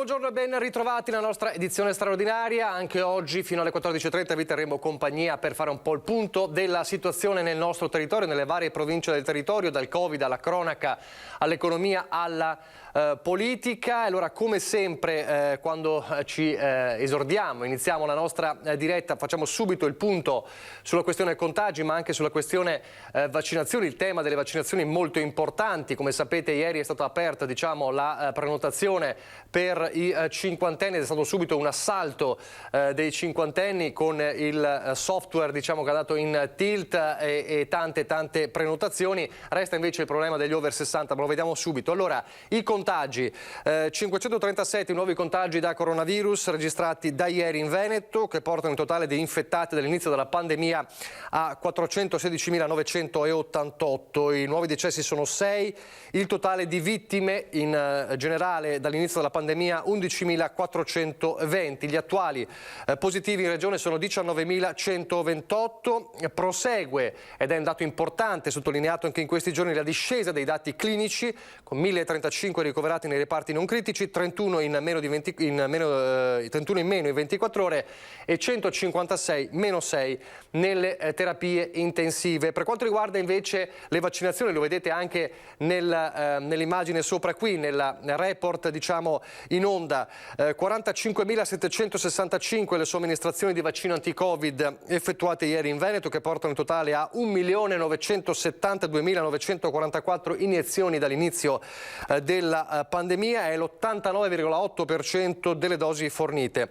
buongiorno e ben ritrovati nella nostra edizione straordinaria. Anche oggi fino alle 14:30 vi terremo compagnia per fare un po' il punto della situazione nel nostro territorio, nelle varie province del territorio, dal Covid alla cronaca, all'economia, alla politica. Allora, come sempre, quando ci esordiamo, iniziamo la nostra diretta, facciamo subito il punto sulla questione contagi, ma anche sulla questione vaccinazioni. Il tema delle vaccinazioni è molto importanti. Come sapete, ieri è stata aperta, la prenotazione per i cinquantenni, ed è stato subito un assalto dei cinquantenni con il software, che ha dato in tilt e tante prenotazioni. Resta invece il problema degli over 60, ma lo vediamo subito. Allora, i contagi, 537 nuovi contagi da coronavirus registrati da ieri in Veneto, che portano il totale di infettati dall'inizio della pandemia a 416.988. I nuovi decessi sono 6, il totale di vittime in generale dall'inizio della pandemia 11.420. Gli attuali positivi in regione sono 19.128. Prosegue, ed è un dato importante sottolineato anche in questi giorni, la discesa dei dati clinici, con 1.035 ricoverati nei reparti non critici, 31 in meno in 24 ore e 156 meno 6 nelle terapie intensive. Per quanto riguarda invece le vaccinazioni, lo vedete anche nell'immagine sopra qui, nel report in onda, 45.765 le somministrazioni di vaccino anti-Covid effettuate ieri in Veneto, che portano il totale a 1.972.944 iniezioni dall'inizio della pandemia. È l'89,8% delle dosi fornite.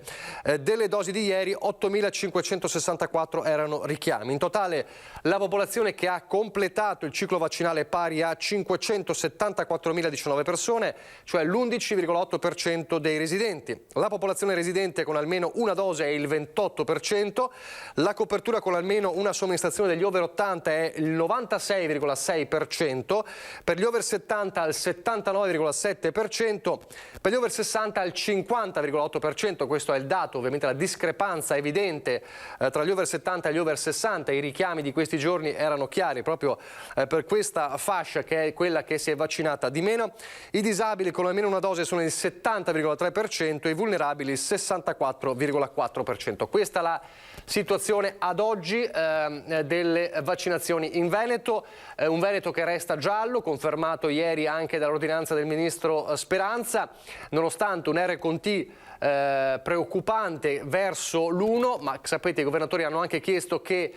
Delle dosi di ieri 8.564 erano richiami. In totale la popolazione che ha completato il ciclo vaccinale è pari a 574.019 persone, cioè l'11,8% dei residenti. La popolazione residente con almeno una dose è il 28%, la copertura con almeno una somministrazione degli over 80 è il 96,6%, per gli over 70 al 79,7%, per gli over 60 al 50,8%. Questo è il dato, ovviamente la discrepanza evidente tra gli over 70 e gli over 60. I richiami di questi giorni erano chiari proprio per questa fascia, che è quella che si è vaccinata di meno. I disabili con almeno una dose sono il 70,3% e i vulnerabili il 64,4%. Questa è la situazione ad oggi delle vaccinazioni in Veneto. Un Veneto che resta giallo, confermato ieri anche dall'ordinanza del ministro Speranza, nonostante un RConT preoccupante verso l'1, ma sapete i governatori hanno anche chiesto che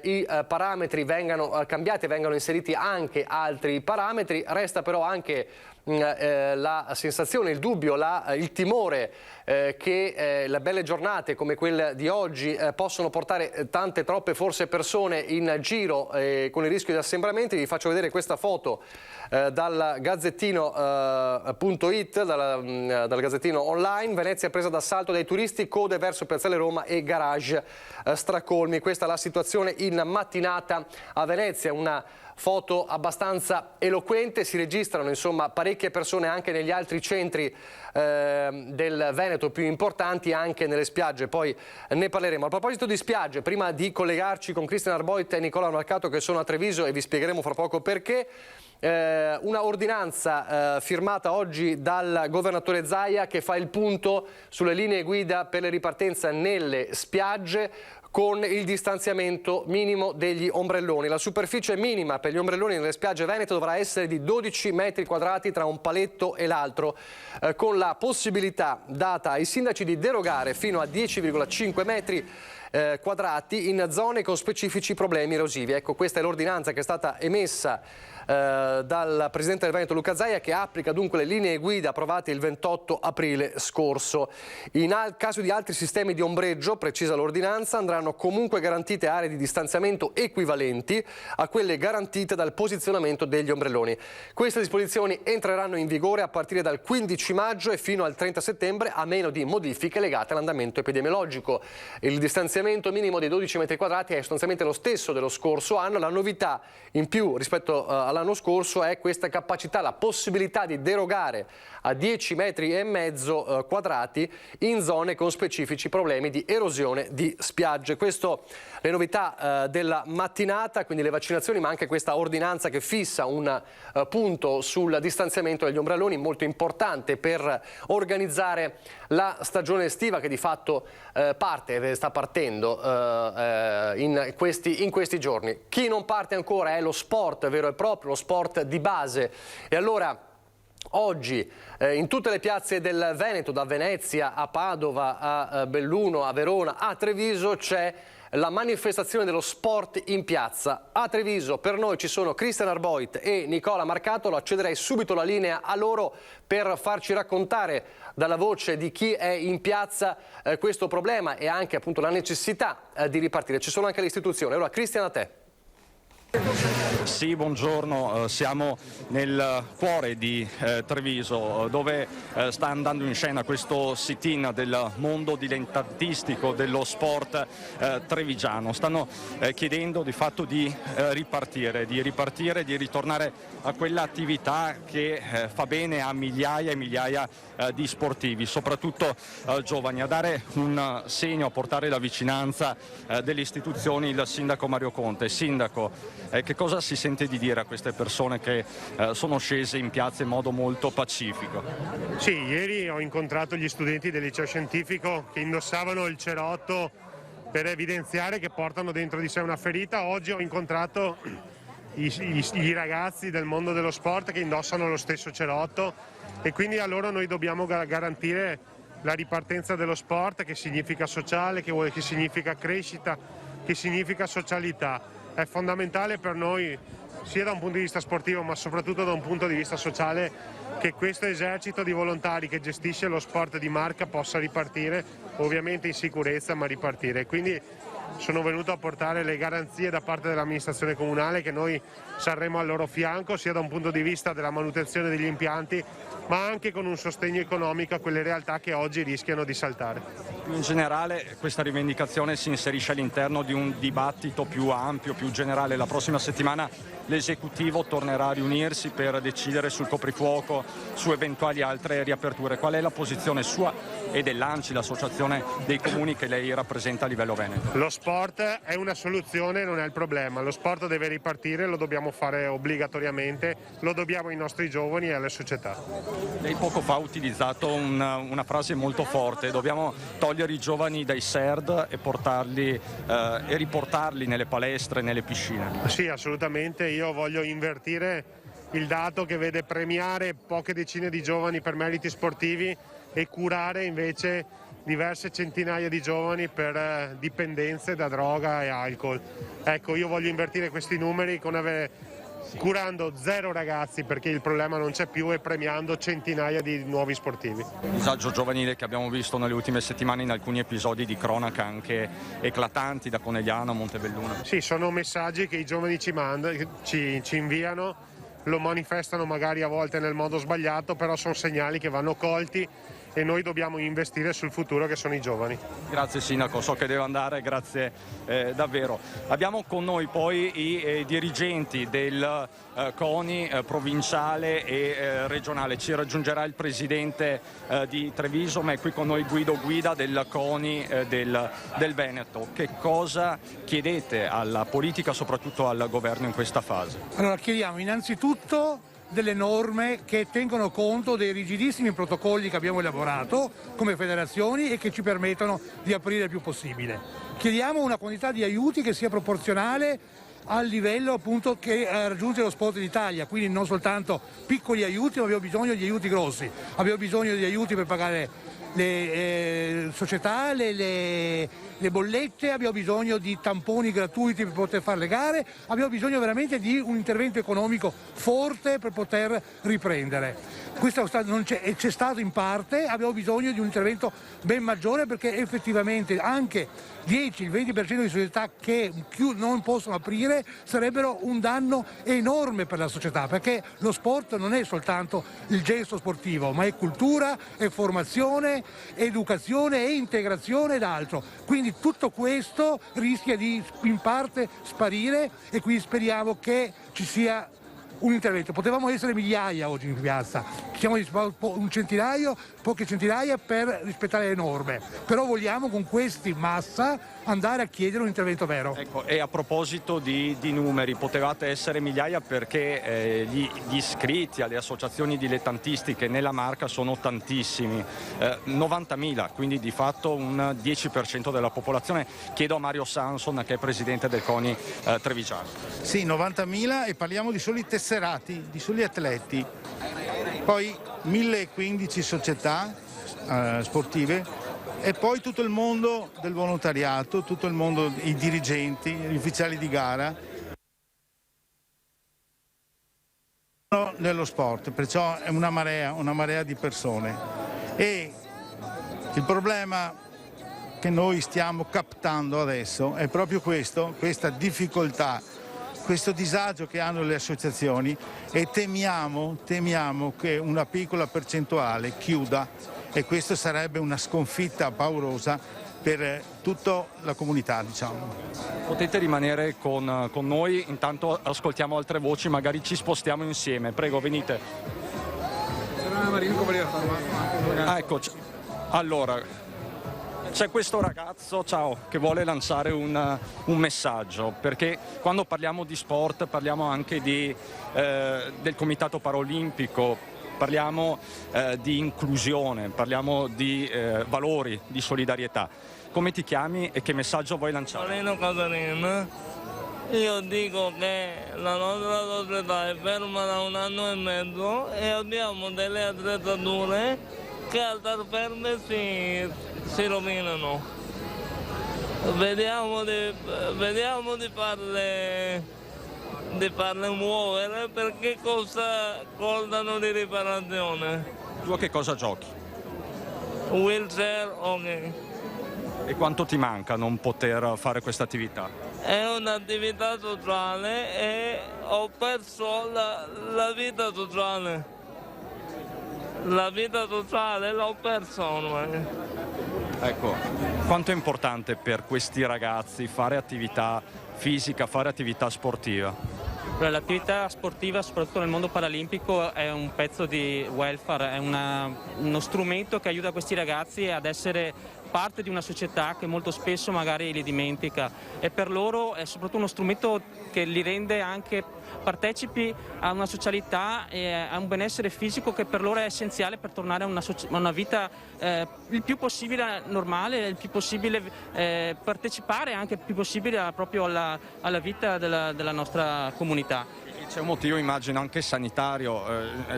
i parametri vengano cambiati e vengano inseriti anche altri parametri. Resta però anche la sensazione, il dubbio, il timore che le belle giornate come quella di oggi possono portare troppe forse persone in giro con il rischio di assembramenti. Vi faccio vedere questa foto dal Gazzettino.it, dal Gazzettino online. Venezia presa d'assalto dai turisti, code verso Piazzale Roma e garage stracolmi. Questa è la situazione in mattinata a Venezia, una foto abbastanza eloquente. Si registrano parecchie persone anche negli altri centri del Veneto più importanti, anche nelle spiagge, poi ne parleremo. A proposito di spiagge, prima di collegarci con Cristian Arboit e Nicola Marcato, che sono a Treviso, e vi spiegheremo fra poco perché, una ordinanza firmata oggi dal governatore Zaia che fa il punto sulle linee guida per le ripartenze nelle spiagge, con il distanziamento minimo degli ombrelloni. La superficie minima per gli ombrelloni nelle spiagge venete dovrà essere di 12 metri quadrati tra un paletto e l'altro, con la possibilità data ai sindaci di derogare fino a 10,5 metri quadrati in zone con specifici problemi erosivi. Ecco, questa è l'ordinanza che è stata emessa dal presidente del Veneto Luca Zaia, che applica dunque le linee guida approvate il 28 aprile scorso. In caso di altri sistemi di ombreggio, precisa l'ordinanza, andranno comunque garantite aree di distanziamento equivalenti a quelle garantite dal posizionamento degli ombrelloni. Queste disposizioni entreranno in vigore a partire dal 15 maggio e fino al 30 settembre, a meno di modifiche legate all'andamento epidemiologico. Il distanziamento minimo dei 12 metri quadrati è sostanzialmente lo stesso dello scorso anno. La novità in più rispetto all'anno scorso è questa capacità, la possibilità di derogare a 10,5 metri quadrati in zone con specifici problemi di erosione di spiagge. garage. Questo le novità della mattinata, quindi le vaccinazioni, ma anche questa ordinanza che fissa un punto sul distanziamento degli ombrelloni, molto importante per organizzare la stagione estiva che di fatto sta partendo in questi giorni. Chi non parte ancora è lo sport vero e proprio, lo sport di base. E allora oggi in tutte le piazze del Veneto, da Venezia a Padova, a Belluno, a Verona, a Treviso, c'è la manifestazione dello sport in piazza. A Treviso per noi ci sono Cristian Arboit e Nicola Marcatolo. Accederei subito la linea a loro per farci raccontare dalla voce di chi è in piazza questo problema e anche appunto la necessità di ripartire. Ci sono anche le istituzioni. Allora Cristian, a te. Sì, buongiorno, siamo nel cuore di Treviso dove sta andando in scena questo sit-in del mondo dilettantistico dello sport trevigiano. Stanno chiedendo di fatto di ripartire, di ritornare a quell'attività che fa bene a migliaia e migliaia di sportivi, soprattutto giovani, a dare un segno, a portare la vicinanza delle istituzioni il sindaco Mario Conte. Sindaco, che cosa si sente di dire a queste persone che sono scese in piazza in modo molto pacifico? Sì, ieri ho incontrato gli studenti del liceo scientifico che indossavano il cerotto per evidenziare che portano dentro di sé una ferita. Oggi ho incontrato i ragazzi del mondo dello sport che indossano lo stesso cerotto e quindi a loro noi dobbiamo garantire la ripartenza dello sport, che significa sociale, che significa crescita, che significa socialità. È fondamentale per noi, sia da un punto di vista sportivo ma soprattutto da un punto di vista sociale, che questo esercito di volontari che gestisce lo sport di marca possa ripartire, ovviamente in sicurezza, ma ripartire. Quindi sono venuto a portare le garanzie da parte dell'amministrazione comunale che noi saremo al loro fianco, sia da un punto di vista della manutenzione degli impianti, ma anche con un sostegno economico a quelle realtà che oggi rischiano di saltare. In generale questa rivendicazione si inserisce all'interno di un dibattito più ampio, più generale. La prossima settimana l'esecutivo tornerà a riunirsi per decidere sul coprifuoco, su eventuali altre riaperture. Qual è la posizione sua e dell'ANCI, l'associazione dei comuni che lei rappresenta a livello veneto? Lo sport è una soluzione, non è il problema. Lo sport deve ripartire, lo dobbiamo fare obbligatoriamente, lo dobbiamo ai nostri giovani e alle società. Lei poco fa ha utilizzato una frase molto forte: dobbiamo togliere i giovani dai SERD e portarli e riportarli nelle palestre, nelle piscine. Sì, assolutamente. Io voglio invertire il dato che vede premiare poche decine di giovani per meriti sportivi e curare invece diverse centinaia di giovani per dipendenze da droga e alcol. Ecco, io voglio invertire questi numeri curando 0 ragazzi, perché il problema non c'è più, e premiando centinaia di nuovi sportivi. Il disagio giovanile che abbiamo visto nelle ultime settimane in alcuni episodi di cronaca anche eclatanti da Conegliano a Montebelluno. Sì, sono messaggi che i giovani ci inviano, lo manifestano magari a volte nel modo sbagliato, però sono segnali che vanno colti e noi dobbiamo investire sul futuro, che sono i giovani. Grazie Sindaco, so che deve andare, grazie davvero. Abbiamo con noi poi i dirigenti del CONI provinciale e regionale. Ci raggiungerà il presidente di Treviso, ma è qui con noi Guido Guida del CONI del Veneto. Che cosa chiedete alla politica, soprattutto al governo in questa fase? Allora, chiediamo innanzitutto delle norme che tengono conto dei rigidissimi protocolli che abbiamo elaborato come federazioni e che ci permettono di aprire il più possibile. Chiediamo una quantità di aiuti che sia proporzionale al livello appunto che raggiunge lo Sport d'Italia, quindi non soltanto piccoli aiuti, ma abbiamo bisogno di aiuti grossi, abbiamo bisogno di aiuti per pagare le società, le bollette, abbiamo bisogno di tamponi gratuiti per poter fare le gare, abbiamo bisogno veramente di un intervento economico forte per poter riprendere. Questo c'è stato in parte, abbiamo bisogno di un intervento ben maggiore, perché effettivamente anche 10-20% di società che non possono aprire sarebbero un danno enorme per la società, perché lo sport non è soltanto il gesto sportivo, ma è cultura, è formazione, educazione e integrazione ed altro. Quindi tutto questo rischia di in parte sparire e quindi speriamo che ci sia un intervento. Potevamo essere migliaia oggi in piazza, siamo un centinaio, poche centinaia per rispettare le norme, però vogliamo con questi in massa andare a chiedere un intervento vero. Ecco, e a proposito di numeri, potevate essere migliaia perché gli iscritti alle associazioni dilettantistiche nella Marca sono tantissimi, 90.000, quindi di fatto un 10% della popolazione. Chiedo a Mario Sanson, che è presidente del CONI Trevigiano. Sì, 90.000, e parliamo di soli tesserati, di soli atleti. Poi 1015 società sportive e poi tutto il mondo del volontariato, tutto il mondo, i dirigenti, gli ufficiali di gara nello sport, perciò è una marea di persone. E il problema che noi stiamo captando adesso è proprio questo, questa difficoltà, questo disagio che hanno le associazioni, e temiamo che una piccola percentuale chiuda, e questo sarebbe una sconfitta paurosa per tutta la comunità, diciamo. Potete rimanere con noi, intanto ascoltiamo altre voci, magari ci spostiamo insieme. Prego, venite. Ecco, allora, c'è questo ragazzo, ciao, che vuole lanciare un messaggio, perché quando parliamo di sport parliamo anche del Comitato Paralimpico, parliamo di inclusione, parliamo di valori, di solidarietà. Come ti chiami e che messaggio vuoi lanciare? Marino Catarina, io dico che la nostra società è ferma da 1 anno e mezzo e abbiamo delle attrezzature che al star ferme si rovinano. Vediamo di farle muovere, perché cosa costano di riparazione. Tu a che cosa giochi? Wheelchair, ok. E quanto ti manca non poter fare questa attività? È un'attività sociale e ho perso la vita sociale. La vita sociale l'ho persa ormai. Ecco, quanto è importante per questi ragazzi fare attività fisica, fare attività sportiva? L'attività sportiva, soprattutto nel mondo paralimpico, è un pezzo di welfare, è uno strumento che aiuta questi ragazzi ad essere parte di una società che molto spesso magari li dimentica, e per loro è soprattutto uno strumento che li rende anche partecipi a una socialità e a un benessere fisico che per loro è essenziale per tornare a una vita il più possibile normale, il più possibile partecipare anche il più possibile proprio alla vita della nostra comunità. C'è un motivo, immagino, anche sanitario,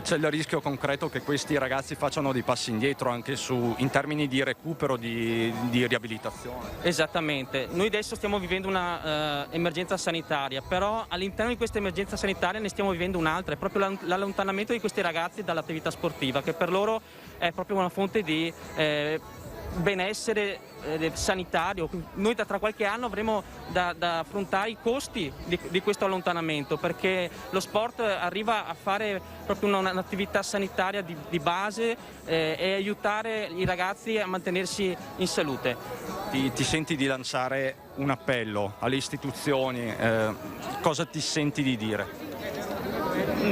c'è il rischio concreto che questi ragazzi facciano dei passi indietro anche in termini di recupero, di riabilitazione. Esattamente, noi adesso stiamo vivendo una emergenza sanitaria, però all'interno di questa emergenza sanitaria ne stiamo vivendo un'altra, è proprio l'allontanamento di questi ragazzi dall'attività sportiva, che per loro è proprio una fonte di benessere sanitario. Noi tra qualche anno avremo da affrontare i costi di questo allontanamento, perché lo sport arriva a fare proprio un'attività sanitaria di base e aiutare i ragazzi a mantenersi in salute. Ti senti di lanciare un appello alle istituzioni? Cosa ti senti di dire?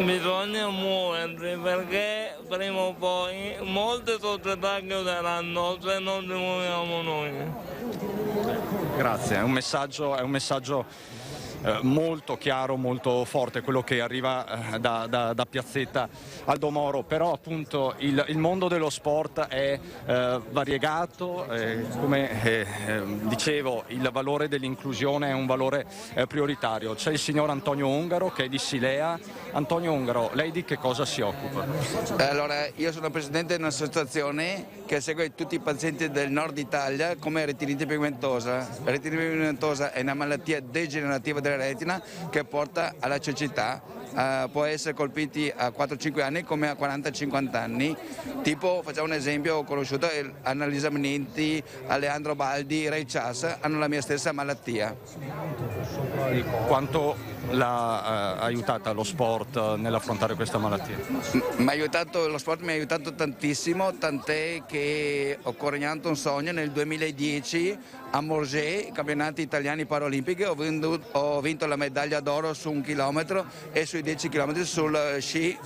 Bisogna muoversi, perché prima o poi molte società chiuderanno se non ci muoviamo noi. Grazie, è un messaggio molto chiaro, molto forte, quello che arriva da Piazzetta Aldo Moro, però appunto il mondo dello sport è variegato, come dicevo il valore dell'inclusione è un valore prioritario. C'è il signor Antonio Ungaro che è di Silea. Antonio Ungaro, lei di che cosa si occupa? Allora, io sono presidente di un'associazione che segue tutti i pazienti del nord Italia come retinite pigmentosa. La retinite pigmentosa è una malattia degenerativa della retina che porta alla cecità, può essere colpiti a 4-5 anni come a 40-50 anni. Tipo, facciamo un esempio, ho conosciuto Annalisa Menenti, Aleandro Baldi, Ray Chas, hanno la mia stessa malattia. Quanto l'ha aiutata lo sport nell'affrontare questa malattia? Lo sport mi ha aiutato tantissimo, tant'è che ho coniato un sogno nel 2010 a Morges, campionati italiani paraolimpici, ho vinto la medaglia d'oro su 1 chilometro e sui 10 chilometri sul sci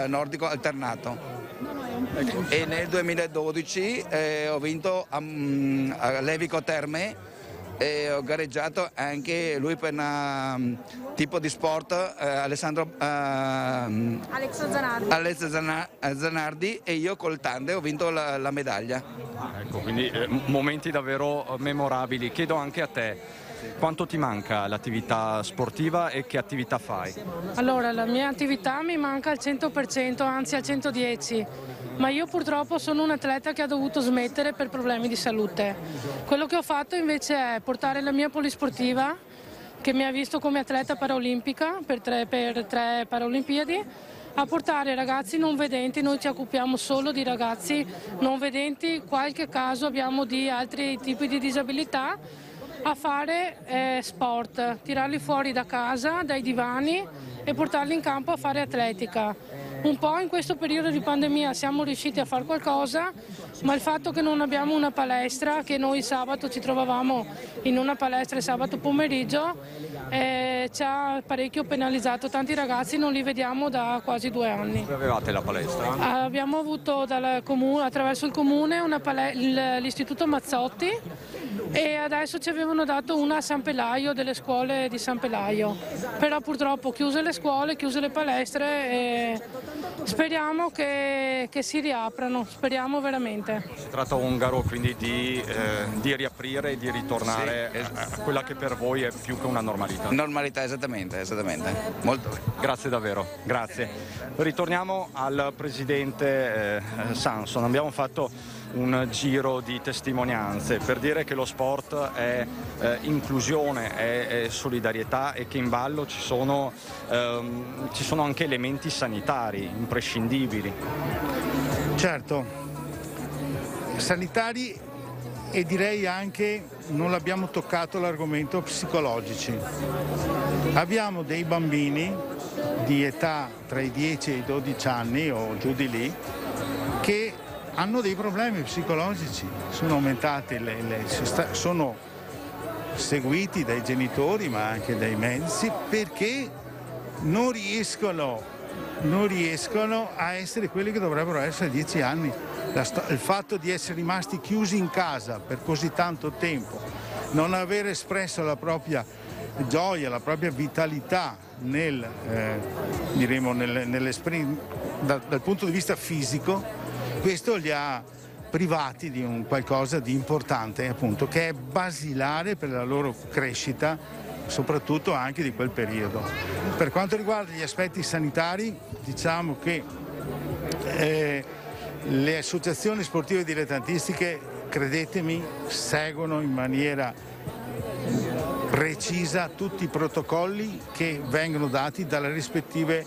nordico alternato. E nel 2012 ho vinto a Levico Terme e ho gareggiato anche lui per un tipo di sport, Alex Zanardi, e io col tandem ho vinto la medaglia. Ecco, quindi momenti davvero memorabili. Chiedo anche a te, quanto ti manca l'attività sportiva e che attività fai? Allora, la mia attività mi manca al 100%, anzi al 110%, ma io purtroppo sono un atleta che ha dovuto smettere per problemi di salute. Quello che ho fatto invece è portare la mia polisportiva, che mi ha visto come atleta paraolimpica per tre Paralimpiadi, a portare ragazzi non vedenti. Noi ci occupiamo solo di ragazzi non vedenti, qualche caso abbiamo di altri tipi di disabilità, a fare sport, tirarli fuori da casa, dai divani e portarli in campo a fare atletica. Un po' in questo periodo di pandemia siamo riusciti a fare qualcosa, ma il fatto che non abbiamo una palestra, che noi sabato ci trovavamo in una palestra il sabato pomeriggio, ci ha parecchio penalizzato. Tanti ragazzi non li vediamo da quasi 2 anni. Dove avevate la palestra? Abbiamo avuto attraverso il comune l'istituto Mazzotti, e adesso ci avevano dato una a San Pelaio, delle scuole di San Pelaio, però purtroppo chiuse le scuole, chiuse le palestre, e speriamo che si riaprano, speriamo veramente. Si tratta Ungaro quindi di riaprire e di ritornare a quella che per voi è più che una normalità. Normalità, esattamente, molto bene. Grazie davvero, grazie. Ritorniamo al presidente Sanson. Abbiamo fatto un giro di testimonianze per dire che lo sport è inclusione, è solidarietà, e che in ballo ci sono anche elementi sanitari imprescindibili. Certo, sanitari, e direi anche, non l'abbiamo toccato l'argomento, psicologici. Abbiamo dei bambini di età tra i 10 e i 12 anni o giù di lì che hanno dei problemi psicologici, sono aumentati, sono seguiti dai genitori ma anche dai mezzi, perché non riescono a essere quelli che dovrebbero essere a 10 anni. Il fatto di essere rimasti chiusi in casa per così tanto tempo, non aver espresso la propria gioia, la propria vitalità dal punto di vista fisico, questo li ha privati di un qualcosa di importante, appunto, che è basilare per la loro crescita, soprattutto anche di quel periodo. Per quanto riguarda gli aspetti sanitari, diciamo che le associazioni sportive dilettantistiche, credetemi, seguono in maniera precisa tutti i protocolli che vengono dati dalle rispettive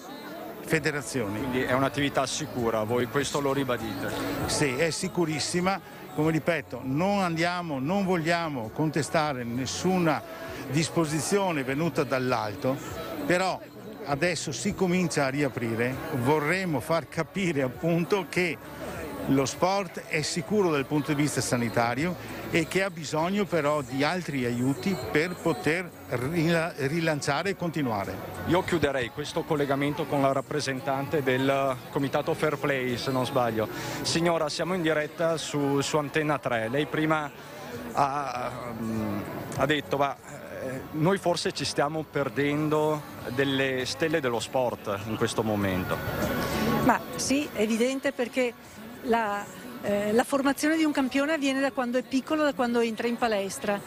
federazioni. Quindi è un'attività sicura, voi questo lo ribadite? Sì, è sicurissima. Come ripeto, non vogliamo contestare nessuna disposizione venuta dall'alto, però adesso si comincia a riaprire, vorremmo far capire appunto che lo sport è sicuro dal punto di vista sanitario e che ha bisogno però di altri aiuti per poter rilanciare e continuare. Io chiuderei questo collegamento con la rappresentante del Comitato Fair Play, se non sbaglio. Signora, siamo in diretta su Antenna 3. Lei prima ha detto, noi forse ci stiamo perdendo delle stelle dello sport in questo momento. Ma sì, è evidente, perché la formazione di un campione avviene da quando è piccolo, da quando entra in palestra.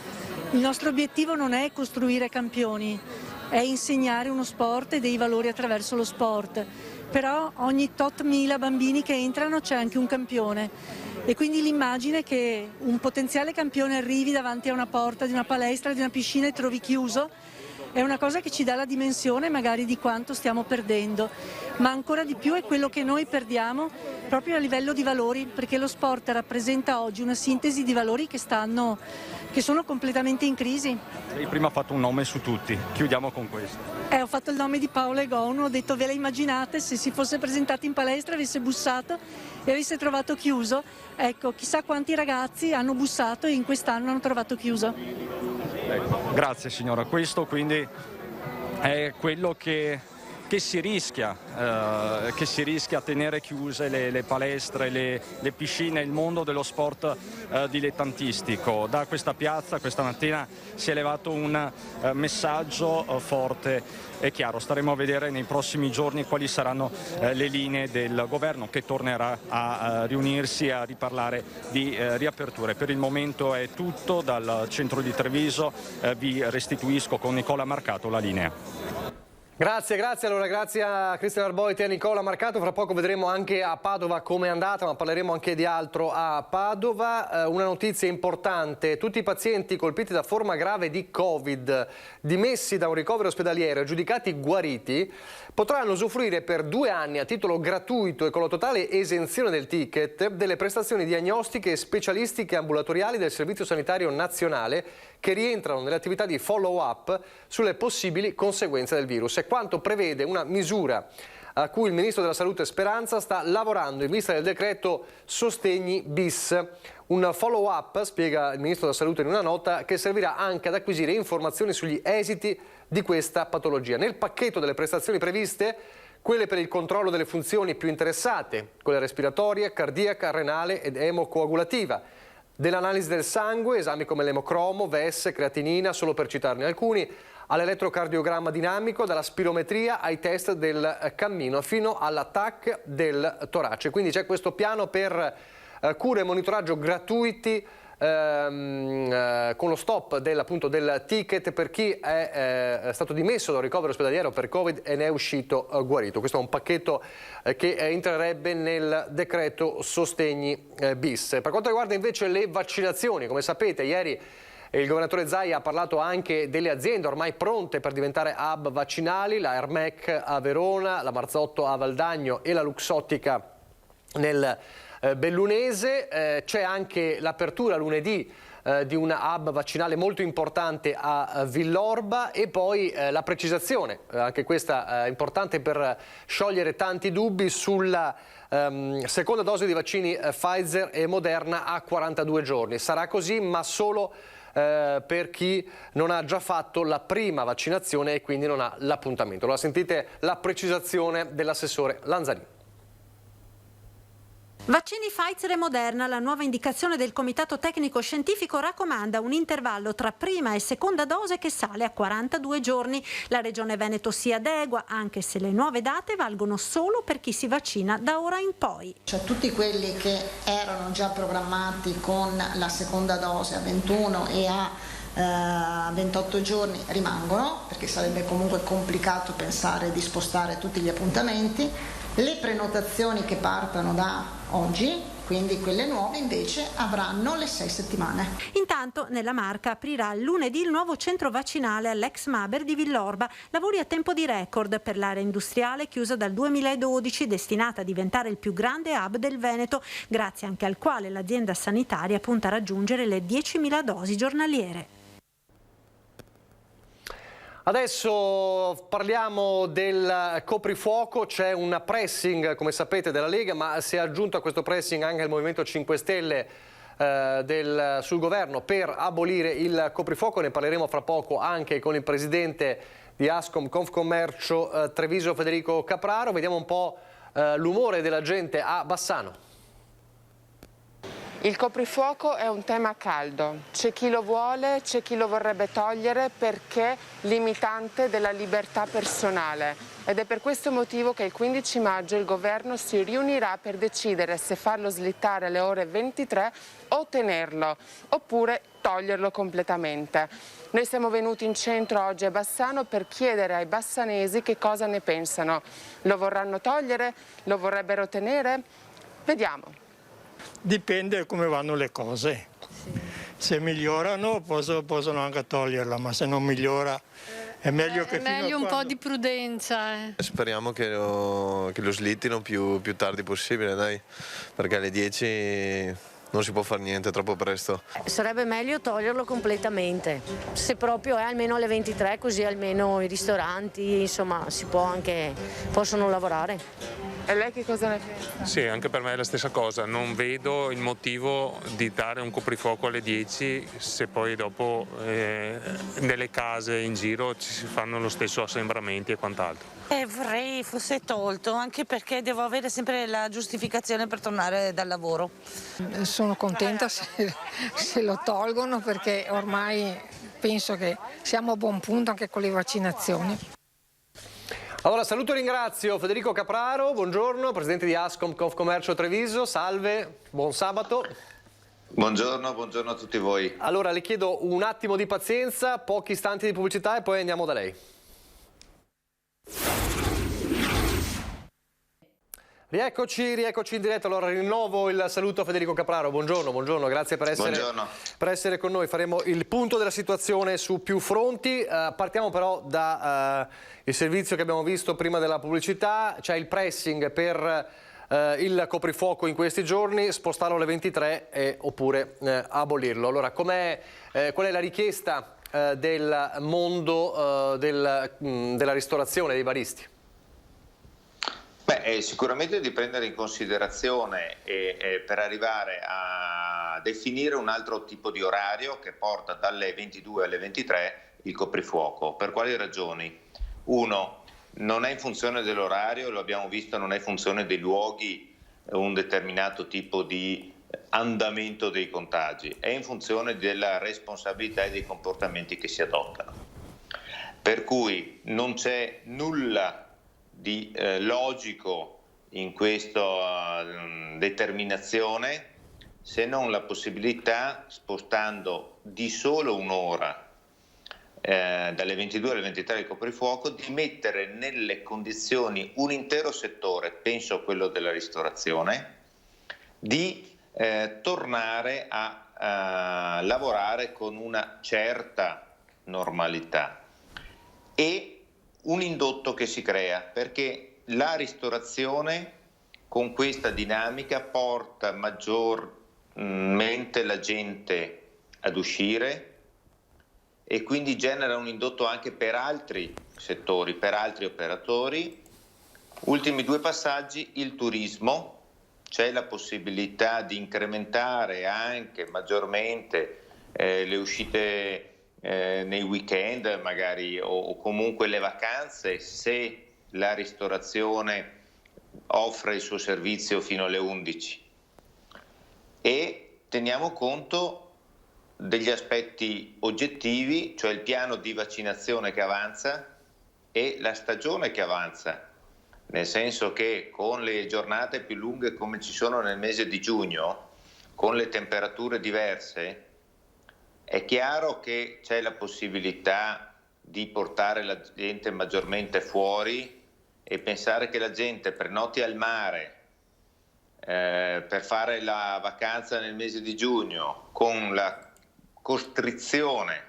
Il nostro obiettivo non è costruire campioni, è insegnare uno sport e dei valori attraverso lo sport. Però ogni tot mila bambini che entrano c'è anche un campione, e quindi l'immagine che un potenziale campione arrivi davanti a una porta di una palestra, di una piscina, e trovi chiuso, è una cosa che ci dà la dimensione magari di quanto stiamo perdendo, ma ancora di più è quello che noi perdiamo proprio a livello di valori, perché lo sport rappresenta oggi una sintesi di valori che sono completamente in crisi. Lei prima ha fatto un nome su tutti, chiudiamo con questo. Ho fatto il nome di Paola Egon, ho detto ve la immaginate se si fosse presentato in palestra, avesse bussato e avesse trovato chiuso, ecco, chissà quanti ragazzi hanno bussato e in quest'anno hanno trovato chiuso. Grazie signora, questo quindi è quello che si rischia a tenere chiuse le palestre, le piscine, il mondo dello sport dilettantististico. Da questa piazza questa mattina si è levato un messaggio forte e chiaro. Staremo a vedere nei prossimi giorni quali saranno le linee del governo, che tornerà a riunirsi e a riparlare di riaperture. Per il momento è tutto dal centro di Treviso, vi restituisco con Nicola Marcato la linea. Grazie, allora grazie a Cristian Arboit e a Nicola Marcato. Fra poco vedremo anche a Padova come è andata, ma parleremo anche di altro a Padova. Una notizia importante: tutti i pazienti colpiti da forma grave di Covid, dimessi da un ricovero ospedaliero e giudicati guariti, potranno usufruire per 2 anni a titolo gratuito e con la totale esenzione del ticket delle prestazioni diagnostiche e specialistiche ambulatoriali del Servizio Sanitario Nazionale, che rientrano nelle attività di follow-up sulle possibili conseguenze del virus. È quanto prevede una misura a cui il Ministro della Salute Speranza sta lavorando in vista del decreto Sostegni bis. Un follow-up, spiega il Ministro della Salute in una nota, che servirà anche ad acquisire informazioni sugli esiti di questa patologia. Nel pacchetto delle prestazioni previste, quelle per il controllo delle funzioni più interessate, quelle respiratoria, cardiaca, renale ed emocoagulativa, dell'analisi del sangue, esami come l'emocromo, VS, creatinina, solo per citarne alcuni, all'elettrocardiogramma dinamico, dalla spirometria ai test del cammino fino alla TAC del torace. Quindi c'è questo piano per cure e monitoraggio gratuiti con lo stop del ticket per chi è stato dimesso da un ricovero ospedaliero per Covid e ne è uscito guarito. Questo è un pacchetto che entrerebbe nel decreto Sostegni bis. Per quanto riguarda invece le vaccinazioni, come sapete, ieri il governatore Zaia ha parlato anche delle aziende ormai pronte per diventare hub vaccinali, la Ermec a Verona, la Marzotto a Valdagno e la Luxottica nel Bellunese. C'è anche l'apertura lunedì di una hub vaccinale molto importante a Villorba e poi la precisazione, anche questa importante per sciogliere tanti dubbi, sulla seconda dose di vaccini Pfizer e Moderna a 42 giorni. Sarà così, ma solo per chi non ha già fatto la prima vaccinazione e quindi non ha l'appuntamento. Allora sentite la precisazione dell'assessore Lanzarini. Vaccini Pfizer e Moderna, la nuova indicazione del Comitato Tecnico Scientifico raccomanda un intervallo tra prima e seconda dose che sale a 42 giorni. La Regione Veneto si adegua, anche se le nuove date valgono solo per chi si vaccina da ora in poi. Cioè tutti quelli che erano già programmati con la seconda dose a 21 e a 28 giorni rimangono, perché sarebbe comunque complicato pensare di spostare tutti gli appuntamenti. Le prenotazioni che partono da oggi, quindi quelle nuove, invece avranno le 6 settimane. Intanto nella Marca aprirà lunedì il nuovo centro vaccinale all'ex Maber di Villorba, lavori a tempo di record per l'area industriale chiusa dal 2012, destinata a diventare il più grande hub del Veneto, grazie anche al quale l'azienda sanitaria punta a raggiungere le 10.000 dosi giornaliere. Adesso parliamo del coprifuoco. C'è un pressing, come sapete, della Lega, ma si è aggiunto a questo pressing anche il Movimento 5 Stelle sul governo per abolire il coprifuoco. Ne parleremo fra poco anche con il presidente di Ascom Confcommercio Treviso, Federico Capraro. Vediamo un po' l'umore della gente a Bassano. Il coprifuoco è un tema caldo, c'è chi lo vuole, c'è chi lo vorrebbe togliere perché limitante della libertà personale ed è per questo motivo che il 15 maggio il governo si riunirà per decidere se farlo slittare alle ore 23 o tenerlo, oppure toglierlo completamente. Noi siamo venuti in centro oggi a Bassano per chiedere ai bassanesi che cosa ne pensano. Lo vorranno togliere? Lo vorrebbero tenere? Vediamo. Dipende come vanno le cose. Se migliorano possono anche toglierla, ma se non migliora È meglio che è meglio un po' di prudenza. Speriamo che lo slittino più tardi possibile, dai, perché alle 10 non si può fare niente, è troppo presto. Sarebbe meglio toglierlo completamente, se proprio è almeno alle 23, così almeno i ristoranti, insomma, possono lavorare. E lei che cosa ne pensa? Sì, anche per me è la stessa cosa, non vedo il motivo di dare un coprifuoco alle 10 se poi dopo nelle case in giro ci si fanno lo stesso assembramenti e quant'altro. Vorrei fosse tolto, anche perché devo avere sempre la giustificazione per tornare dal lavoro. Sono contenta se lo tolgono, perché ormai penso che siamo a buon punto anche con le vaccinazioni. Allora saluto e ringrazio Federico Capraro, buongiorno, presidente di Ascom Confcommercio Treviso, salve, buon sabato. Buongiorno a tutti voi. Allora le chiedo un attimo di pazienza, pochi istanti di pubblicità e poi andiamo da lei. Rieccoci in diretta. Allora rinnovo il saluto a Federico Capraro, buongiorno, grazie per essere con noi. Faremo il punto della situazione su più fronti, partiamo però da il servizio che abbiamo visto prima della pubblicità, c'è il pressing per il coprifuoco in questi giorni, spostarlo alle 23 oppure abolirlo. Allora qual è la richiesta del mondo della ristorazione, dei baristi? Sicuramente di prendere in considerazione per arrivare a definire un altro tipo di orario che porta dalle 22 alle 23 il coprifuoco. Per quali ragioni? Uno, non è in funzione dell'orario, lo abbiamo visto, non è in funzione dei luoghi un determinato tipo di andamento dei contagi, è in funzione della responsabilità e dei comportamenti che si adottano. Per cui non c'è nulla di logico in questa determinazione, se non la possibilità, spostando di solo un'ora dalle 22 alle 23 del coprifuoco, di mettere nelle condizioni un intero settore, penso a quello della ristorazione, di tornare a lavorare con una certa normalità. E un indotto che si crea, perché la ristorazione con questa dinamica porta maggiormente la gente ad uscire e quindi genera un indotto anche per altri settori, per altri operatori. Ultimi due passaggi: il turismo, c'è la possibilità di incrementare anche maggiormente le uscite nei weekend magari o comunque le vacanze, se la ristorazione offre il suo servizio fino alle 11. E teniamo conto degli aspetti oggettivi, cioè il piano di vaccinazione che avanza e la stagione che avanza, nel senso che con le giornate più lunghe come ci sono nel mese di giugno, con le temperature diverse, è chiaro che c'è la possibilità di portare la gente maggiormente fuori e pensare che la gente prenoti al mare per fare la vacanza nel mese di giugno con la costrizione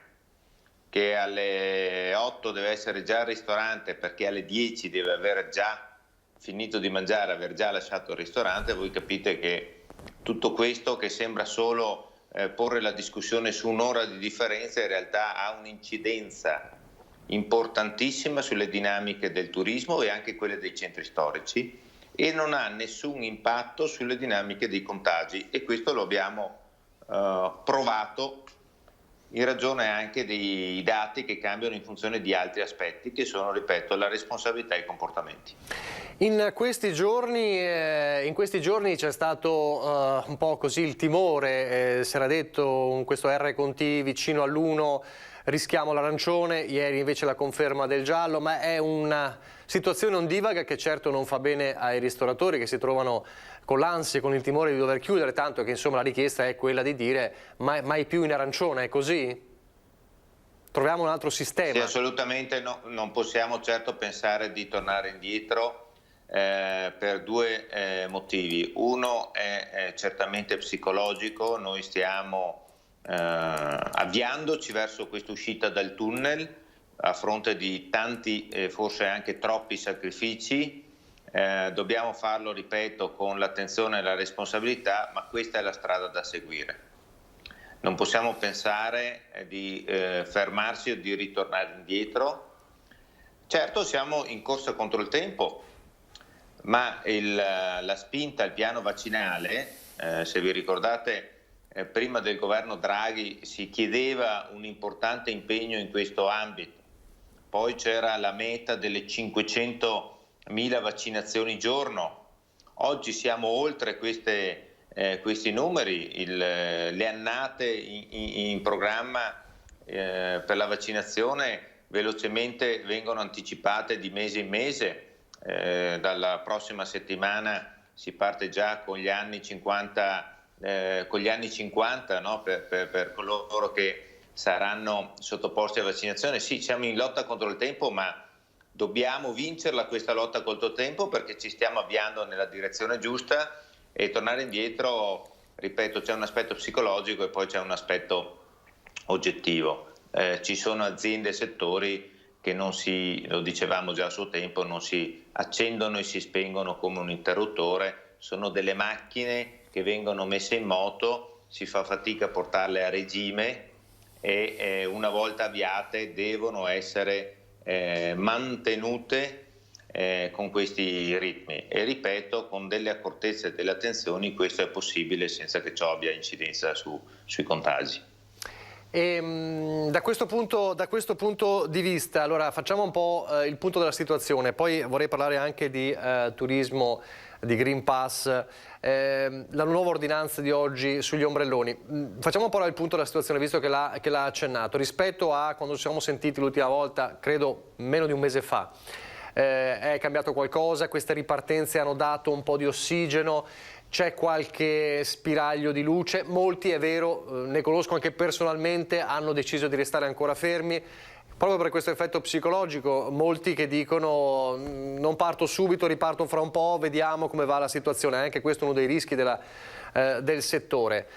che alle 8 deve essere già al ristorante perché alle 10 deve aver già finito di mangiare, aver già lasciato il ristorante, voi capite che tutto questo che sembra solo porre la discussione su un'ora di differenza in realtà ha un'incidenza importantissima sulle dinamiche del turismo e anche quelle dei centri storici e non ha nessun impatto sulle dinamiche dei contagi, e questo lo abbiamo provato in ragione anche dei dati che cambiano in funzione di altri aspetti che sono, ripeto, la responsabilità e i comportamenti. In questi giorni c'è stato un po' così il timore, si era detto questo R con T vicino all'1 rischiamo l'arancione, ieri invece la conferma del giallo, ma è una situazione ondivaga che certo non fa bene ai ristoratori che si trovano con l'ansia e con il timore di dover chiudere, tanto che insomma la richiesta è quella di dire mai più in arancione, è così? Troviamo un altro sistema? Sì, assolutamente no, non possiamo certo pensare di tornare indietro per due motivi. Uno è certamente psicologico, noi stiamo avviandoci verso questa uscita dal tunnel, a fronte di tanti, forse anche troppi sacrifici. Dobbiamo farlo, ripeto, con l'attenzione e la responsabilità, ma questa è la strada da seguire. Non possiamo pensare di fermarsi o di ritornare indietro. Certo, siamo in corsa contro il tempo, ma la spinta al piano vaccinale, se vi ricordate, prima del governo Draghi si chiedeva un importante impegno in questo ambito, poi c'era la meta delle 500.000 vaccinazioni giorno. Oggi siamo oltre questi numeri, le annate in programma per la vaccinazione velocemente vengono anticipate di mese in mese. Dalla prossima settimana si parte già con gli anni 50, no? per coloro che saranno sottoposti a vaccinazione. Sì, siamo in lotta contro il tempo, ma dobbiamo vincerla questa lotta contro il tempo, perché ci stiamo avviando nella direzione giusta, e tornare indietro, ripeto, c'è un aspetto psicologico e poi c'è un aspetto oggettivo. Ci sono aziende e settori che lo dicevamo già a suo tempo, non si accendono e si spengono come un interruttore, sono delle macchine che vengono messe in moto, si fa fatica a portarle a regime e una volta avviate devono essere mantenute con questi ritmi, e ripeto, con delle accortezze e delle attenzioni questo è possibile senza che ciò abbia incidenza sui contagi. E, da questo punto di vista, allora facciamo un po' il punto della situazione, poi vorrei parlare anche di turismo, di Green Pass, la nuova ordinanza di oggi sugli ombrelloni. Facciamo un po' il punto della situazione, visto che l'ha accennato, rispetto a quando ci siamo sentiti l'ultima volta, credo meno di un mese fa. È cambiato qualcosa? Queste ripartenze hanno dato un po' di ossigeno? C'è qualche spiraglio di luce? Molti, è vero, ne conosco anche personalmente, hanno deciso di restare ancora fermi proprio per questo effetto psicologico. Molti che dicono non parto subito, riparto fra un po', vediamo come va la situazione. Anche questo è uno dei rischi del settore.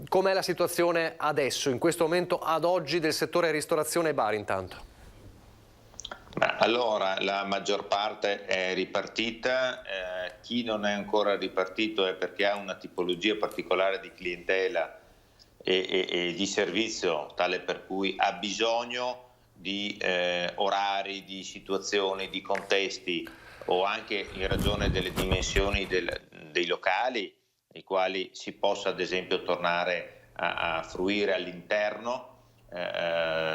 Com'è la situazione adesso, in questo momento, ad oggi, del settore ristorazione e bar intanto? Allora, la maggior parte è ripartita, chi non è ancora ripartito è perché ha una tipologia particolare di clientela e di servizio, tale per cui ha bisogno di orari, di situazioni, di contesti, o anche in ragione delle dimensioni dei locali, nei quali si possa ad esempio tornare a fruire all'interno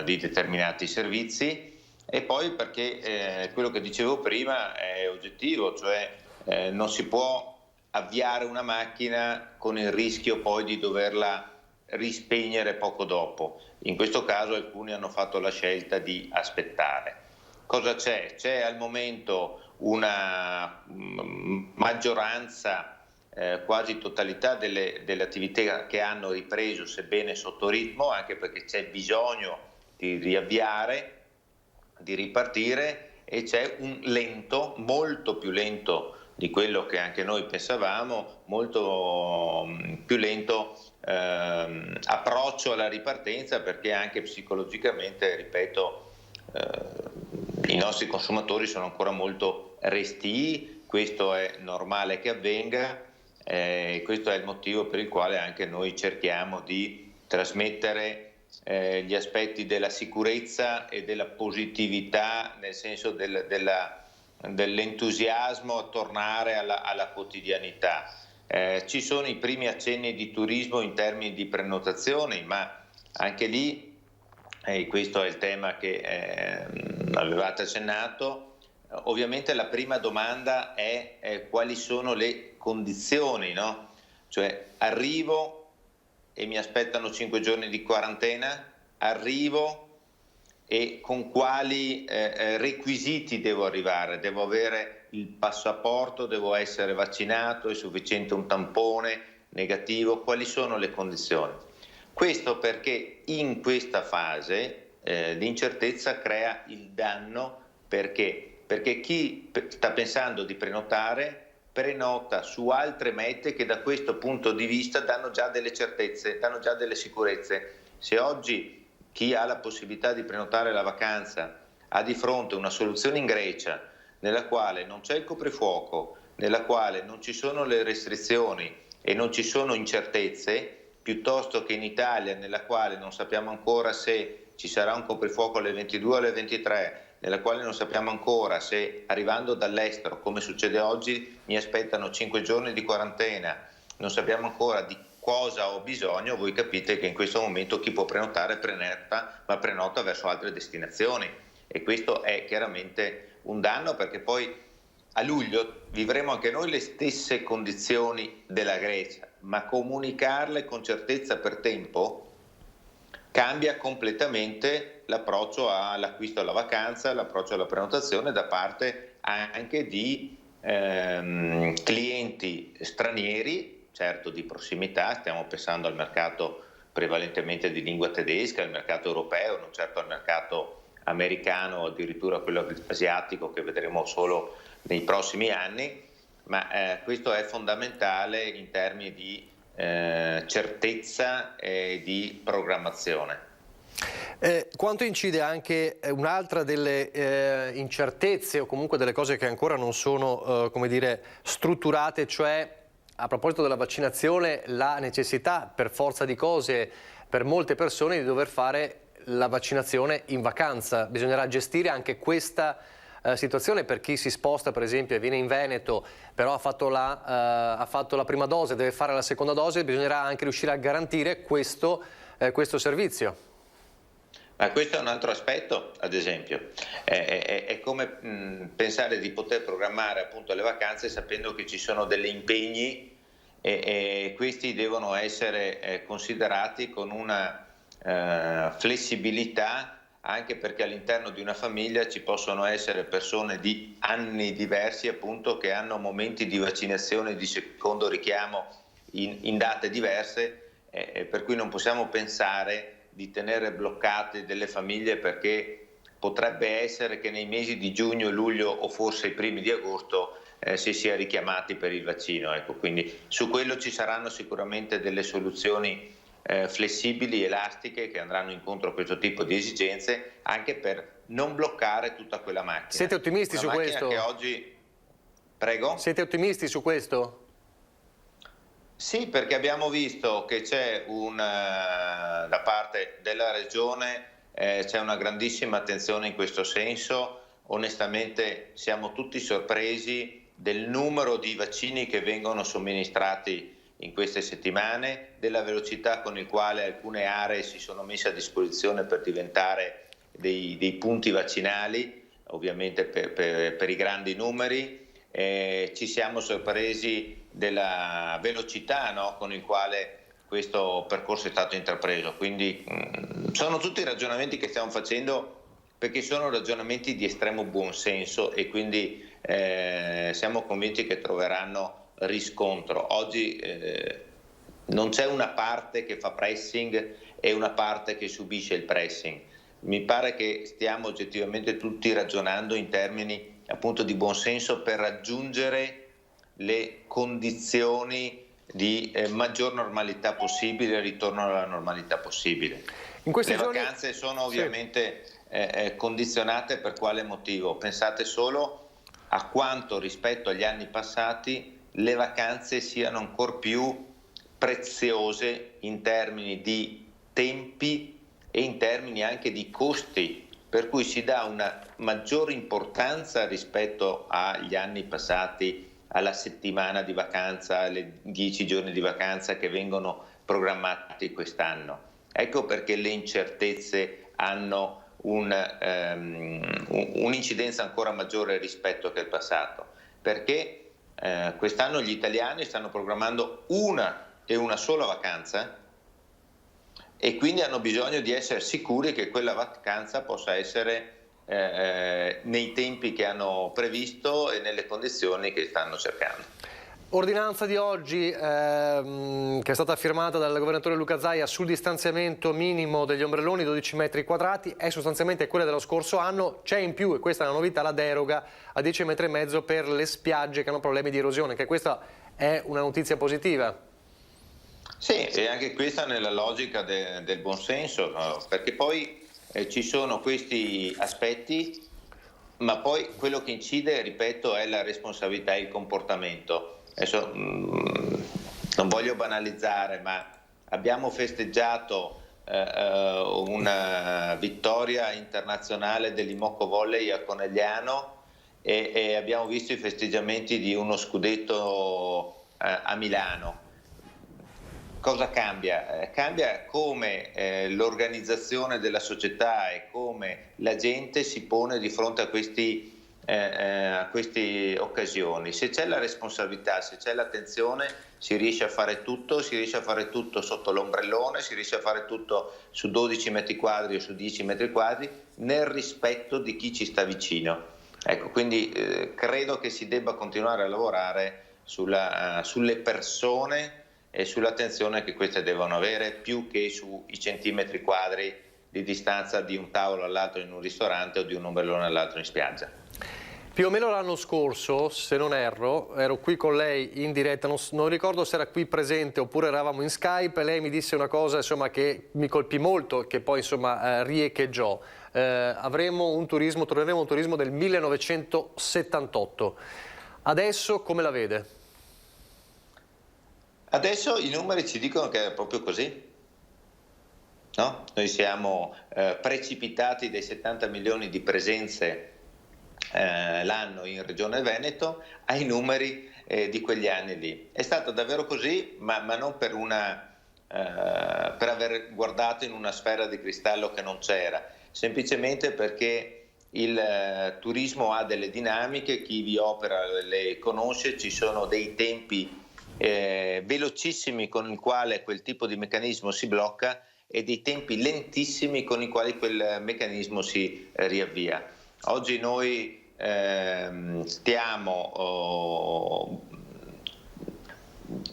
di determinati servizi. E poi perché quello che dicevo prima è oggettivo, cioè non si può avviare una macchina con il rischio poi di doverla rispegnere poco dopo. In questo caso alcuni hanno fatto la scelta di aspettare. Cosa c'è? C'è al momento una maggioranza, quasi totalità delle attività che hanno ripreso, sebbene sotto ritmo, anche perché c'è bisogno di riavviare, di ripartire, e c'è un lento, molto più lento di quello che anche noi pensavamo, molto più lento approccio alla ripartenza, perché anche psicologicamente, ripeto, i nostri consumatori sono ancora molto restii. Questo è normale che avvenga, questo è il motivo per il quale anche noi cerchiamo di trasmettere gli aspetti della sicurezza e della positività, nel senso dell'entusiasmo a tornare alla quotidianità. Ci sono i primi accenni di turismo in termini di prenotazioni, ma anche lì, questo è il tema che avevate accennato, ovviamente la prima domanda è quali sono le condizioni, no? Cioè, arrivo e mi aspettano 5 giorni di quarantena, arrivo e con quali requisiti devo arrivare? Devo avere il passaporto, devo essere vaccinato, è sufficiente un tampone negativo? Quali sono le condizioni? Questo perché in questa fase l'incertezza crea il danno, perché chi sta pensando di prenotare prenota su altre mete che da questo punto di vista danno già delle certezze, danno già delle sicurezze. Se oggi chi ha la possibilità di prenotare la vacanza ha di fronte una soluzione in Grecia nella quale non c'è il coprifuoco, nella quale non ci sono le restrizioni e non ci sono incertezze, piuttosto che in Italia nella quale non sappiamo ancora se ci sarà un coprifuoco alle 22 o alle 23, nella quale non sappiamo ancora se arrivando dall'estero, come succede oggi, mi aspettano 5 giorni di quarantena, non sappiamo ancora di cosa ho bisogno, voi capite che in questo momento chi può prenotare prenota, ma prenota verso altre destinazioni, e questo è chiaramente un danno, perché poi a luglio vivremo anche noi le stesse condizioni della Grecia, ma comunicarle con certezza per tempo cambia completamente l'approccio all'acquisto alla vacanza, l'approccio alla prenotazione da parte anche di clienti stranieri, certo di prossimità, stiamo pensando al mercato prevalentemente di lingua tedesca, al mercato europeo, non certo al mercato americano o addirittura quello asiatico che vedremo solo nei prossimi anni, ma questo è fondamentale in termini di certezza e di programmazione. Quanto incide anche un'altra delle incertezze o comunque delle cose che ancora non sono come dire, strutturate, cioè a proposito della vaccinazione la necessità per forza di cose per molte persone di dover fare la vaccinazione in vacanza. Bisognerà gestire anche questa situazione per chi si sposta per esempio e viene in Veneto, però ha fatto la prima dose, deve fare la seconda dose, bisognerà anche riuscire a garantire questo servizio. Ma questo è un altro aspetto, ad esempio, è come pensare di poter programmare appunto le vacanze sapendo che ci sono degli impegni e questi devono essere considerati con una flessibilità, anche perché all'interno di una famiglia ci possono essere persone di anni diversi appunto che hanno momenti di vaccinazione di secondo richiamo in date diverse, per cui non possiamo pensare di tenere bloccate delle famiglie, perché potrebbe essere che nei mesi di giugno, luglio o forse i primi di agosto si sia richiamati per il vaccino. Ecco, quindi su quello ci saranno sicuramente delle soluzioni flessibili, elastiche, che andranno incontro a questo tipo di esigenze, anche per non bloccare tutta quella macchina. Siete ottimisti su questo? Che oggi... Prego? Siete ottimisti su questo? Sì, perché abbiamo visto che c'è da parte della Regione c'è una grandissima attenzione in questo senso. Onestamente siamo tutti sorpresi del numero di vaccini che vengono somministrati in queste settimane, della velocità con il quale alcune aree si sono messe a disposizione per diventare dei punti vaccinali, ovviamente per i grandi numeri. Ci siamo sorpresi della velocità, no, con il quale questo percorso è stato intrapreso, quindi sono tutti ragionamenti che stiamo facendo perché sono ragionamenti di estremo buonsenso e quindi siamo convinti che troveranno riscontro. Oggi non c'è una parte che fa pressing e una parte che subisce il pressing. Mi pare che stiamo oggettivamente tutti ragionando in termini appunto di buonsenso per raggiungere le condizioni di maggior normalità possibile, ritorno alla normalità possibile. Le vacanze sono ovviamente condizionate per quale motivo? Pensate solo a quanto rispetto agli anni passati le vacanze siano ancor più preziose in termini di tempi e in termini anche di costi, per cui si dà una maggiore importanza rispetto agli anni passati alla settimana di vacanza, alle 10 giorni di vacanza che vengono programmati quest'anno. Ecco perché le incertezze hanno un'incidenza ancora maggiore rispetto che al passato, perché quest'anno gli italiani stanno programmando una sola vacanza e quindi hanno bisogno di essere sicuri che quella vacanza possa essere nei tempi che hanno previsto e nelle condizioni che stanno cercando. Ordinanza di oggi che è stata firmata dal governatore Luca Zaia sul distanziamento minimo degli ombrelloni, 12 metri quadrati, è sostanzialmente quella dello scorso anno. C'è in più, e questa è la novità, la deroga a 10,5 metri per le spiagge che hanno problemi di erosione, che questa è una notizia positiva. Sì, e anche questa nella logica del buonsenso, no? Perché poi ci sono questi aspetti, ma poi quello che incide, ripeto, è la responsabilità e il comportamento. Adesso non voglio banalizzare, ma abbiamo festeggiato una vittoria internazionale dell'Imocco Volley a Conegliano e abbiamo visto i festeggiamenti di uno scudetto a Milano. Cosa cambia? Cambia come l'organizzazione della società e come la gente si pone di fronte a queste occasioni. Se c'è la responsabilità, se c'è l'attenzione, si riesce a fare tutto sotto l'ombrellone, si riesce a fare tutto su 12 metri quadri o su 10 metri quadri nel rispetto di chi ci sta vicino. Ecco, quindi credo che si debba continuare a lavorare sulle persone e sull'attenzione che queste devono avere, più che sui centimetri quadri di distanza di un tavolo all'altro in un ristorante o di un ombrellone all'altro in spiaggia. Più o meno l'anno scorso, se non erro, ero qui con lei in diretta, non ricordo se era qui presente oppure eravamo in Skype, e lei mi disse una cosa, insomma, che mi colpì molto, che poi insomma riecheggiò. Torneremo a un turismo del 1978. Adesso come la vede? Adesso i numeri ci dicono che è proprio così. No? Noi siamo precipitati dai 70 milioni di presenze l'anno in Regione Veneto ai numeri di quegli anni lì. È stato davvero così, ma non per aver guardato in una sfera di cristallo che non c'era, semplicemente perché il turismo ha delle dinamiche, chi vi opera le conosce, ci sono dei tempi velocissimi con il quale quel tipo di meccanismo si blocca e dei tempi lentissimi con i quali quel meccanismo si riavvia. Oggi noi stiamo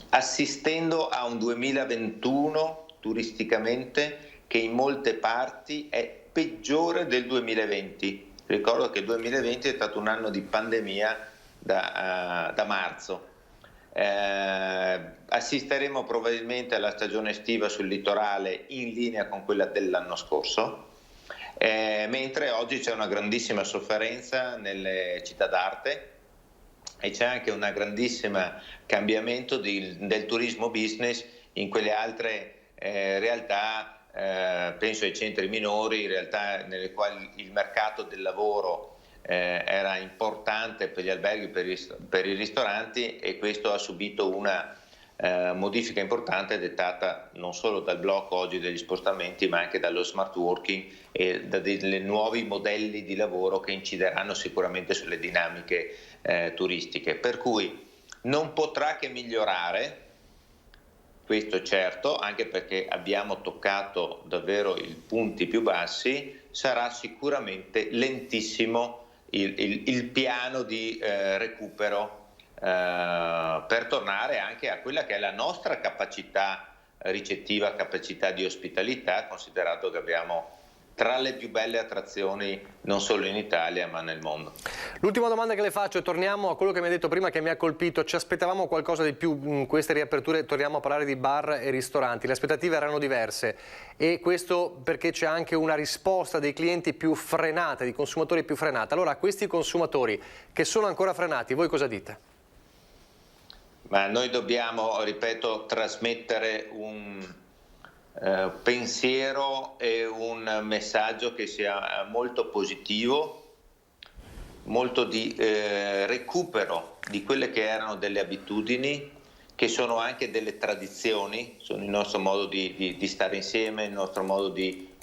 assistendo a un 2021 turisticamente che in molte parti è peggiore del 2020. Ricordo che il 2020 è stato un anno di pandemia da marzo. Assisteremo probabilmente alla stagione estiva sul litorale in linea con quella dell'anno scorso, mentre oggi c'è una grandissima sofferenza nelle città d'arte e c'è anche un grandissimo cambiamento del turismo business in quelle altre realtà, penso ai centri minori, realtà nelle quali il mercato del lavoro era importante per gli alberghi, per i ristoranti, e questo ha subito una modifica importante dettata non solo dal blocco oggi degli spostamenti, ma anche dallo smart working e da dei nuovi modelli di lavoro che incideranno sicuramente sulle dinamiche turistiche. Per cui non potrà che migliorare, questo è certo, anche perché abbiamo toccato davvero i punti più bassi. Sarà sicuramente lentissimo il piano di recupero per tornare anche a quella che è la nostra capacità ricettiva, capacità di ospitalità, considerato che abbiamo tra le più belle attrazioni non solo in Italia ma nel mondo. L'ultima domanda che le faccio, torniamo a quello che mi ha detto prima, che mi ha colpito. Ci aspettavamo qualcosa di più in queste riaperture, torniamo a parlare di bar e ristoranti, le aspettative erano diverse, e questo perché c'è anche una risposta dei clienti più frenata, di consumatori più frenata. Allora, a questi consumatori che sono ancora frenati, voi cosa dite? Ma noi dobbiamo, ripeto, trasmettere un pensiero e un messaggio che sia molto positivo, molto di recupero di quelle che erano delle abitudini, che sono anche delle tradizioni, sono il nostro modo di stare insieme, il nostro modo di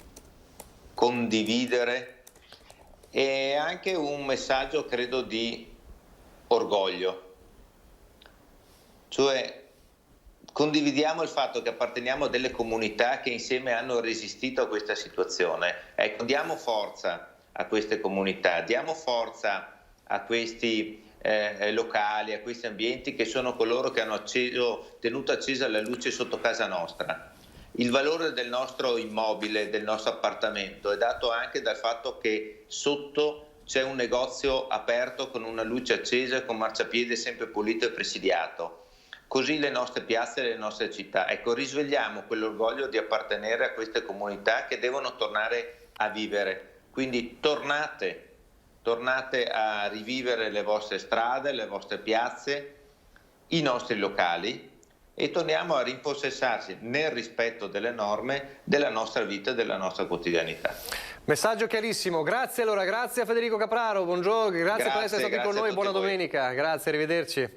condividere, e anche un messaggio, credo, di orgoglio. Cioè, condividiamo il fatto che apparteniamo a delle comunità che insieme hanno resistito a questa situazione. Ecco, diamo forza a queste comunità, diamo forza a questi locali, a questi ambienti che sono coloro che hanno tenuto accesa la luce sotto casa nostra. Il valore del nostro immobile, del nostro appartamento, è dato anche dal fatto che sotto c'è un negozio aperto con una luce accesa, con marciapiede sempre pulito e presidiato, così le nostre piazze e le nostre città. Ecco, risvegliamo quell'orgoglio di appartenere a queste comunità che devono tornare a vivere. Quindi tornate a rivivere le vostre strade, le vostre piazze, i nostri locali, e torniamo a rinfossessarsi nel rispetto delle norme della nostra vita e della nostra quotidianità. Messaggio chiarissimo, grazie allora, grazie a Federico Capraro, buongiorno, grazie per essere stati con noi, buona domenica, grazie, arrivederci.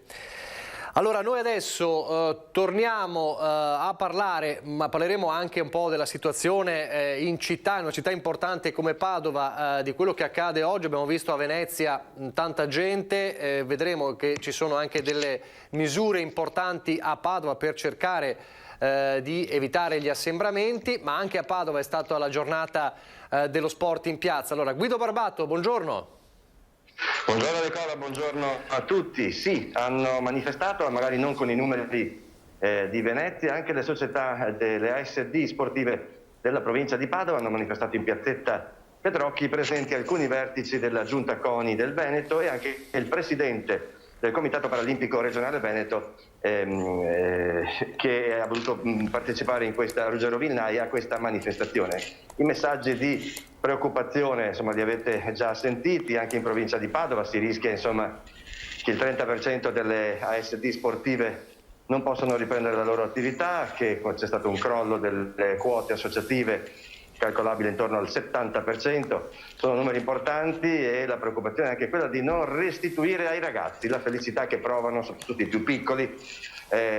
Allora noi adesso torniamo a parlare, ma parleremo anche un po' della situazione in città, in una città importante come Padova, di quello che accade oggi. Abbiamo visto a Venezia tanta gente, vedremo che ci sono anche delle misure importanti a Padova per cercare di evitare gli assembramenti, ma anche a Padova è stata la giornata dello sport in piazza. Allora Guido Barbato, buongiorno. Buongiorno Nicola, buongiorno a tutti. Sì, hanno manifestato, ma magari non con i numeri di Venezia, anche le società delle ASD sportive della provincia di Padova hanno manifestato in piazzetta Petrocchi, presenti alcuni vertici della Giunta CONI del Veneto e anche il presidente del Comitato Paralimpico Regionale Veneto che ha voluto partecipare in questa, Ruggero Vilnai, a questa manifestazione. I messaggi di preoccupazione li avete già sentiti, anche in provincia di Padova si rischia che il 30% delle ASD sportive non possono riprendere la loro attività, che c'è stato un crollo delle quote associative calcolabile intorno al 70%, sono numeri importanti e la preoccupazione è anche quella di non restituire ai ragazzi la felicità che provano, soprattutto i più piccoli,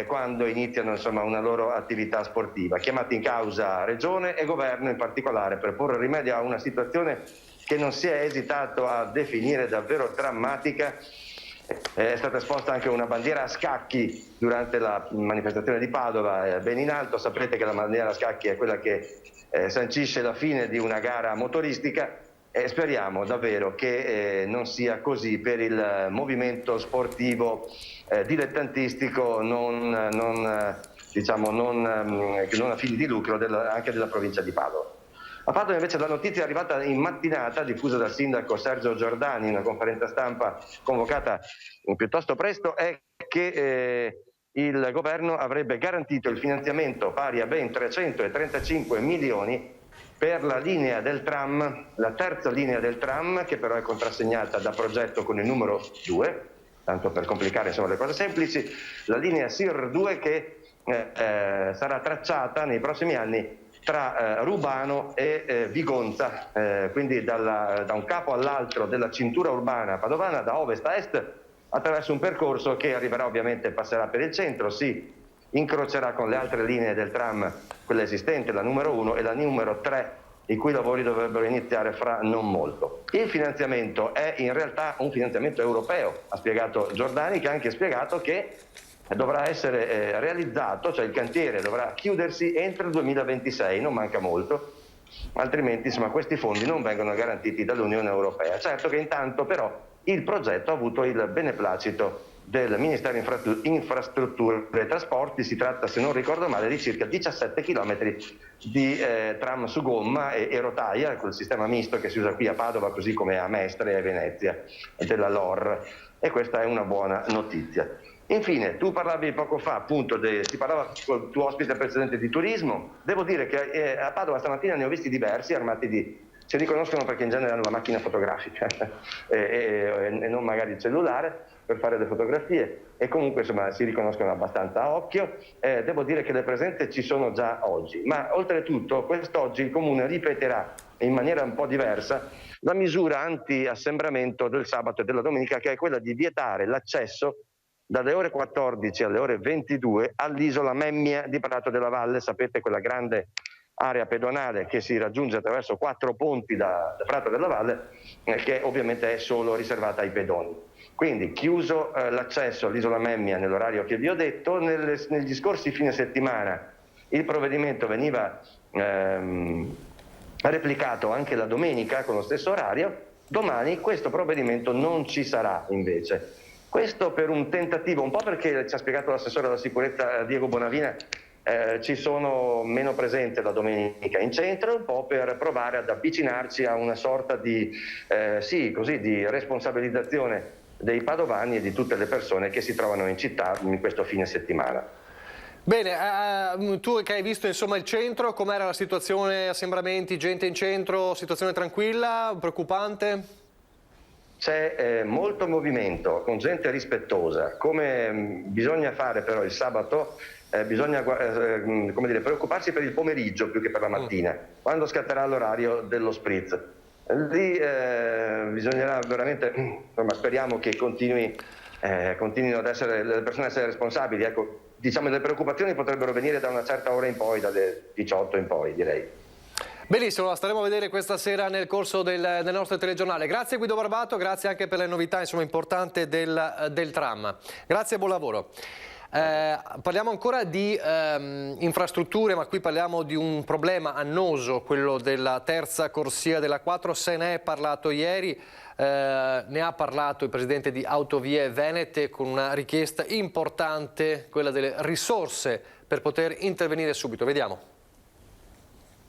quando iniziano una loro attività sportiva. Chiamati in causa Regione e Governo in particolare per porre rimedio a una situazione che non si è esitato a definire davvero drammatica. È stata esposta anche una bandiera a scacchi durante la manifestazione di Padova, ben in alto. Saprete che la bandiera a scacchi è quella che sancisce la fine di una gara motoristica e speriamo davvero che non sia così per il movimento sportivo dilettantistico non a fini di lucro anche della provincia di Padova. A Padova invece la notizia è arrivata in mattinata, diffusa dal sindaco Sergio Giordani in una conferenza stampa convocata piuttosto presto, è che il governo avrebbe garantito il finanziamento pari a ben 335 milioni per la linea del tram, la terza linea del tram, che però è contrassegnata da progetto con il numero 2, tanto per complicare le cose semplici, la linea SIR 2 che sarà tracciata nei prossimi anni tra Rubano e Vigonza, quindi da un capo all'altro della cintura urbana padovana, da ovest a est, attraverso un percorso che arriverà ovviamente, passerà per il centro, si incrocerà con le altre linee del tram, quella esistente, la numero 1 e la numero 3, i cui lavori dovrebbero iniziare fra non molto. Il finanziamento è in realtà un finanziamento europeo, ha spiegato Giordani, che ha anche spiegato che dovrà essere realizzato, cioè il cantiere dovrà chiudersi entro il 2026, non manca molto, altrimenti questi fondi non vengono garantiti dall'Unione Europea. Certo che intanto però il progetto ha avuto il beneplacito del Ministero Infrastrutture e Trasporti. Si tratta, se non ricordo male, di circa 17 km di tram su gomma e rotaia, quel sistema misto che si usa qui a Padova così come a Mestre e Venezia della LOR, e questa è una buona notizia. Infine, tu parlavi poco fa, appunto, si parlava con il tuo ospite precedente di turismo. Devo dire che a Padova stamattina ne ho visti diversi armati si riconoscono perché in genere hanno la macchina fotografica e non magari il cellulare per fare le fotografie, e comunque si riconoscono abbastanza a occhio. Devo dire che le presenze ci sono già oggi, ma oltretutto quest'oggi il Comune ripeterà in maniera un po' diversa la misura anti-assembramento del sabato e della domenica, che è quella di vietare l'accesso dalle ore 14 alle ore 22 all'isola Memmia di Prato della Valle. Sapete, quella grande area pedonale che si raggiunge attraverso 4 ponti da Prato della Valle, che ovviamente è solo riservata ai pedoni. Quindi chiuso l'accesso all'isola Memmia nell'orario che vi ho detto. Negli scorsi fine settimana il provvedimento veniva replicato anche la domenica con lo stesso orario. Domani questo provvedimento non ci sarà invece. Questo per un tentativo, un po' perché ci ha spiegato l'assessore alla sicurezza Diego Bonavina, ci sono meno presenze la domenica in centro, un po' per provare ad avvicinarci a una sorta di responsabilizzazione dei padovani e di tutte le persone che si trovano in città in questo fine settimana. Bene, tu che hai visto insomma il centro, com'era la situazione, assembramenti, gente in centro, situazione tranquilla, preoccupante? C'è molto movimento, con gente rispettosa. Come bisogna fare però il sabato, bisogna preoccuparsi per il pomeriggio più che per la mattina, quando scatterà l'orario dello spritz. Lì bisognerà veramente, speriamo che continuino ad essere le persone a essere responsabili. Ecco, diciamo, le preoccupazioni potrebbero venire da una certa ora in poi, dalle 18 in poi, direi. Benissimo, la staremo a vedere questa sera nel corso del nostro telegiornale. Grazie Guido Barbato, grazie anche per le novità importanti del tram. Grazie e buon lavoro. Parliamo ancora di infrastrutture, ma qui parliamo di un problema annoso, quello della terza corsia della 4. Se ne è parlato ieri, ne ha parlato il presidente di Autovie Venete con una richiesta importante, quella delle risorse per poter intervenire subito. Vediamo.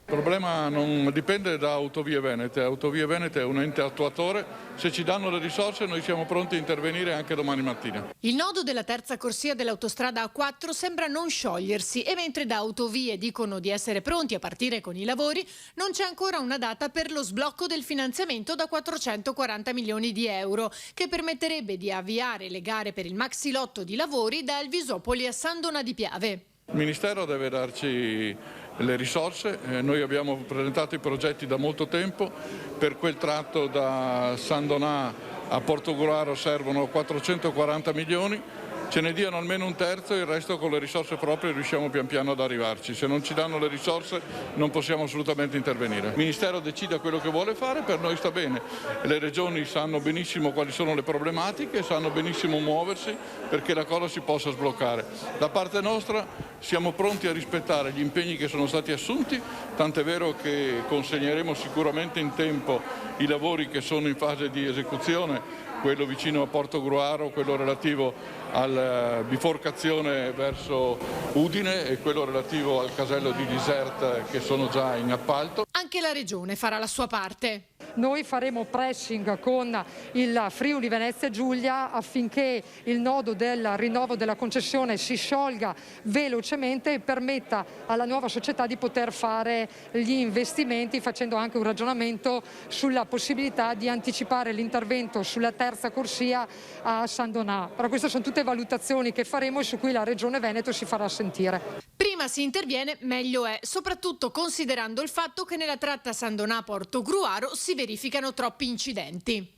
Il problema non dipende da Autovie Venete è un ente attuatore, se ci danno le risorse noi siamo pronti a intervenire anche domani mattina. Il nodo della terza corsia dell'autostrada A4 sembra non sciogliersi e mentre da Autovie dicono di essere pronti a partire con i lavori, non c'è ancora una data per lo sblocco del finanziamento da 440 milioni di euro, che permetterebbe di avviare le gare per il maxilotto di lavori da Elvisopoli a San Donà di Piave. Il Ministero deve darci le risorse, noi abbiamo presentato i progetti da molto tempo, per quel tratto da San Donà a Portogruaro servono 440 milioni, ce ne diano almeno un terzo e il resto con le risorse proprie riusciamo pian piano ad arrivarci. Se non ci danno le risorse non possiamo assolutamente intervenire. Il Ministero decida quello che vuole fare, per noi sta bene. Le regioni sanno benissimo quali sono le problematiche, sanno benissimo muoversi perché la cosa si possa sbloccare. Da parte nostra siamo pronti a rispettare gli impegni che sono stati assunti, tant'è vero che consegneremo sicuramente in tempo i lavori che sono in fase di esecuzione, quello vicino a Portogruaro, quello relativo alla biforcazione verso Udine e quello relativo al casello di Desert che sono già in appalto. Anche la Regione farà la sua parte. Noi faremo pressing con il Friuli Venezia Giulia affinché il nodo del rinnovo della concessione si sciolga velocemente e permetta alla nuova società di poter fare gli investimenti, facendo anche un ragionamento sulla possibilità di anticipare l'intervento sulla terza corsia a San Donà. Però queste sono tutte valutazioni che faremo e su cui la Regione Veneto si farà sentire. Prima si interviene, meglio è, soprattutto considerando il fatto che nella tratta San Donà-Portogruaro si verificano troppi incidenti.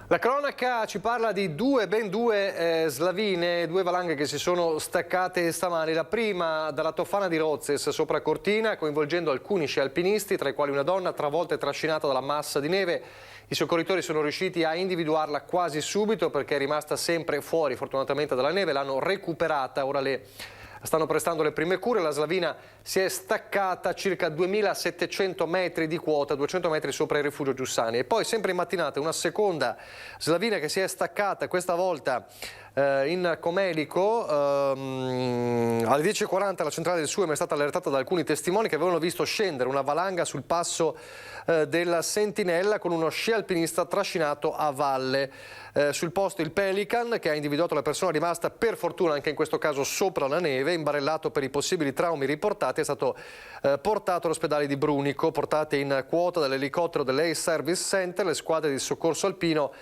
La cronaca ci parla di ben due slavine, due valanghe che si sono staccate stamani. La prima dalla Tofana di Rozes sopra Cortina, coinvolgendo alcuni sci alpinisti, tra i quali una donna travolta e trascinata dalla massa di neve. I soccorritori sono riusciti a individuarla quasi subito perché è rimasta sempre fuori, fortunatamente, dalla neve. L'hanno recuperata, ora le stanno prestando le prime cure. La slavina si è staccata a circa 2700 metri di quota, 200 metri sopra il rifugio Giussani. E poi sempre in mattinata una seconda slavina che si è staccata, questa volta in Comelico. Alle 10:40 la centrale del SUEM è stata allertata da alcuni testimoni che avevano visto scendere una valanga sul passo della Sentinella con uno sci alpinista trascinato a valle. Sul posto il Pelican, che ha individuato la persona rimasta per fortuna anche in questo caso sopra la neve, imbarellato per i possibili traumi riportati, è stato portato all'ospedale di Brunico. Portate in quota dall'elicottero dell'Air Service Center, le squadre di soccorso alpino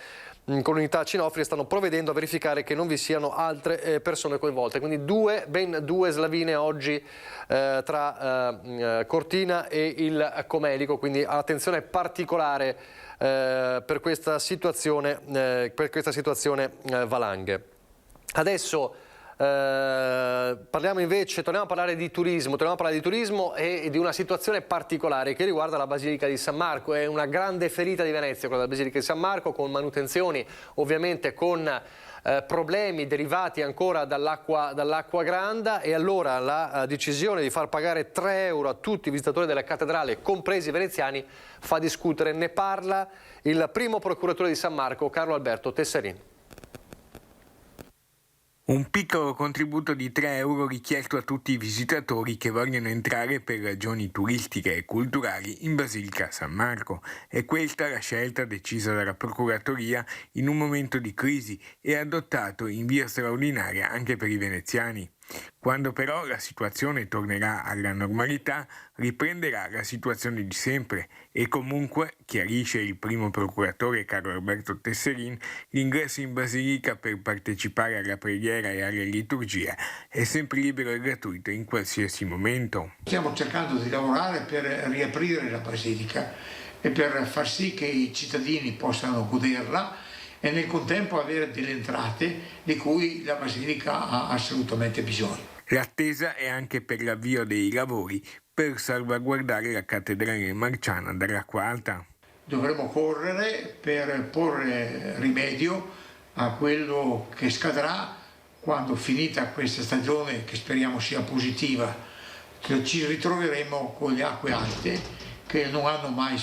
con unità cinofili stanno provvedendo a verificare che non vi siano altre persone coinvolte. Quindi ben due slavine oggi tra Cortina e il Comelico, quindi attenzione particolare per questa situazione valanghe. Adesso torniamo a parlare di turismo e di una situazione particolare che riguarda la Basilica di San Marco. È una grande ferita di Venezia quella della Basilica di San Marco, con manutenzioni, ovviamente con problemi derivati ancora dall'acqua granda, e allora la decisione di far pagare 3 euro a tutti i visitatori della cattedrale, compresi i veneziani, fa discutere. Ne parla il primo procuratore di San Marco, Carlo Alberto Tessarin. Un piccolo contributo di 3 euro richiesto a tutti i visitatori che vogliono entrare per ragioni turistiche e culturali in Basilica San Marco. È questa la scelta decisa dalla Procuratoria in un momento di crisi e adottato in via straordinaria anche per i veneziani. Quando però la situazione tornerà alla normalità, riprenderà la situazione di sempre e comunque, chiarisce il primo procuratore Carlo Alberto Tesserin, l'ingresso in Basilica per partecipare alla preghiera e alla liturgia è sempre libero e gratuito in qualsiasi momento. Stiamo cercando di lavorare per riaprire la Basilica e per far sì che i cittadini possano goderla e nel contempo avere delle entrate di cui la Basilica ha assolutamente bisogno. L'attesa è anche per l'avvio dei lavori per salvaguardare la cattedrale marciana dall'acqua alta. Dovremo correre per porre rimedio a quello che scadrà quando, finita questa stagione, che speriamo sia positiva, ci ritroveremo con le acque alte che non hanno mai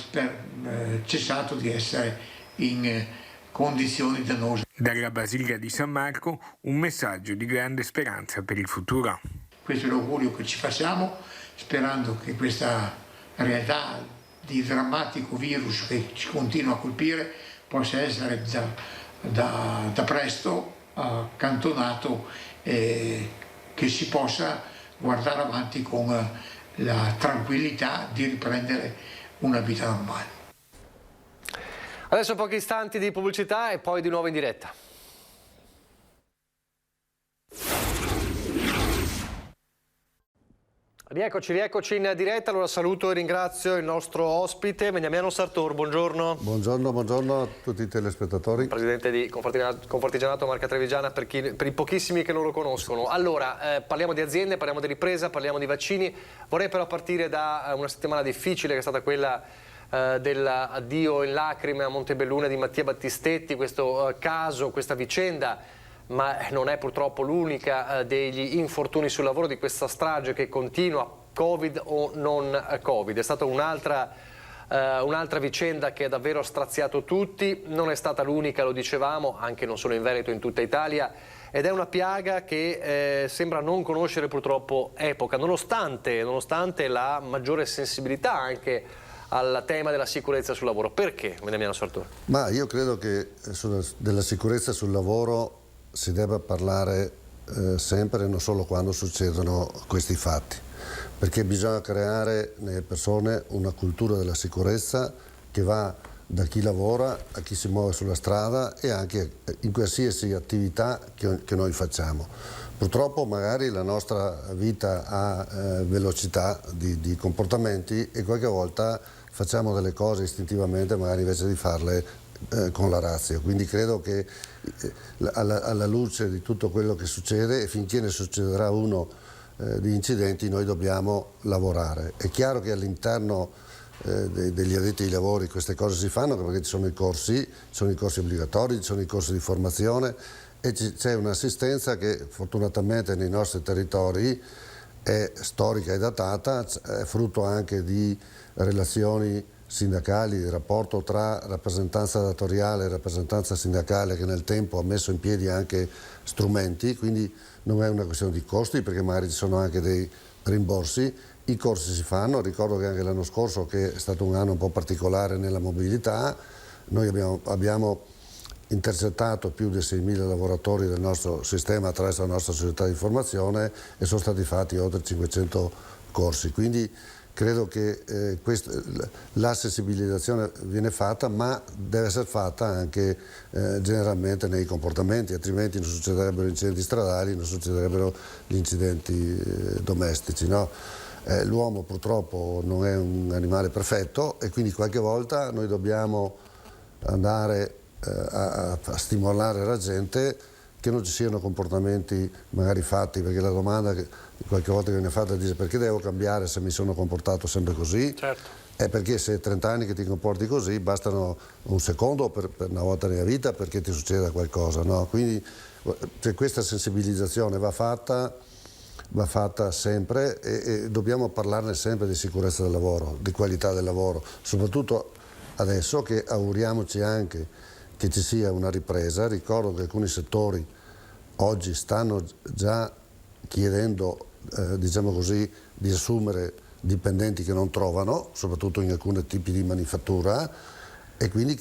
cessato di essere in condizioni dannose. Dalla Basilica di San Marco un messaggio di grande speranza per il futuro. Questo è l'augurio che ci facciamo, sperando che questa realtà di drammatico virus che ci continua a colpire possa essere da presto accantonato e che si possa guardare avanti con la tranquillità di riprendere una vita normale. Adesso pochi istanti di pubblicità e poi di nuovo in diretta. Rieccoci in diretta. Allora saluto e ringrazio il nostro ospite Beniamino Sartor, buongiorno. Buongiorno a tutti i telespettatori. Presidente di Confartigianato Marca Trevigiana, per i pochissimi che non lo conoscono. Allora, parliamo di aziende, parliamo di ripresa, parliamo di vaccini. Vorrei però partire da una settimana difficile che è stata quella dell'addio in lacrime a Montebelluna di Mattia Battistetti, questo caso, questa vicenda, ma non è purtroppo l'unica degli infortuni sul lavoro di questa strage che continua, Covid o non Covid. È stata un'altra vicenda che ha davvero straziato tutti, non è stata l'unica, lo dicevamo, anche non solo in Veneto, in tutta Italia, ed è una piaga che sembra non conoscere purtroppo epoca, nonostante la maggiore sensibilità anche al tema della sicurezza sul lavoro. Perché, Beniamino Sartor? Ma io credo che della sicurezza sul lavoro si debba parlare sempre, non solo quando succedono questi fatti, perché bisogna creare nelle persone una cultura della sicurezza che va da chi lavora a chi si muove sulla strada e anche in qualsiasi attività che noi facciamo. Purtroppo magari la nostra vita ha velocità di comportamenti e qualche volta facciamo delle cose istintivamente magari invece di farle con la razza. Quindi credo che alla luce di tutto quello che succede e finché ne succederà uno di incidenti noi dobbiamo lavorare. È chiaro che all'interno degli addetti ai lavori queste cose si fanno perché ci sono i corsi obbligatori, ci sono i corsi di formazione e c'è un'assistenza che fortunatamente nei nostri territori è storica e datata, è frutto anche di relazioni sindacali, di rapporto tra rappresentanza datoriale e rappresentanza sindacale che nel tempo ha messo in piedi anche strumenti, quindi non è una questione di costi perché magari ci sono anche dei rimborsi, i corsi si fanno, ricordo che anche l'anno scorso, che è stato un anno un po' particolare nella mobilità, noi abbiamo intercettato più di 6.000 lavoratori del nostro sistema attraverso la nostra società di informazione e sono stati fatti oltre 500 corsi, quindi credo che la sensibilizzazione viene fatta, ma deve essere fatta anche generalmente nei comportamenti, altrimenti non succederebbero incidenti stradali, non succederebbero gli incidenti domestici. No? L'uomo purtroppo non è un animale perfetto e quindi qualche volta noi dobbiamo andare a stimolare la gente che non ci siano comportamenti magari fatti, perché la domanda che qualche volta viene fatta dice: perché devo cambiare se mi sono comportato sempre così? Certo. È perché se 30 anni che ti comporti così bastano un secondo per una volta nella vita perché ti succeda qualcosa, no? Quindi questa sensibilizzazione va fatta sempre e dobbiamo parlarne sempre di sicurezza del lavoro, di qualità del lavoro, soprattutto adesso che auguriamoci anche che ci sia una ripresa. Ricordo che alcuni settori oggi stanno già chiedendo, diciamo così, di assumere dipendenti che non trovano, soprattutto in alcuni tipi di manifattura, e quindi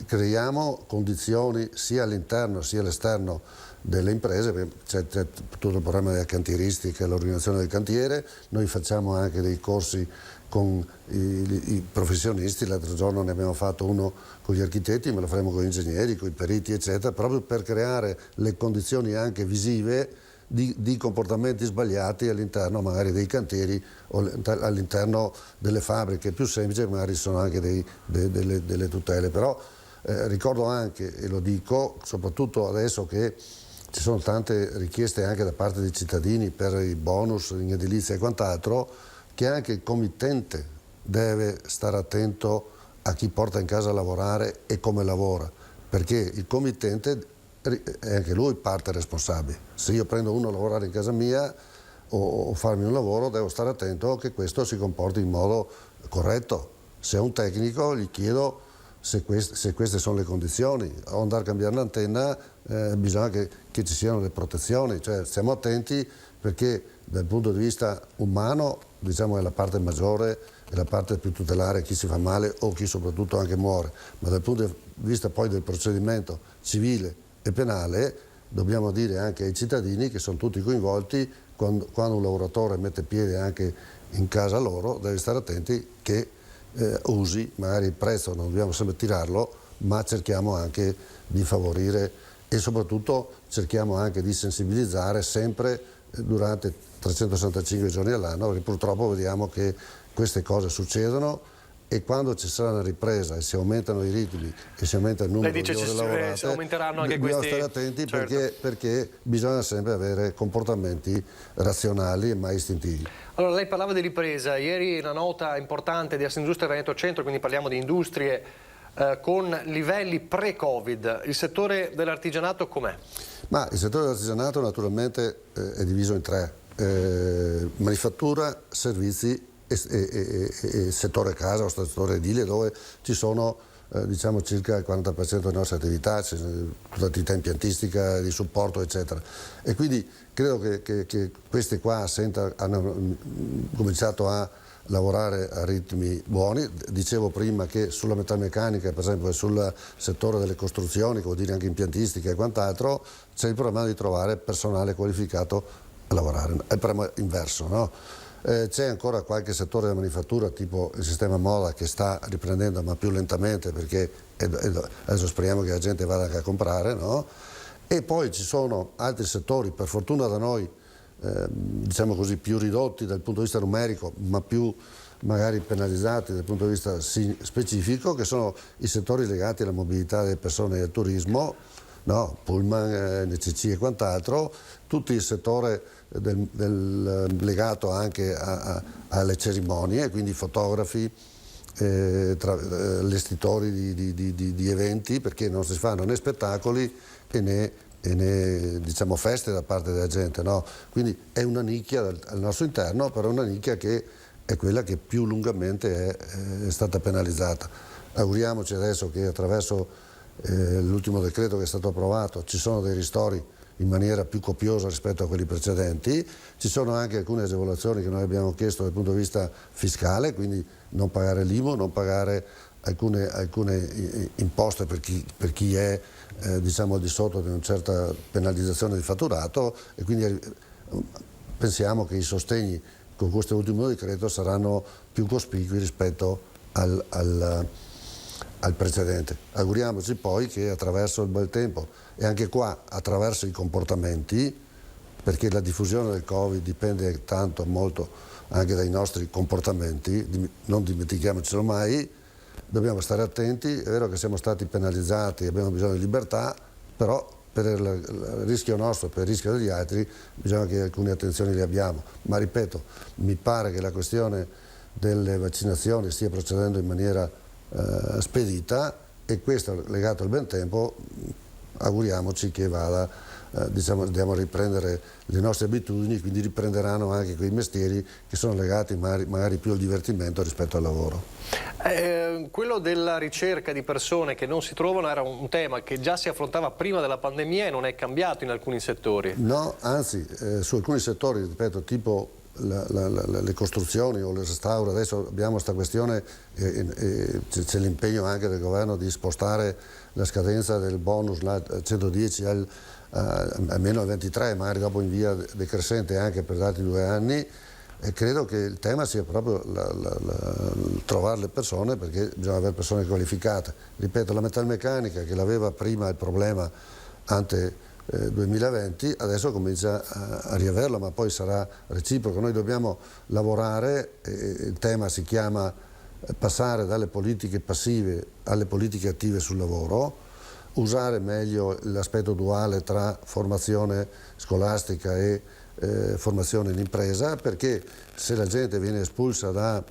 creiamo condizioni sia all'interno sia all'esterno delle imprese, perché c'è tutto il programma della cantieristica e l'organizzazione del cantiere. Noi facciamo anche dei corsi con i professionisti, l'altro giorno ne abbiamo fatto uno con gli architetti, ma lo faremo con gli ingegneri, con i periti eccetera, proprio per creare le condizioni anche visive di comportamenti sbagliati all'interno magari dei cantieri o all'interno delle fabbriche. Più semplice, magari sono anche delle tutele, però ricordo anche, e lo dico soprattutto adesso che ci sono tante richieste anche da parte dei cittadini per i bonus in edilizia e quant'altro, che anche il committente deve stare attento a chi porta in casa a lavorare e come lavora, perché il committente è anche lui parte responsabile. Se io prendo uno a lavorare in casa mia o farmi un lavoro, devo stare attento che questo si comporti in modo corretto. Se è un tecnico gli chiedo se queste sono le condizioni, o andare a cambiare l'antenna, bisogna che ci siano le protezioni, cioè stiamo attenti, perché dal punto di vista umano, diciamo, è la parte maggiore, è la parte più tutelare chi si fa male o chi soprattutto anche muore, ma dal punto di vista poi del procedimento civile e penale dobbiamo dire anche ai cittadini che sono tutti coinvolti quando un lavoratore mette piede anche in casa loro, deve stare attenti che usi, magari il prezzo non dobbiamo sempre tirarlo, ma cerchiamo anche di favorire e soprattutto cerchiamo anche di sensibilizzare sempre durante 365 giorni all'anno, perché purtroppo vediamo che queste cose succedono, e quando ci sarà una ripresa e si aumentano i ritmi e si aumenta il numero di ore lavorate, aumenteranno anche bisogna questi... stare attenti, certo. perché bisogna sempre avere comportamenti razionali e mai istintivi. Allora, lei parlava di ripresa, ieri una nota importante di Assindustria Veneto Centro, quindi parliamo di industrie con livelli pre-Covid. Il settore dell'artigianato com'è? Ma il settore dell'artigianato naturalmente è diviso in tre: manifattura, servizi e settore casa o settore edile, dove ci sono diciamo circa il 40% delle nostre attività, tutta attività impiantistica, di supporto eccetera, e quindi credo che questi qua hanno cominciato a lavorare a ritmi buoni. Dicevo prima che sulla metalmeccanica, per esempio, e sul settore delle costruzioni, che vuol dire anche impiantistica e quant'altro, c'è il problema di trovare personale qualificato a lavorare, è il problema inverso, no? C'è ancora qualche settore della manifattura, tipo il sistema moda, che sta riprendendo ma più lentamente, perché adesso speriamo che la gente vada anche a comprare, no? E poi ci sono altri settori, per fortuna da noi, diciamo così, più ridotti dal punto di vista numerico, ma più magari penalizzati dal punto di vista specifico, che sono i settori legati alla mobilità delle persone e al turismo, no? Pullman, NCC e quant'altro, tutto il settore legato anche alle cerimonie, quindi fotografi, allestitori di eventi, perché non si fanno né spettacoli né diciamo feste da parte della gente, no? Quindi è una nicchia al nostro interno, però una nicchia che è quella che più lungamente è stata penalizzata. Auguriamoci adesso che attraverso l'ultimo decreto che è stato approvato ci sono dei ristori in maniera più copiosa rispetto a quelli precedenti. Ci sono anche alcune agevolazioni che noi abbiamo chiesto dal punto di vista fiscale, quindi non pagare l'IMU, non pagare alcune imposte per chi è diciamo al di sotto di una certa penalizzazione di fatturato, e quindi pensiamo che i sostegni con questo ultimo decreto saranno più cospicui rispetto al precedente. Auguriamoci poi che attraverso il bel tempo, e anche qua attraverso i comportamenti, perché la diffusione del Covid dipende molto anche dai nostri comportamenti, non dimentichiamocelo mai, dobbiamo stare attenti. È vero che siamo stati penalizzati, abbiamo bisogno di libertà, però per il rischio nostro, per il rischio degli altri, bisogna che alcune attenzioni le abbiamo. Ma ripeto, mi pare che la questione delle vaccinazioni stia procedendo in maniera spedita, e questo legato al ben tempo auguriamoci che vada andiamo a riprendere le nostre abitudini, quindi riprenderanno anche quei mestieri che sono legati magari più al divertimento rispetto al lavoro. Quello della ricerca di persone che non si trovano era un tema che già si affrontava prima della pandemia e non è cambiato in alcuni settori. No, anzi, su alcuni settori, ripeto, tipo le costruzioni o le restauro, adesso abbiamo questa questione, c'è l'impegno anche del governo di spostare la scadenza del bonus al 110 almeno al 23, magari dopo in via decrescente anche per altri 2 anni, e credo che il tema sia proprio trovare le persone, perché bisogna avere persone qualificate. Ripeto, la metalmeccanica che l'aveva prima il problema ante 2020 adesso comincia a riaverlo, ma poi sarà reciproco. Noi dobbiamo lavorare, il tema si chiama passare dalle politiche passive alle politiche attive sul lavoro, usare meglio l'aspetto duale tra formazione scolastica e formazione in impresa, perché se la gente viene espulsa da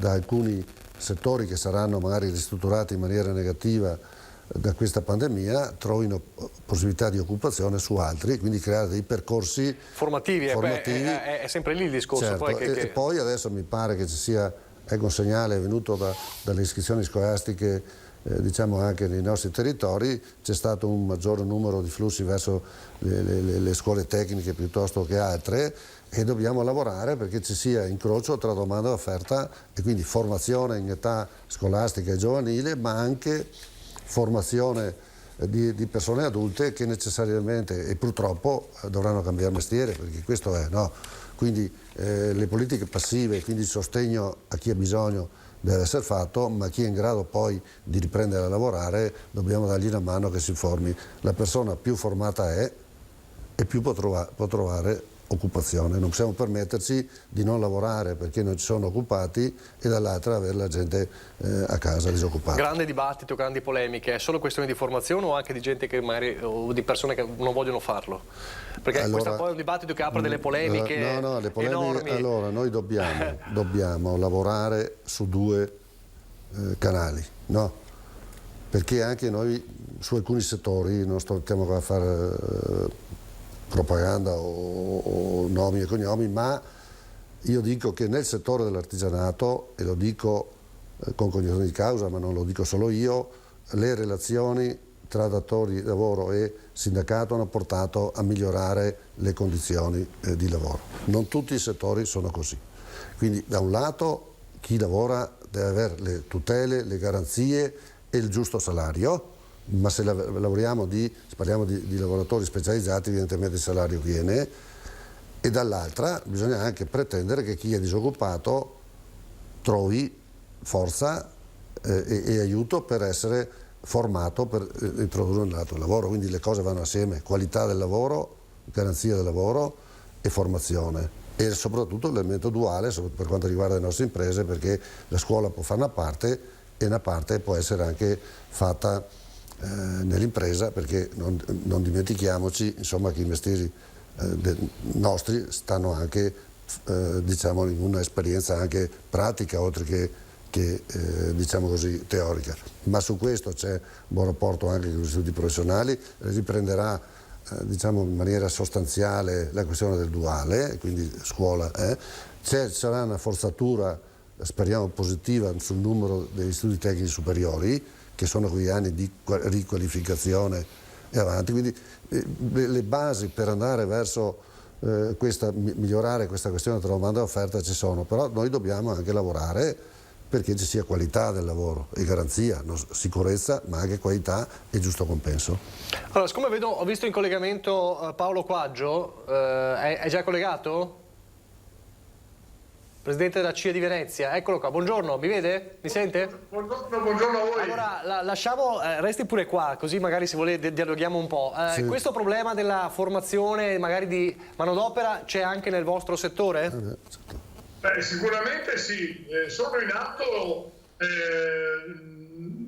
alcuni settori che saranno magari ristrutturati in maniera negativa da questa pandemia, trovino possibilità di occupazione su altri, quindi creare dei percorsi formativi. È sempre lì il discorso. Certo, poi e poi adesso mi pare che ci sia, ecco, un segnale venuto dalle iscrizioni scolastiche, diciamo anche nei nostri territori, c'è stato un maggior numero di flussi verso le scuole tecniche piuttosto che altre, e dobbiamo lavorare perché ci sia incrocio tra domanda e offerta, e quindi formazione in età scolastica e giovanile, ma anche formazione di persone adulte che necessariamente e purtroppo dovranno cambiare mestiere, perché questo è, no? Quindi le politiche passive, quindi il sostegno a chi ha bisogno deve essere fatto, ma chi è in grado poi di riprendere a lavorare dobbiamo dargli una mano che si formi. La persona più formata è e più può trovare occupazione. Non possiamo permetterci di non lavorare perché non ci sono occupati e dall'altra avere la gente a casa disoccupata. Grande dibattito, grandi polemiche. È solo questione di formazione o anche di gente che magari, o di persone che non vogliono farlo? Perché allora, questo poi è un dibattito che apre delle polemiche enormi. Allora noi dobbiamo lavorare su 2 canali, no? Perché anche noi su alcuni settori non stiamo qua a fare propaganda o nomi e cognomi, ma io dico che nel settore dell'artigianato, e lo dico con cognizione di causa, ma non lo dico solo io, le relazioni tra datori di lavoro e sindacato hanno portato a migliorare le condizioni di lavoro. Non tutti i settori sono così. Quindi da un lato chi lavora deve avere le tutele, le garanzie e il giusto salario, ma se parliamo di lavoratori specializzati evidentemente il salario viene, e dall'altra bisogna anche pretendere che chi è disoccupato trovi forza e aiuto per essere formato per introdurre nel lato del lavoro. Quindi le cose vanno assieme: qualità del lavoro, garanzia del lavoro e formazione, e soprattutto l'elemento duale per quanto riguarda le nostre imprese, perché la scuola può fare una parte e una parte può essere anche fatta nell'impresa, perché non dimentichiamoci, insomma, che i mestieri nostri stanno anche diciamo in un'esperienza anche pratica oltre che diciamo così teorica. Ma su questo c'è un buon rapporto anche con gli istituti professionali. Riprenderà diciamo in maniera sostanziale la questione del duale, quindi scuola. Sarà una forzatura, speriamo positiva, sul numero degli istituti tecnici superiori, che sono quegli anni di riqualificazione e avanti, quindi le basi per andare verso migliorare questa questione tra domanda e offerta ci sono, però noi dobbiamo anche lavorare perché ci sia qualità del lavoro e garanzia, sicurezza, ma anche qualità e giusto compenso. Allora, siccome ho visto in collegamento Paolo Quaggio, è già collegato? Presidente della CIE di Venezia, eccolo qua, buongiorno, mi vede? Mi sente? Buongiorno a voi. Allora, lasciamo, resti pure qua, così magari se vuole dialoghiamo un po'. Sì. Questo problema della formazione, magari di manodopera, c'è anche nel vostro settore? Beh, sicuramente sì, sono in atto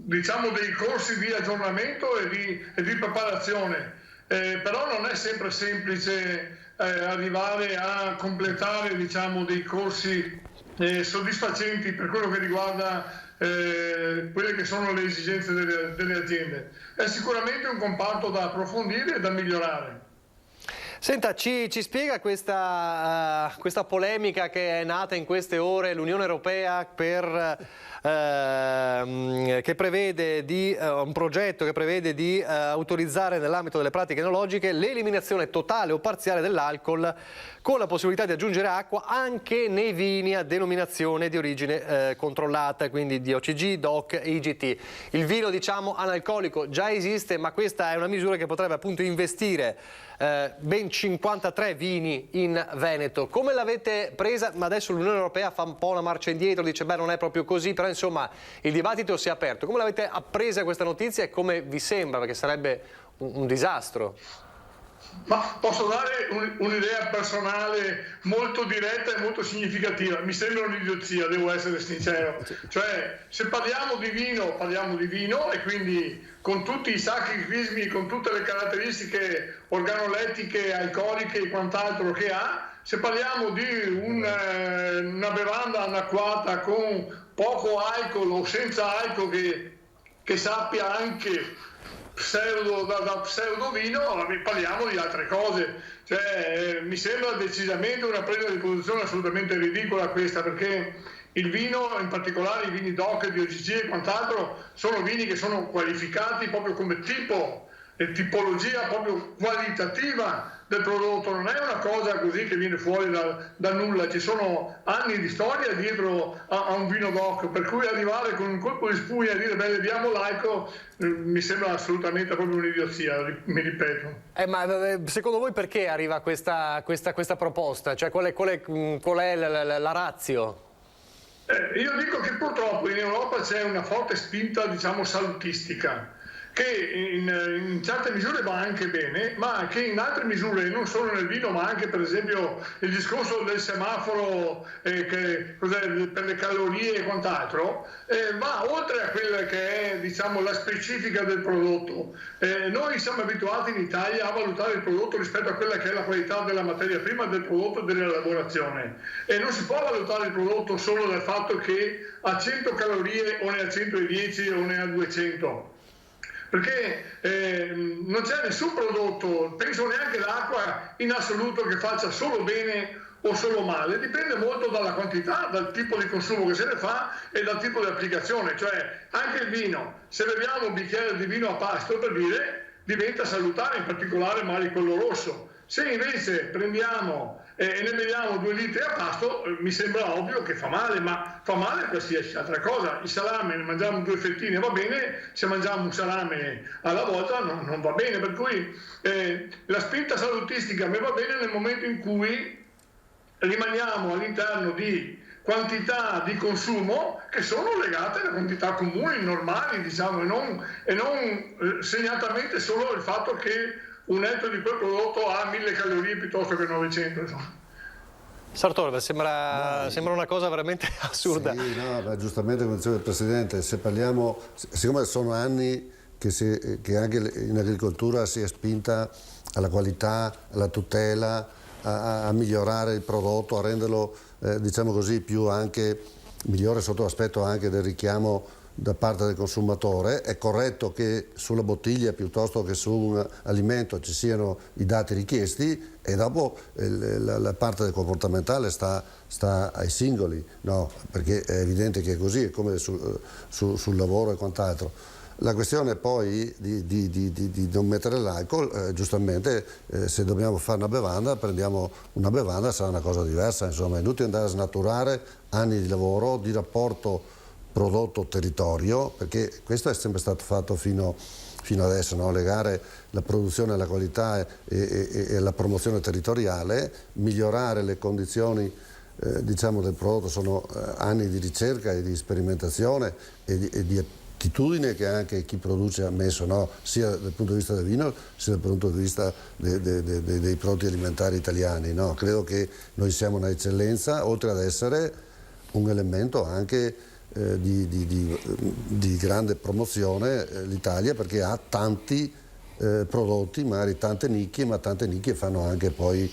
diciamo dei corsi di aggiornamento e di preparazione, però non è sempre semplice arrivare a completare diciamo dei corsi soddisfacenti per quello che riguarda quelle che sono le esigenze delle aziende. È sicuramente un comparto da approfondire e da migliorare. Senta, ci spiega questa polemica che è nata in queste ore, l'Unione Europea che prevede un progetto che prevede di autorizzare nell'ambito delle pratiche enologiche l'eliminazione totale o parziale dell'alcol con la possibilità di aggiungere acqua anche nei vini a denominazione di origine controllata, quindi di OCG, DOC e IGT. Il vino, diciamo, analcolico già esiste, ma questa è una misura che potrebbe appunto investire ben 53 vini in Veneto. Come l'avete presa? Ma adesso l'Unione Europea fa un po' una marcia indietro, dice beh non è proprio così, però insomma il dibattito si è aperto. Come l'avete appresa questa notizia e come vi sembra? Perché sarebbe un disastro. Ma posso dare un'idea personale molto diretta e molto significativa. Mi sembra un'idiozia, devo essere sincero. Cioè, se parliamo di vino e quindi con tutti i sacri crismi, con tutte le caratteristiche organolettiche, alcoliche e quant'altro che ha, se parliamo di una bevanda annacquata con poco alcol o senza alcol che sappia anche da pseudo vino, parliamo di altre cose. Cioè, mi sembra decisamente una presa di posizione assolutamente ridicola questa, perché il vino, in particolare i vini DOC, di OCG e quant'altro, sono vini che sono qualificati proprio come tipologia proprio qualitativa del prodotto, non è una cosa così che viene fuori da nulla, ci sono anni di storia dietro a un vino DOC, per cui arrivare con un colpo di spugna e dire beh leviamo l'alcol mi sembra assolutamente proprio un'idiozia, mi ripeto. Ma secondo voi perché arriva questa proposta? Cioè qual è la ratio? Io dico che purtroppo in Europa c'è una forte spinta, diciamo, salutistica, che in certe misure va anche bene, ma che in altre misure, non solo nel vino, ma anche per esempio il discorso del semaforo per le calorie e quant'altro, va oltre a quella che è, diciamo, la specifica del prodotto. Noi siamo abituati in Italia a valutare il prodotto rispetto a quella che è la qualità della materia prima del prodotto e della lavorazione, e non si può valutare il prodotto solo dal fatto che ha 100 calorie o ne ha 110 o ne ha 200. Perché non c'è nessun prodotto, penso neanche l'acqua in assoluto, che faccia solo bene o solo male, dipende molto dalla quantità, dal tipo di consumo che se ne fa e dal tipo di applicazione. Cioè anche il vino, se beviamo un bicchiere di vino a pasto, per dire, diventa salutare, in particolare magari quello rosso. Se invece prendiamo e ne beviamo 2 litri a pasto, mi sembra ovvio che fa male, ma fa male qualsiasi altra cosa. Il salame, ne mangiamo 2 fettine, va bene, se mangiamo un salame alla volta non va bene, per cui la spinta salutistica a me va bene nel momento in cui rimaniamo all'interno di quantità di consumo che sono legate alle quantità comuni, normali, diciamo, e non segnatamente solo il fatto che un etto di quel prodotto ha 1000 calorie piuttosto che 900, insomma. Sartor, sembra una cosa veramente assurda. Sì, no, giustamente come diceva il Presidente, se parliamo, siccome sono anni che anche in agricoltura si è spinta alla qualità, alla tutela, a migliorare il prodotto, a renderlo, diciamo così, più anche migliore sotto l'aspetto anche del richiamo da parte del consumatore, è corretto che sulla bottiglia piuttosto che su un alimento ci siano i dati richiesti, e dopo la parte del comportamentale sta ai singoli, no? Perché è evidente che è così, è come sul lavoro e quant'altro. La questione poi di non mettere l'alcol, giustamente se dobbiamo fare una bevanda, prendiamo una bevanda, sarà una cosa diversa, insomma è inutile andare a snaturare anni di lavoro, di rapporto prodotto-territorio, perché questo è sempre stato fatto fino adesso, no? Legare la produzione alla qualità e alla promozione territoriale, migliorare le condizioni diciamo del prodotto, sono anni di ricerca e di sperimentazione e di attitudine che anche chi produce ha messo, no? Sia dal punto di vista del vino sia dal punto di vista dei prodotti alimentari italiani, no? Credo che noi siamo un'eccellenza, oltre ad essere un elemento anche di grande promozione l'Italia, perché ha tanti prodotti, magari tante nicchie, ma tante nicchie fanno anche poi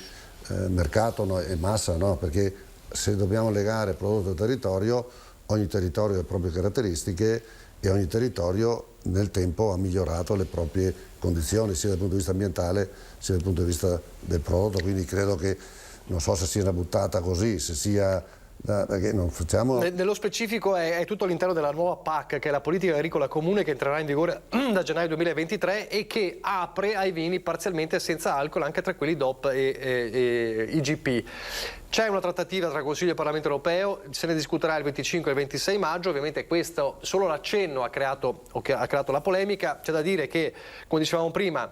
mercato, no? E massa, no? Perché se dobbiamo legare prodotto e territorio, ogni territorio ha le proprie caratteristiche e ogni territorio nel tempo ha migliorato le proprie condizioni sia dal punto di vista ambientale sia dal punto di vista del prodotto, quindi credo che, non so se sia una buttata così, se sia... perché non facciamo... Nello specifico è tutto all'interno della nuova PAC, che è la politica agricola comune, che entrerà in vigore da gennaio 2023 e che apre ai vini parzialmente senza alcol, anche tra quelli DOP e IGP. C'è una trattativa tra Consiglio e Parlamento europeo, se ne discuterà il 25 e il 26 maggio, ovviamente questo solo l'accenno ha creato la polemica. C'è da dire che, come dicevamo prima,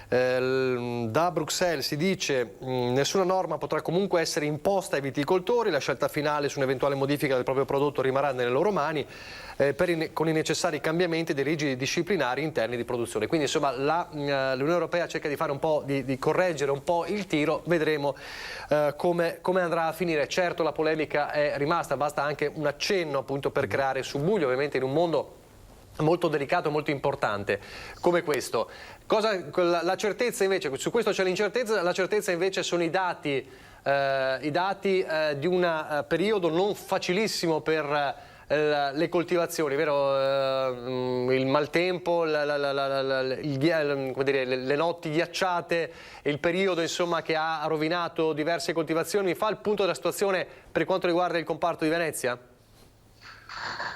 da Bruxelles si dice nessuna norma potrà comunque essere imposta ai viticoltori, la scelta finale su un'eventuale modifica del proprio prodotto rimarrà nelle loro mani con i necessari cambiamenti dei rigidi disciplinari interni di produzione. Quindi insomma l'Unione Europea cerca di fare un po' di correggere un po' il tiro, vedremo come andrà a finire. Certo la polemica è rimasta, basta anche un accenno appunto per creare subbuglio, ovviamente in un mondo molto delicato, molto importante come questo. La certezza invece, su questo c'è l'incertezza, la certezza invece sono i dati di un periodo non facilissimo per le coltivazioni, vero? Il maltempo, le notti ghiacciate, il periodo insomma che ha rovinato diverse coltivazioni. Mi fa il punto della situazione per quanto riguarda il comparto di Venezia?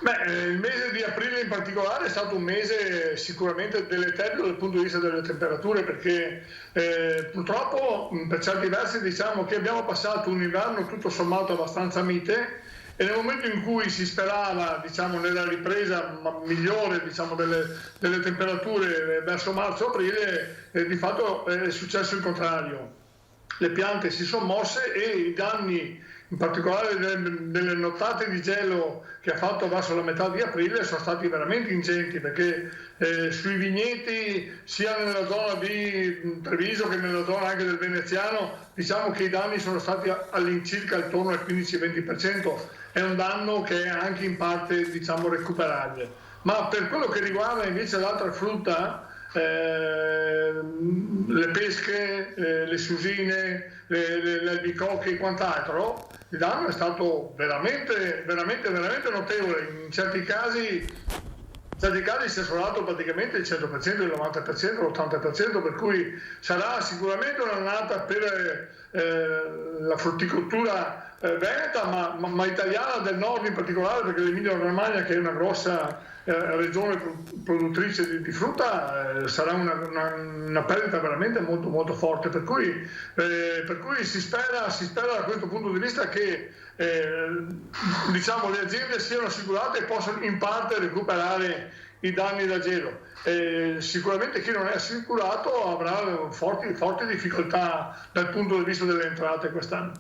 Il mese di aprile in particolare è stato un mese sicuramente deleterio dal punto di vista delle temperature, perché purtroppo per certi versi diciamo che abbiamo passato un inverno tutto sommato abbastanza mite, e nel momento in cui si sperava nella ripresa migliore delle temperature verso marzo-aprile, di fatto è successo il contrario. Le piante si sono mosse e i danni, in particolare delle nottate di gelo che ha fatto verso la metà di aprile, sono stati veramente ingenti, perché sui vigneti sia nella zona di Treviso che nella zona anche del Veneziano diciamo che i danni sono stati all'incirca attorno al 15-20%. È un danno che è anche in parte recuperabile. Ma per quello che riguarda invece l'altra frutta, le pesche, le susine, le albicocche e quant'altro, il danno è stato veramente notevole. In certi casi si è sforato praticamente il 100%, il 90%, l'80%, per cui sarà sicuramente un'annata per la frutticoltura veneta, ma italiana del nord in particolare, perché l'Emilia-Romagna, che è una grossa regione produttrice di frutta, sarà una perdita veramente molto molto forte, per cui si spera da questo punto di vista che le aziende siano assicurate e possano in parte recuperare i danni da gelo. Sicuramente chi non è assicurato avrà forti difficoltà dal punto di vista delle entrate quest'anno.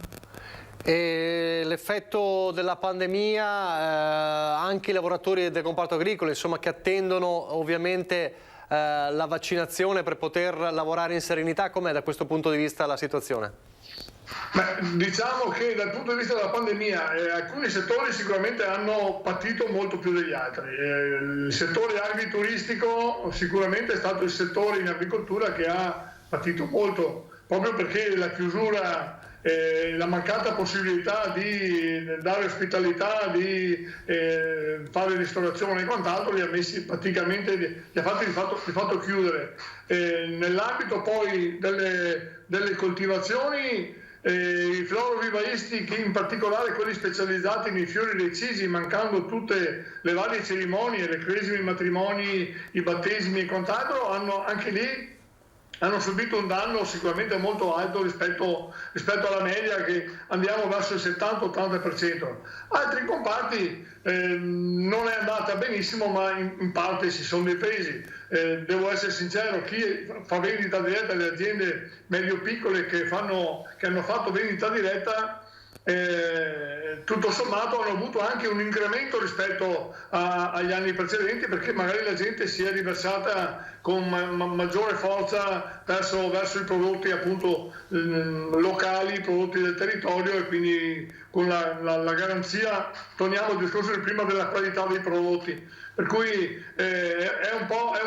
E l'effetto della pandemia, anche i lavoratori del comparto agricolo, insomma, che attendono ovviamente la vaccinazione per poter lavorare in serenità, com'è da questo punto di vista la situazione? Diciamo che dal punto di vista della pandemia alcuni settori sicuramente hanno patito molto più degli altri. Il settore agrituristico sicuramente è stato il settore in agricoltura che ha patito molto, proprio perché la chiusura, la mancata possibilità di dare ospitalità, di fare ristorazione e quant'altro li ha messi praticamente, li ha fatti di fatto chiudere. Nell'ambito poi delle coltivazioni, i florovivaisti, che in particolare quelli specializzati nei fiori recisi, mancando tutte le varie cerimonie, le cresimi, i matrimoni, i battesimi e quant'altro, hanno subito un danno sicuramente molto alto rispetto alla media, che andiamo verso il 70-80%. Altri comparti non è andata benissimo, ma in parte si sono difesi. Devo essere sincero, chi fa vendita diretta, le aziende medio-piccole che hanno fatto vendita diretta, tutto sommato hanno avuto anche un incremento rispetto agli anni precedenti, perché magari la gente si è riversata con maggiore forza verso i prodotti appunto locali, i prodotti del territorio, e quindi con la garanzia, torniamo al discorso di prima della qualità dei prodotti. Per cui è un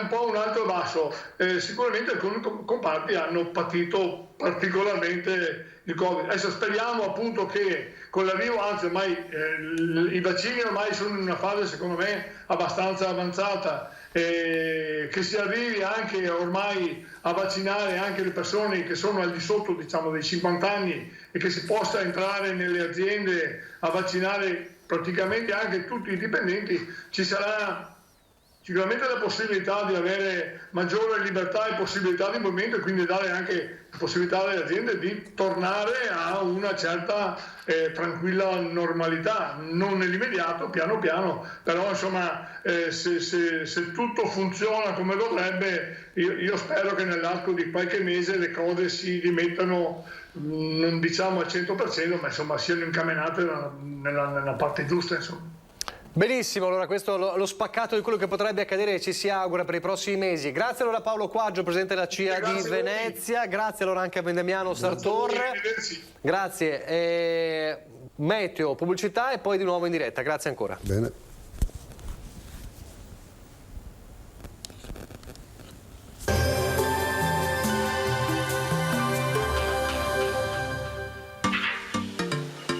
po' un alto e basso. Sicuramente alcuni comparti hanno patito particolarmente il Covid. Adesso speriamo appunto che con l'arrivo, anzi ormai i vaccini ormai sono in una fase secondo me abbastanza avanzata, che si arrivi anche ormai a vaccinare anche le persone che sono al di sotto, diciamo, dei 50 anni, e che si possa entrare nelle aziende a vaccinare praticamente anche tutti i dipendenti. Ci sarà sicuramente la possibilità di avere maggiore libertà e possibilità di movimento, e quindi dare anche la possibilità alle aziende di tornare a una certa tranquilla normalità, non nell'immediato, piano piano, però insomma se tutto funziona come dovrebbe, io spero che nell'arco di qualche mese le cose si rimettano, non diciamo al 100%, ma insomma siano incamminate nella parte giusta, insomma. Benissimo, allora questo è lo spaccato di quello che potrebbe accadere e ci si augura per i prossimi mesi. Grazie allora a Paolo Quaggio, presidente della CIA di Venezia, grazie allora anche a Vendemiano Sartorre, grazie. Meteo, pubblicità e poi di nuovo in diretta, grazie ancora. Bene.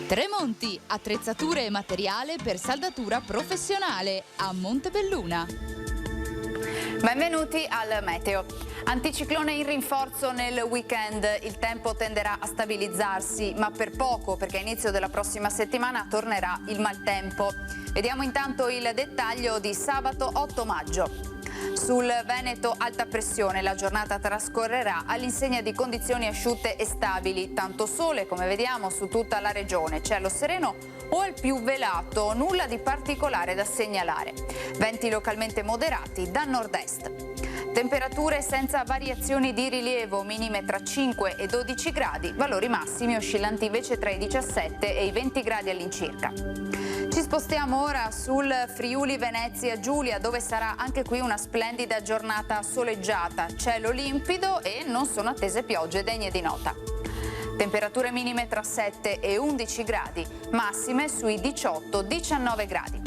Tremonti, attrezzature e materiale per saldatura professionale a Montebelluna. Benvenuti al meteo. Anticiclone in rinforzo nel weekend, il tempo tenderà a stabilizzarsi, ma per poco, perché a inizio della prossima settimana tornerà il maltempo. Vediamo intanto il dettaglio di sabato 8 maggio. Sul Veneto alta pressione, la giornata trascorrerà all'insegna di condizioni asciutte e stabili, tanto sole come vediamo su tutta la regione, cielo sereno o al più velato, nulla di particolare da segnalare. Venti localmente moderati da nord-est. Temperature senza variazioni di rilievo, minime tra 5 e 12 gradi, valori massimi oscillanti invece tra i 17 e i 20 gradi all'incirca. Ci spostiamo ora sul Friuli Venezia Giulia, dove sarà anche qui una splendida giornata soleggiata, cielo limpido e non sono attese piogge degne di nota. Temperature minime tra 7 e 11 gradi, massime sui 18-19 gradi.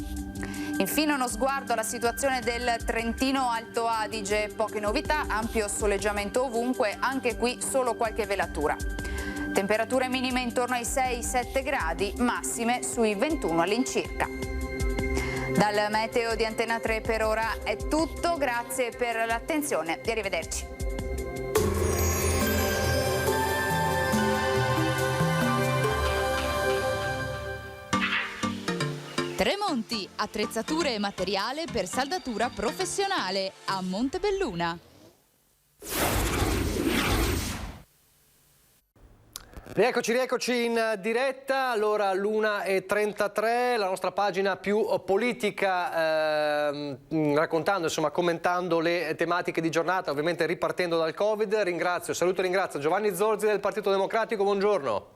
Infine uno sguardo alla situazione del Trentino Alto Adige, poche novità, ampio soleggiamento ovunque, anche qui solo qualche velatura. Temperature minime intorno ai 6-7 gradi, massime sui 21 all'incirca. Dal meteo di Antena 3 per ora è tutto, grazie per l'attenzione e arrivederci. Tremonti, attrezzature e materiale per saldatura professionale a Montebelluna. Rieccoci in diretta, allora l'1:33, la nostra pagina più politica, raccontando, insomma, commentando le tematiche di giornata, ovviamente ripartendo dal Covid. Saluto e ringrazio Giovanni Zorzi del Partito Democratico, buongiorno.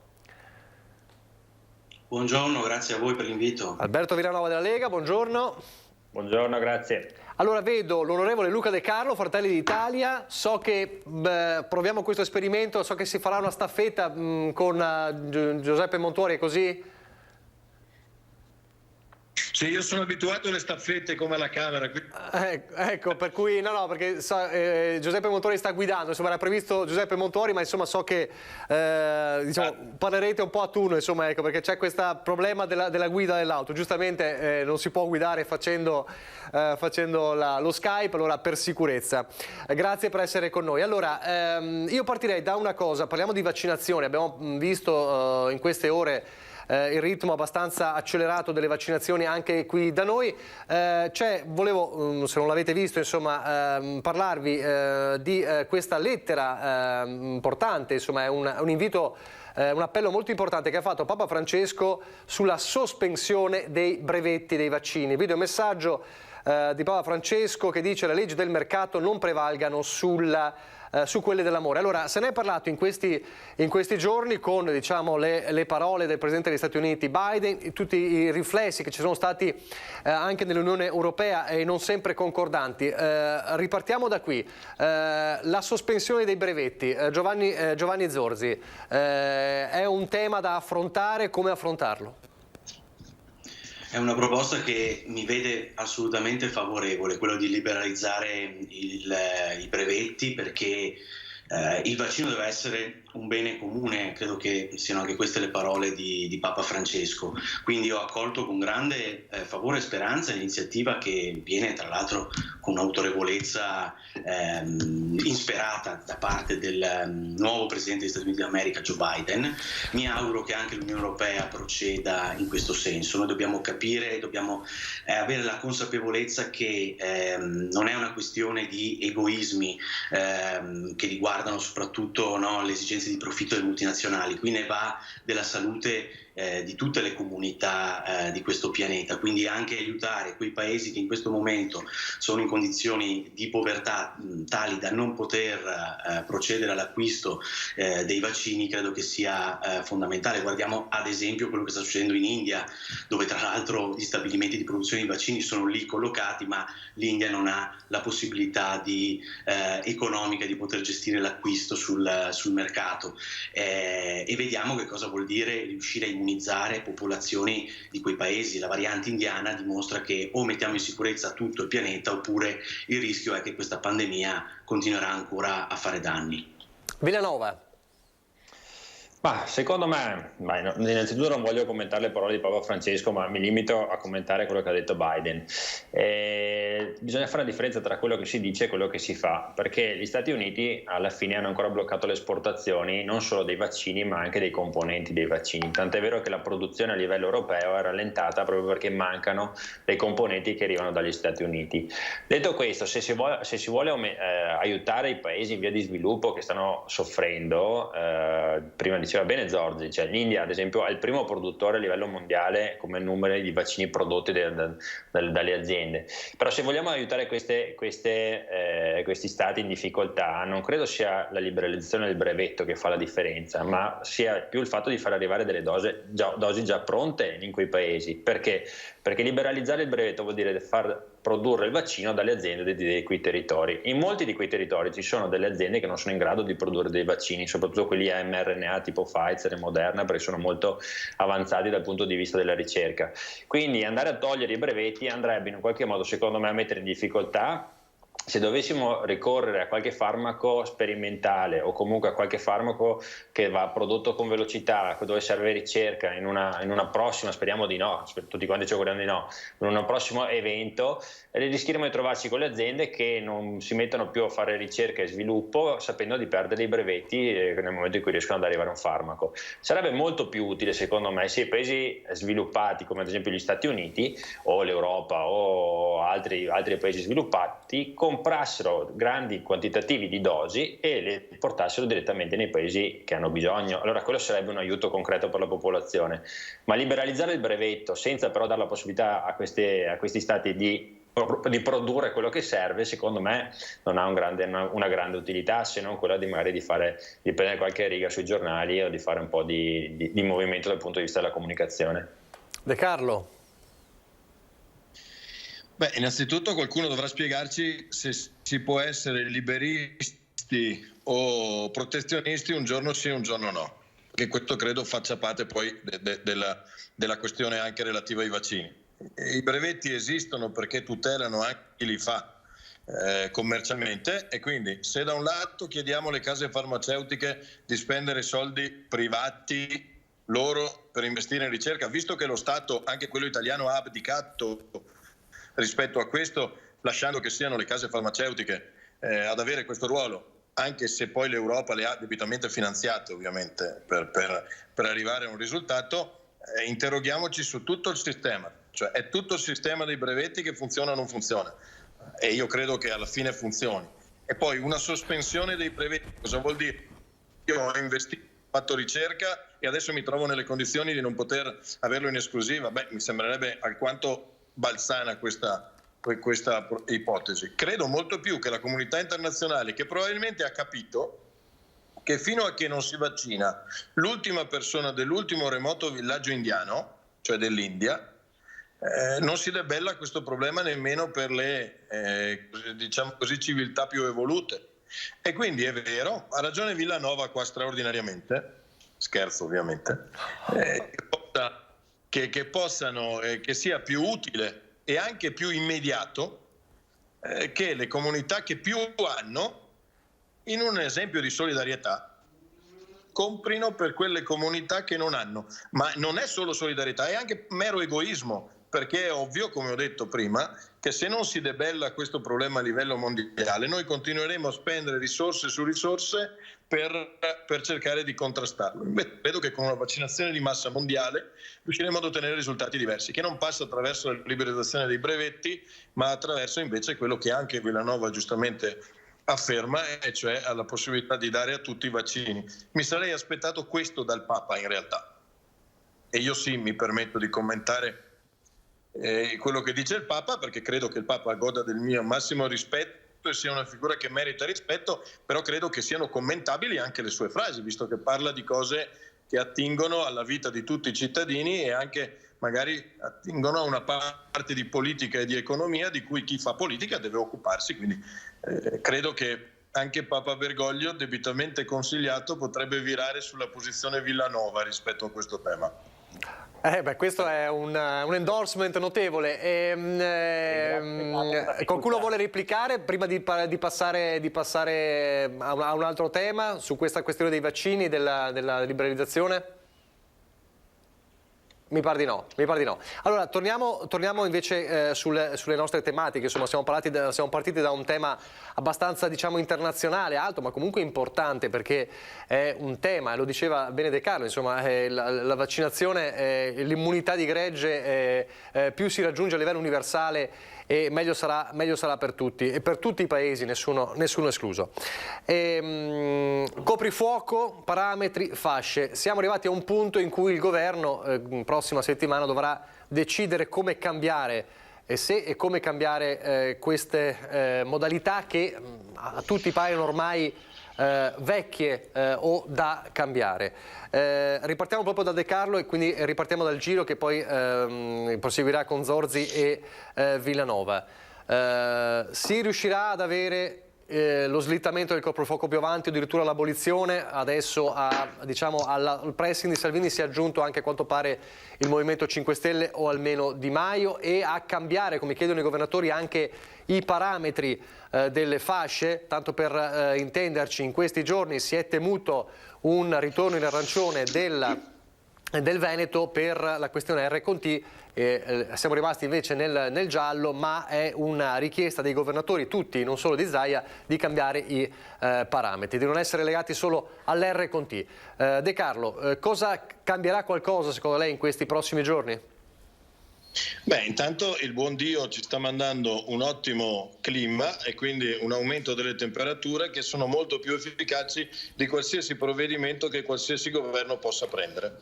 Buongiorno, grazie a voi per l'invito. Alberto Viranova della Lega, buongiorno. Buongiorno, grazie. Allora vedo l'onorevole Luca De Carlo, Fratelli d'Italia, so che proviamo questo esperimento, so che si farà una staffetta con Giuseppe Montuori, è così? Sì, io sono abituato alle staffette come alla Camera. Ecco, per cui perché Giuseppe Montuori sta guidando, insomma era previsto Giuseppe Montuori, ma insomma so che parlerete un po' a turno, insomma, ecco, perché c'è questo problema della guida dell'auto, giustamente non si può guidare facendo lo Skype, allora per sicurezza. Grazie per essere con noi. Allora, io partirei da una cosa, parliamo di vaccinazione, abbiamo visto in queste ore il ritmo abbastanza accelerato delle vaccinazioni anche qui da noi. Volevo, se non l'avete visto, insomma, parlarvi di questa lettera importante, insomma, è un invito, un appello molto importante che ha fatto Papa Francesco sulla sospensione dei brevetti dei vaccini. Videomessaggio di Papa Francesco, che dice: le leggi del mercato non prevalgano su quelle dell'amore. Allora, se ne è parlato in questi giorni con, diciamo, le parole del Presidente degli Stati Uniti Biden, tutti i riflessi che ci sono stati anche nell'Unione Europea e non sempre concordanti. Ripartiamo da qui. La sospensione dei brevetti. Giovanni Zorzi, è un tema da affrontare? Come affrontarlo? È una proposta che mi vede assolutamente favorevole, quello di liberalizzare i brevetti, perché il vaccino deve essere un bene comune, credo che siano anche queste le parole di Papa Francesco. Quindi ho accolto con grande favore e speranza l'iniziativa, che viene tra l'altro con un'autorevolezza insperata da parte del nuovo Presidente degli Stati Uniti d'America, Joe Biden. Mi auguro che anche l'Unione Europea proceda in questo senso. Noi dobbiamo capire, dobbiamo avere la consapevolezza che non è una questione di egoismi che riguardano soprattutto le esigenze di profitto delle multinazionali. Qui ne va della salute di tutte le comunità di questo pianeta, quindi anche aiutare quei paesi che in questo momento sono in condizioni di povertà tali da non poter procedere all'acquisto dei vaccini, credo che sia fondamentale. Guardiamo ad esempio quello che sta succedendo in India, dove tra l'altro gli stabilimenti di produzione di vaccini sono lì collocati, ma l'India non ha la possibilità economica di poter gestire l'acquisto sul mercato, e vediamo che cosa vuol dire riuscire a immunizzare popolazioni di quei paesi. La variante indiana dimostra che o mettiamo in sicurezza tutto il pianeta, oppure il rischio è che questa pandemia continuerà ancora a fare danni. Villanova. Ma secondo me, innanzitutto non voglio commentare le parole di Papa Francesco, ma mi limito a commentare quello che ha detto Biden. Bisogna fare la differenza tra quello che si dice e quello che si fa, perché gli Stati Uniti alla fine hanno ancora bloccato le esportazioni non solo dei vaccini ma anche dei componenti dei vaccini, tant'è vero che la produzione a livello europeo è rallentata proprio perché mancano dei componenti che arrivano dagli Stati Uniti. Detto questo, se si vuole aiutare i paesi in via di sviluppo che stanno soffrendo, prima diceva bene Zorzi, cioè l'India ad esempio è il primo produttore a livello mondiale come numero di vaccini prodotti dalle aziende, però se vogliamo aiutare questi stati in difficoltà non credo sia la liberalizzazione del brevetto che fa la differenza, ma sia più il fatto di far arrivare delle dosi già pronte in quei paesi. Perché liberalizzare il brevetto vuol dire far produrre il vaccino dalle aziende di quei territori. In molti di quei territori ci sono delle aziende che non sono in grado di produrre dei vaccini, soprattutto quelli a mRNA tipo Pfizer e Moderna, perché sono molto avanzati dal punto di vista della ricerca. Quindi andare a togliere i brevetti andrebbe in qualche modo, secondo me, a mettere in difficoltà. Se dovessimo ricorrere a qualche farmaco sperimentale o comunque a qualche farmaco che va prodotto con velocità, dove serve ricerca in una prossima, speriamo di no, tutti quanti ci auguriamo di no, in un prossimo evento, rischieremo di trovarci con le aziende che non si mettono più a fare ricerca e sviluppo sapendo di perdere i brevetti nel momento in cui riescono ad arrivare a un farmaco. Sarebbe molto più utile secondo me se i paesi sviluppati come ad esempio gli Stati Uniti o l'Europa o altri paesi sviluppati comprassero grandi quantitativi di dosi e le portassero direttamente nei paesi che hanno bisogno. Allora quello sarebbe un aiuto concreto per la popolazione. Ma liberalizzare il brevetto senza però dare la possibilità a questi stati di produrre quello che serve, secondo me non ha una grande utilità, se non quella di magari di prendere qualche riga sui giornali o di fare un po' di movimento dal punto di vista della comunicazione. De Carlo. Beh, innanzitutto qualcuno dovrà spiegarci se si può essere liberisti o protezionisti un giorno sì, un giorno no, che questo credo faccia parte poi della questione anche relativa ai vaccini. I brevetti esistono perché tutelano anche chi li fa commercialmente, e quindi se da un lato chiediamo alle case farmaceutiche di spendere soldi privati loro per investire in ricerca, visto che lo Stato, anche quello italiano, ha abdicato rispetto a questo, lasciando che siano le case farmaceutiche ad avere questo ruolo, anche se poi l'Europa le ha debitamente finanziate ovviamente per arrivare a un risultato, interroghiamoci su tutto il sistema, cioè è tutto il sistema dei brevetti che funziona o non funziona, e io credo che alla fine funzioni. E poi una sospensione dei brevetti cosa vuol dire? Io ho investito, ho fatto ricerca e adesso mi trovo nelle condizioni di non poter averlo in esclusiva. Mi sembrerebbe alquanto balzana questa questa ipotesi. Credo molto più che la comunità internazionale, che probabilmente ha capito che fino a che non si vaccina l'ultima persona dell'ultimo remoto villaggio indiano, cioè dell'India, non si debella questo problema nemmeno per le diciamo così, civiltà più evolute. E quindi è vero, ha ragione Villanova qua straordinariamente, scherzo ovviamente, che sia più utile e anche più immediato che le comunità che più hanno, in un esempio di solidarietà, comprino per quelle comunità che non hanno. Ma non è solo solidarietà, è anche mero egoismo, perché è ovvio, come ho detto prima, che se non si debella questo problema a livello mondiale, noi continueremo a spendere risorse su risorse per cercare di contrastarlo. Invece credo che con una vaccinazione di massa mondiale riusciremo ad ottenere risultati diversi, che non passa attraverso la liberalizzazione dei brevetti, ma attraverso invece quello che anche Villanova giustamente afferma, e cioè alla possibilità di dare a tutti i vaccini. Mi sarei aspettato questo dal Papa in realtà, e io sì mi permetto di commentare quello che dice il Papa, perché credo che il Papa goda del mio massimo rispetto e sia una figura che merita rispetto, però credo che siano commentabili anche le sue frasi, visto che parla di cose che attingono alla vita di tutti i cittadini e anche magari attingono a una parte di politica e di economia di cui chi fa politica deve occuparsi. Quindi credo che anche Papa Bergoglio, debitamente consigliato, potrebbe virare sulla posizione Villanova rispetto a questo tema. Questo è un endorsement notevole. Qualcuno vuole replicare prima di passare a un altro tema su questa questione dei vaccini, della liberalizzazione? Mi pare di no. Allora, torniamo invece sulle nostre tematiche. Insomma, siamo partiti da un tema abbastanza, diciamo, internazionale, alto, ma comunque importante, perché è un tema, lo diceva bene De Carlo, insomma, la vaccinazione, l'immunità di gregge, più si raggiunge a livello universale e meglio sarà per tutti e per tutti i paesi, nessuno escluso. Coprifuoco, parametri, fasce. Siamo arrivati a un punto in cui il governo prossima settimana dovrà decidere come cambiare come cambiare queste modalità che a tutti paiono ormai vecchie o da cambiare. Ripartiamo proprio da De Carlo e quindi ripartiamo dal giro che poi proseguirà con Zorzi e Villanova. Si riuscirà ad avere lo slittamento del coprifuoco più avanti o addirittura l'abolizione? Adesso al pressing di Salvini si è aggiunto anche a quanto pare il Movimento 5 Stelle o almeno Di Maio, e a cambiare, come chiedono i governatori, anche i parametri delle fasce. Tanto per intenderci, in questi giorni si è temuto un ritorno in arancione del Veneto per la questione R-Conti. Siamo rimasti invece nel giallo, ma è una richiesta dei governatori, tutti, non solo di Zaia, di cambiare i parametri, di non essere legati solo all'R-Conti. De Carlo, cosa cambierà qualcosa secondo lei in questi prossimi giorni? Beh, intanto il buon Dio ci sta mandando un ottimo clima e quindi un aumento delle temperature che sono molto più efficaci di qualsiasi provvedimento che qualsiasi governo possa prendere.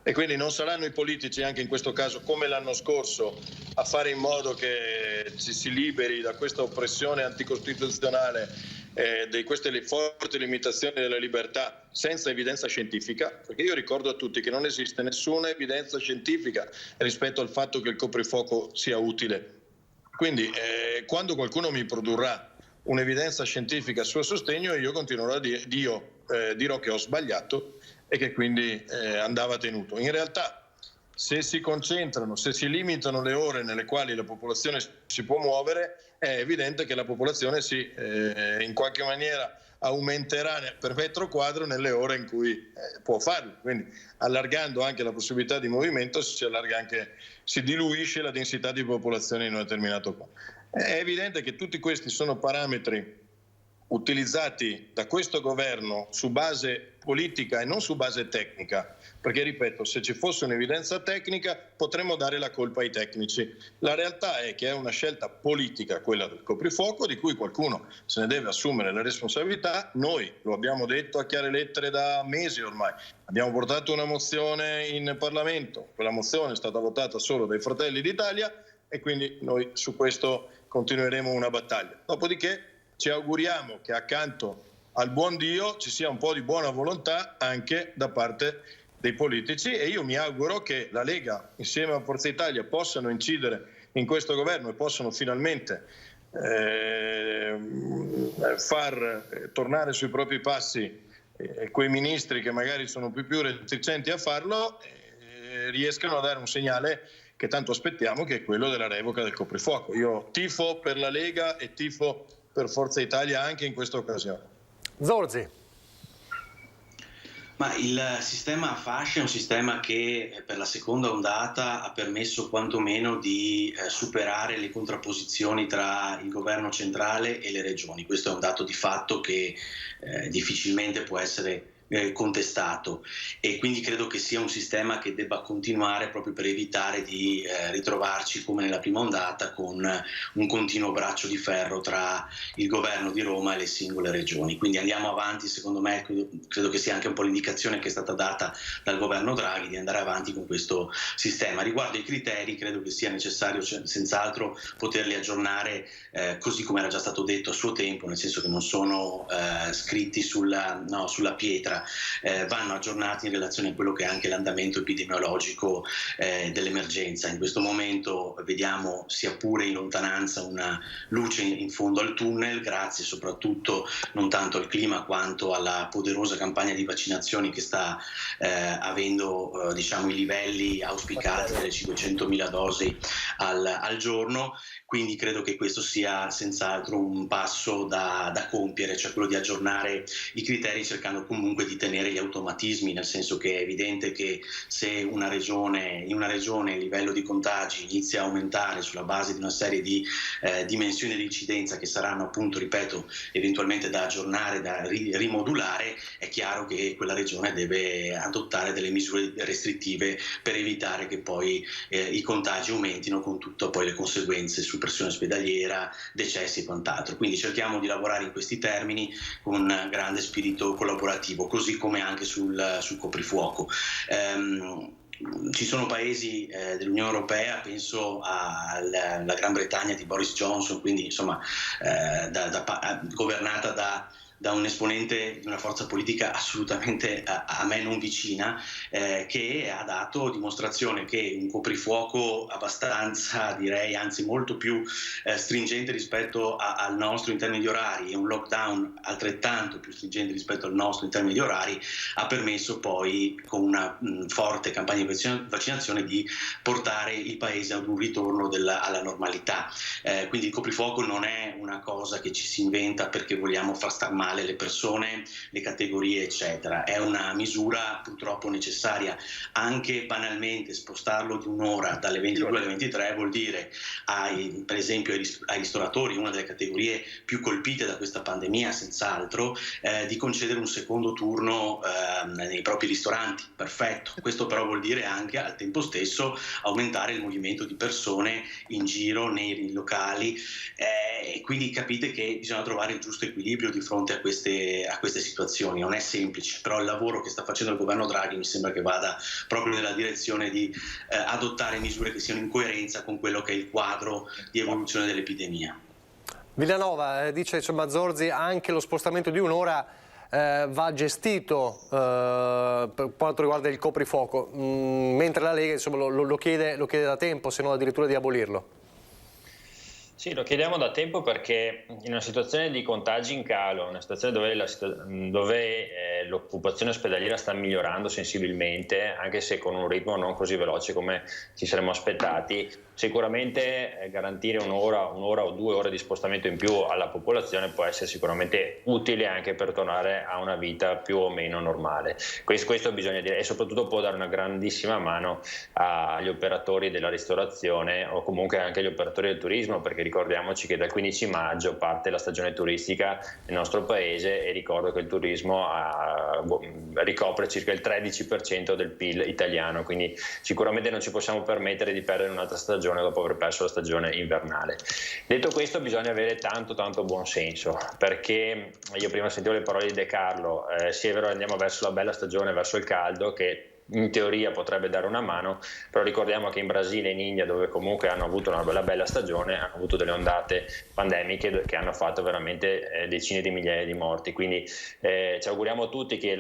E quindi non saranno i politici, anche in questo caso come l'anno scorso, a fare in modo che ci si liberi da questa oppressione anticostituzionale, di queste forti limitazioni della libertà senza evidenza scientifica, perché io ricordo a tutti che non esiste nessuna evidenza scientifica rispetto al fatto che il coprifuoco sia utile. Quindi quando qualcuno mi produrrà un'evidenza scientifica a suo sostegno, io continuerò a dirò che ho sbagliato e che quindi andava tenuto. In realtà, se si concentrano, se si limitano le ore nelle quali la popolazione si può muovere, è evidente che la popolazione in qualche maniera aumenterà per metro quadro nelle ore in cui può farlo. Quindi allargando anche la possibilità di movimento si diluisce la densità di popolazione in un determinato punto. È evidente che tutti questi sono parametri utilizzati da questo governo su base politica e non su base tecnica, perché ripeto, se ci fosse un'evidenza tecnica potremmo dare la colpa ai tecnici. La realtà è che è una scelta politica quella del coprifuoco, di cui qualcuno se ne deve assumere la responsabilità. Noi lo abbiamo detto a chiare lettere da mesi ormai, abbiamo portato una mozione in Parlamento, quella mozione è stata votata solo dai Fratelli d'Italia e quindi noi su questo continueremo una battaglia. Dopodiché ci auguriamo che accanto al buon Dio ci sia un po' di buona volontà anche da parte dei politici, e io mi auguro che la Lega insieme a Forza Italia possano incidere in questo governo e possano finalmente far tornare sui propri passi quei ministri che magari sono più reticenti a farlo, riescano a dare un segnale che tanto aspettiamo, che è quello della revoca del coprifuoco. Io tifo per la Lega e tifo per Forza Italia anche in questa occasione. Zorzi. Ma il sistema a fasce è un sistema che per la seconda ondata ha permesso quantomeno di superare le contrapposizioni tra il governo centrale e le regioni. Questo è un dato di fatto che difficilmente può essere contestato, e quindi credo che sia un sistema che debba continuare proprio per evitare di ritrovarci come nella prima ondata con un continuo braccio di ferro tra il governo di Roma e le singole regioni. Quindi andiamo avanti, secondo me credo che sia anche un po' l'indicazione che è stata data dal governo Draghi di andare avanti con questo sistema. Riguardo ai criteri, credo che sia necessario senz'altro poterli aggiornare così come era già stato detto a suo tempo, nel senso che non sono scritti sulla pietra, vanno aggiornati in relazione a quello che è anche l'andamento epidemiologico dell'emergenza. In questo momento vediamo, sia pure in lontananza, una luce in fondo al tunnel, grazie soprattutto non tanto al clima quanto alla poderosa campagna di vaccinazioni che sta avendo i livelli auspicati delle 500.000 dosi al giorno. Quindi credo che questo sia senz'altro un passo da compiere, cioè quello di aggiornare i criteri cercando comunque di tenere gli automatismi, nel senso che è evidente che se in una regione il livello di contagi inizia a aumentare sulla base di una serie di dimensioni di incidenza che saranno, appunto, ripeto, eventualmente da aggiornare, da rimodulare, è chiaro che quella regione deve adottare delle misure restrittive per evitare che poi i contagi aumentino, con tutte poi le conseguenze su pressione ospedaliera, decessi e quant'altro. Quindi cerchiamo di lavorare in questi termini con un grande spirito collaborativo, così come anche sul coprifuoco. Ci sono paesi dell'Unione Europea, penso alla Gran Bretagna di Boris Johnson, quindi insomma governata da un esponente di una forza politica assolutamente a me non vicina, che ha dato dimostrazione che un coprifuoco abbastanza, direi anzi molto più stringente rispetto al nostro in termini di orari, e un lockdown altrettanto più stringente rispetto al nostro in termini di orari, ha permesso poi, con una forte campagna di vaccinazione, di portare il paese ad un ritorno alla normalità. Quindi il coprifuoco non è una cosa che ci si inventa perché vogliamo far star male le persone, le categorie, eccetera. È una misura purtroppo necessaria. Anche banalmente spostarlo di un'ora, dalle 22 alle 23, vuol dire per esempio ai ristoratori, una delle categorie più colpite da questa pandemia senz'altro, di concedere un secondo turno nei propri ristoranti. Perfetto. Questo però vuol dire anche al tempo stesso aumentare il movimento di persone in giro nei locali, e quindi capite che bisogna trovare il giusto equilibrio di fronte a queste situazioni. Non è semplice, però il lavoro che sta facendo il governo Draghi mi sembra che vada proprio nella direzione di adottare misure che siano in coerenza con quello che è il quadro di evoluzione dell'epidemia. Villanova, dice Zorzi, anche lo spostamento di un'ora va gestito per quanto riguarda il coprifuoco, mentre la Lega lo chiede da tempo, se non addirittura di abolirlo. Sì, lo chiediamo da tempo perché in una situazione di contagi in calo, una situazione dove l'occupazione ospedaliera sta migliorando sensibilmente, anche se con un ritmo non così veloce come ci saremmo aspettati, sicuramente garantire un'ora o 2 ore di spostamento in più alla popolazione può essere sicuramente utile anche per tornare a una vita più o meno normale. Questo bisogna dire, e soprattutto può dare una grandissima mano agli operatori della ristorazione o comunque anche agli operatori del turismo, perché ricordiamoci che dal 15 maggio parte la stagione turistica nel nostro paese, e ricordo che il turismo ricopre circa il 13% del PIL italiano, quindi sicuramente non ci possiamo permettere di perdere un'altra stagione dopo aver perso la stagione invernale. Detto questo, bisogna avere tanto buon senso, perché io prima sentivo le parole di De Carlo, sì è vero, andiamo verso la bella stagione, verso il caldo, che in teoria potrebbe dare una mano, però ricordiamo che in Brasile e in India, dove comunque hanno avuto una bella stagione, hanno avuto delle ondate pandemiche che hanno fatto veramente decine di migliaia di morti, quindi ci auguriamo tutti che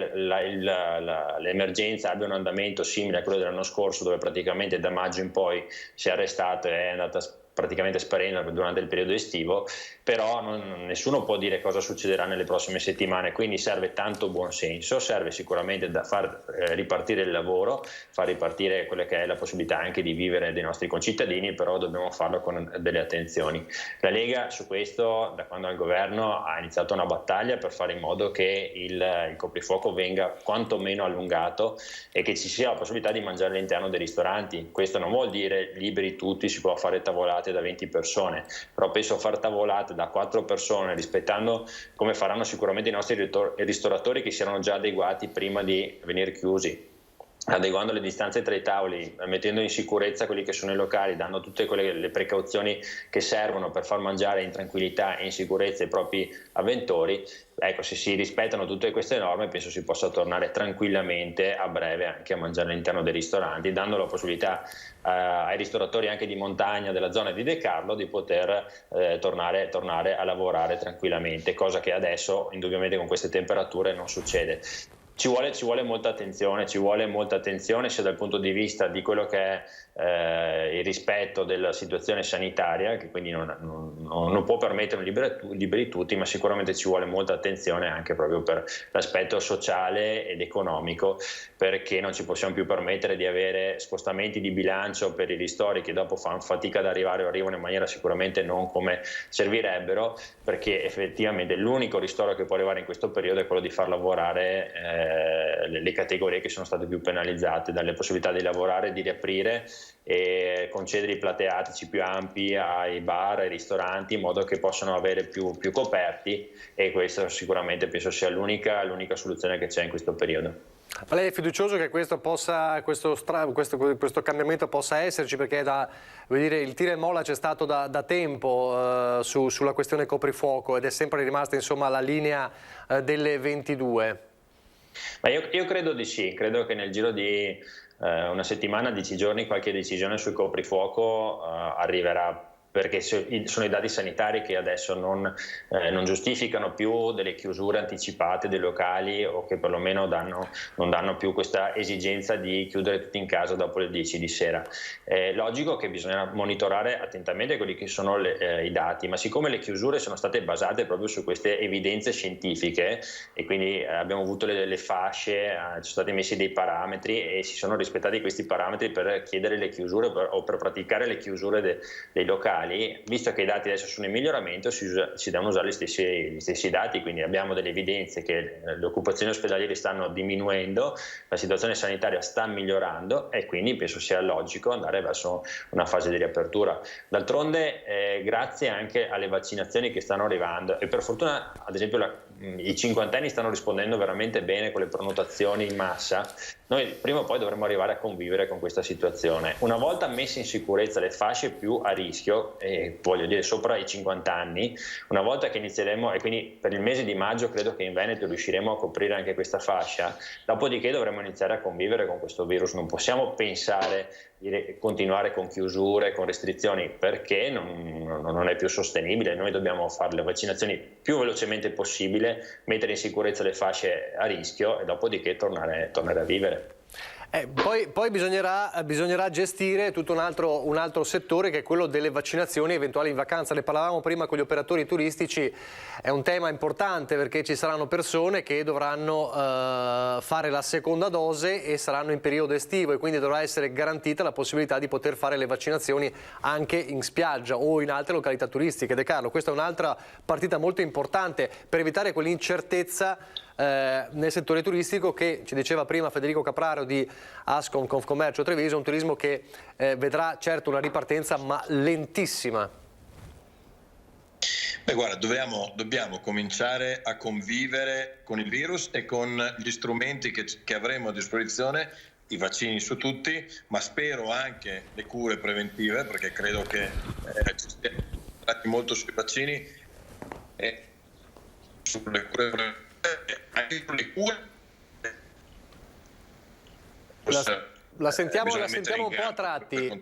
l'emergenza abbia un andamento simile a quello dell'anno scorso, dove praticamente da maggio in poi si è arrestato e è andata praticamente sparendo durante il periodo estivo, però nessuno può dire cosa succederà nelle prossime settimane, quindi serve tanto buonsenso, serve sicuramente da far ripartire il lavoro, far ripartire quella che è la possibilità anche di vivere dei nostri concittadini, però dobbiamo farlo con delle attenzioni. La Lega su questo, da quando è al governo, ha iniziato una battaglia per fare in modo che il coprifuoco venga quantomeno allungato e che ci sia la possibilità di mangiare all'interno dei ristoranti. Questo non vuol dire liberi tutti, si può fare tavolate da 20 persone, però penso far tavolate da 4 persone, rispettando come faranno sicuramente i nostri ristoratori, che si erano già adeguati prima di venire chiusi, adeguando le distanze tra i tavoli, mettendo in sicurezza quelli che sono i locali, dando tutte le precauzioni che servono per far mangiare in tranquillità e in sicurezza i propri avventori. Ecco, se si rispettano tutte queste norme, penso si possa tornare tranquillamente a breve anche a mangiare all'interno dei ristoranti, dando la possibilità ai ristoratori anche di montagna della zona di De Carlo di poter tornare a lavorare tranquillamente, cosa che adesso indubbiamente con queste temperature non succede. Ci vuole molta attenzione sia dal punto di vista di quello che è il rispetto della situazione sanitaria, che quindi non può permettere liberi tutti, ma sicuramente ci vuole molta attenzione anche proprio per l'aspetto sociale ed economico, perché non ci possiamo più permettere di avere spostamenti di bilancio per i ristori che dopo fanno fatica ad arrivare o arrivano in maniera sicuramente non come servirebbero, perché effettivamente l'unico ristoro che può arrivare in questo periodo è quello di far lavorare le categorie che sono state più penalizzate, dalle possibilità di lavorare, di riaprire e concedere i plateatici più ampi ai bar, ai ristoranti, in modo che possano avere più coperti, e questo sicuramente penso sia l'unica soluzione che c'è in questo periodo. Ma lei è fiducioso che questo cambiamento possa esserci, perché il tira e molla c'è stato da tempo sulla questione coprifuoco ed è sempre rimasta insomma la linea delle 22? Ma io credo di sì, credo che nel giro di una settimana, 10 giorni, qualche decisione sul coprifuoco arriverà, perché sono i dati sanitari che adesso non giustificano più delle chiusure anticipate dei locali, o che perlomeno non danno più questa esigenza di chiudere tutti in casa dopo le 10 di sera. È logico che bisogna monitorare attentamente quelli che sono i dati, ma siccome le chiusure sono state basate proprio su queste evidenze scientifiche, e quindi abbiamo avuto le fasce, ci sono stati messi dei parametri e si sono rispettati questi parametri per chiedere le chiusure o per praticare le chiusure dei locali. Visto che i dati adesso sono in miglioramento, si devono usare gli stessi dati, quindi abbiamo delle evidenze che le occupazioni ospedaliere stanno diminuendo, la situazione sanitaria sta migliorando, e quindi penso sia logico andare verso una fase di riapertura. D'altronde grazie anche alle vaccinazioni che stanno arrivando, e per fortuna ad esempio i cinquantenni stanno rispondendo veramente bene con le prenotazioni in massa, noi prima o poi dovremo arrivare a convivere con questa situazione. Una volta messe in sicurezza le fasce più a rischio, voglio dire sopra i 50 anni, una volta che inizieremo, e quindi per il mese di maggio credo che in Veneto riusciremo a coprire anche questa fascia, dopodiché dovremo iniziare a convivere con questo virus. Non possiamo pensare di continuare con chiusure, con restrizioni, perché non è più sostenibile. Noi dobbiamo fare le vaccinazioni più velocemente possibile, mettere in sicurezza le fasce a rischio e dopodiché tornare a vivere. Poi bisognerà gestire tutto un altro settore, che è quello delle vaccinazioni eventuali in vacanza. Ne parlavamo prima con gli operatori turistici, è un tema importante perché ci saranno persone che dovranno fare la seconda dose e saranno in periodo estivo, e quindi dovrà essere garantita la possibilità di poter fare le vaccinazioni anche in spiaggia o in altre località turistiche. De Carlo, questa è un'altra partita molto importante per evitare quell'incertezza nel settore turistico che ci diceva prima Federico Capraro di Ascom Confcommercio Treviso, un turismo che vedrà certo una ripartenza ma lentissima. Beh, guarda, dobbiamo cominciare a convivere con il virus e con gli strumenti che avremo a disposizione, i vaccini su tutti, ma spero anche le cure preventive, perché credo che ci stiamo parlando molto sui vaccini e sulle cure preventive. Anche sulle cure La sentiamo un po' a tratti.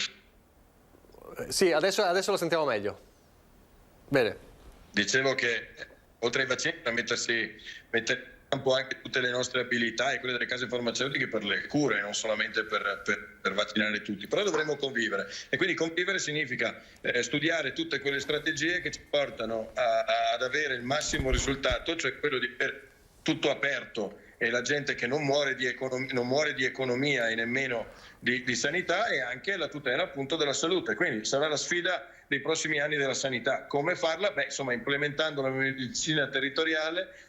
Sì, adesso la sentiamo meglio. Bene. Dicevo che oltre ai vaccini da mettere in campo anche tutte le nostre abilità e quelle delle case farmaceutiche per le cure, non solamente per vaccinare tutti, però dovremo convivere, e quindi convivere significa studiare tutte quelle strategie che ci portano ad avere il massimo risultato, cioè quello di avere tutto aperto e la gente che non muore di economia e nemmeno di sanità, e anche la tutela appunto della salute. Quindi sarà la sfida dei prossimi anni della sanità. Come farla? Implementando la medicina territoriale.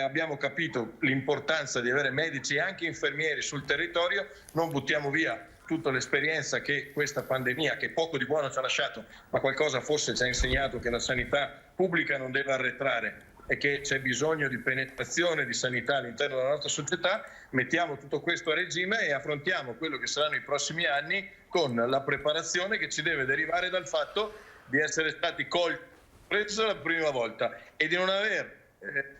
Abbiamo capito l'importanza di avere medici e anche infermieri sul territorio, non buttiamo via tutta l'esperienza che questa pandemia, che poco di buono ci ha lasciato, ma qualcosa forse ci ha insegnato, che la sanità pubblica non deve arretrare e che c'è bisogno di penetrazione di sanità all'interno della nostra società. Mettiamo tutto questo a regime e affrontiamo quello che saranno i prossimi anni con la preparazione che ci deve derivare dal fatto di essere stati colti la prima volta e di non aver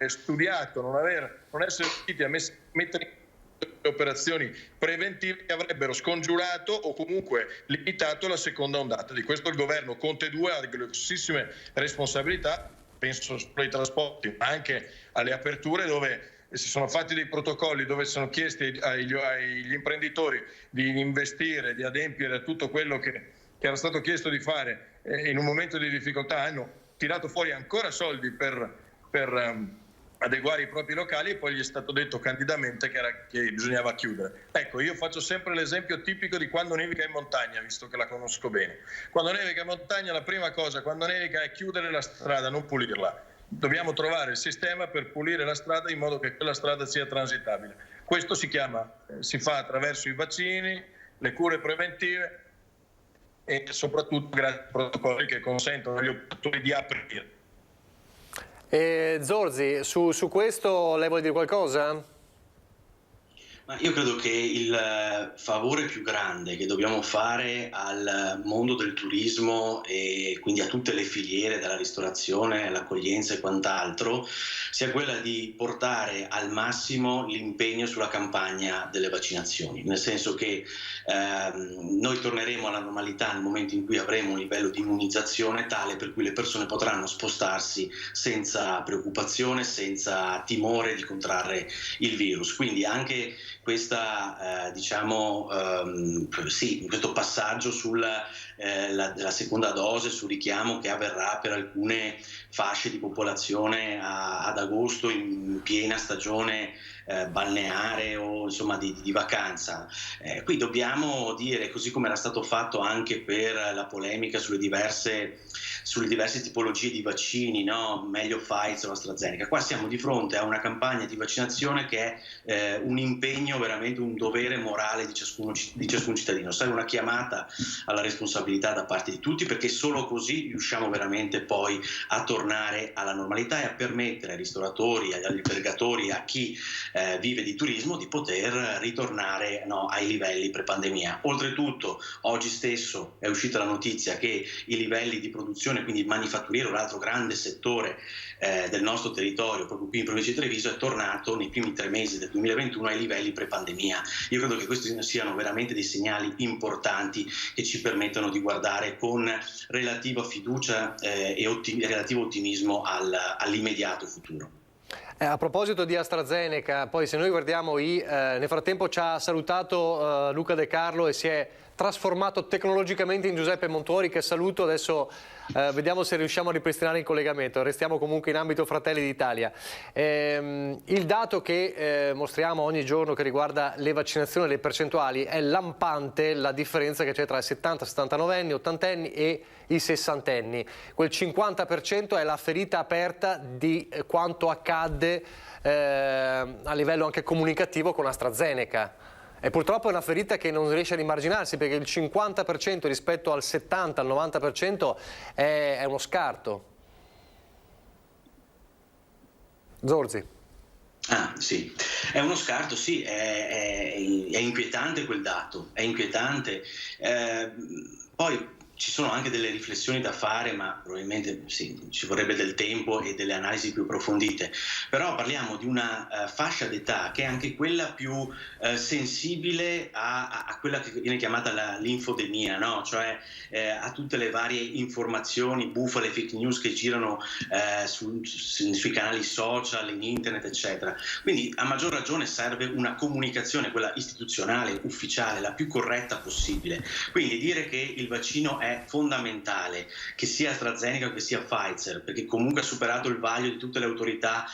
studiato, non essere riusciti a mettere in operazioni preventive che avrebbero scongiurato o comunque limitato la seconda ondata. Di questo il governo Conte 2 ha grossissime responsabilità, penso ai trasporti, ma anche alle aperture, dove si sono fatti dei protocolli, dove si sono chiesti agli imprenditori di investire, di adempiere a tutto quello che era stato chiesto di fare in un momento di difficoltà. Hanno tirato fuori ancora soldi per adeguare i propri locali, e poi gli è stato detto candidamente che bisognava chiudere. Ecco, io faccio sempre l'esempio tipico di quando nevica in montagna, visto che la conosco bene. Quando nevica in montagna, la prima cosa quando nevica è chiudere la strada, non pulirla. Dobbiamo trovare il sistema per pulire la strada in modo che quella strada sia transitabile. Questo si fa attraverso i vaccini, le cure preventive e soprattutto grazie ai protocolli che consentono agli operatori di aprire. Zorzi, su questo lei vuole dire qualcosa? Ma io credo che il favore più grande che dobbiamo fare al mondo del turismo e quindi a tutte le filiere, dalla ristorazione all'accoglienza e quant'altro, sia quella di portare al massimo l'impegno sulla campagna delle vaccinazioni, nel senso che noi torneremo alla normalità nel momento in cui avremo un livello di immunizzazione tale per cui le persone potranno spostarsi senza preoccupazione, senza timore di contrarre il virus. Quindi anche questo passaggio sulla seconda dose, sul richiamo che avverrà per alcune fasce di popolazione ad agosto in piena stagione balneare o insomma di vacanza. Qui dobbiamo dire, così come era stato fatto anche per la polemica sulle diverse tipologie di vaccini, no? Meglio Pfizer o AstraZeneca, qua siamo di fronte a una campagna di vaccinazione che è un impegno, veramente un dovere morale di ciascun cittadino. Serve una chiamata alla responsabilità da parte di tutti, perché solo così riusciamo veramente poi a tornare alla normalità e a permettere ai ristoratori, agli albergatori, a chi vive di turismo di poter ritornare ai livelli pre-pandemia. Oltretutto oggi stesso è uscita la notizia che i livelli di produzione, quindi il manifatturiero, un altro grande settore del nostro territorio, proprio qui in provincia di Treviso, è tornato nei primi 3 mesi del 2021 ai livelli pre-pandemia. Io credo che questi siano veramente dei segnali importanti che ci permettono di guardare con relativa fiducia e relativo ottimismo all'immediato futuro. A proposito di AstraZeneca, poi se noi guardiamo nel frattempo ci ha salutato Luca De Carlo e si è trasformato tecnologicamente in Giuseppe Montuori, che saluto. Adesso vediamo se riusciamo a ripristinare il collegamento. Restiamo comunque in ambito Fratelli d'Italia. Il dato che mostriamo ogni giorno che riguarda le vaccinazioni e le percentuali è lampante, la differenza che c'è tra i 70-79 anni, 80enni e i 60enni. Quel 50% è la ferita aperta di quanto accadde a livello anche comunicativo con AstraZeneca. E purtroppo è una ferita che non riesce ad immarginarsi, perché il 50% rispetto al 70, al 90% è uno scarto. Zorzi. Sì, è uno scarto, sì, è inquietante quel dato, è inquietante. Poi ci sono anche delle riflessioni da fare, ma probabilmente sì, ci vorrebbe del tempo e delle analisi più approfondite. Però parliamo di una fascia d'età che è anche quella più sensibile a quella che viene chiamata l'infodemia, no? Cioè a tutte le varie informazioni, bufale, fake news che girano sui canali social, in internet, eccetera. Quindi a maggior ragione serve una comunicazione, quella istituzionale, ufficiale, la più corretta possibile. Quindi dire che il vaccino è fondamentale, che sia AstraZeneca o che sia Pfizer, perché comunque ha superato il vaglio di tutte le autorità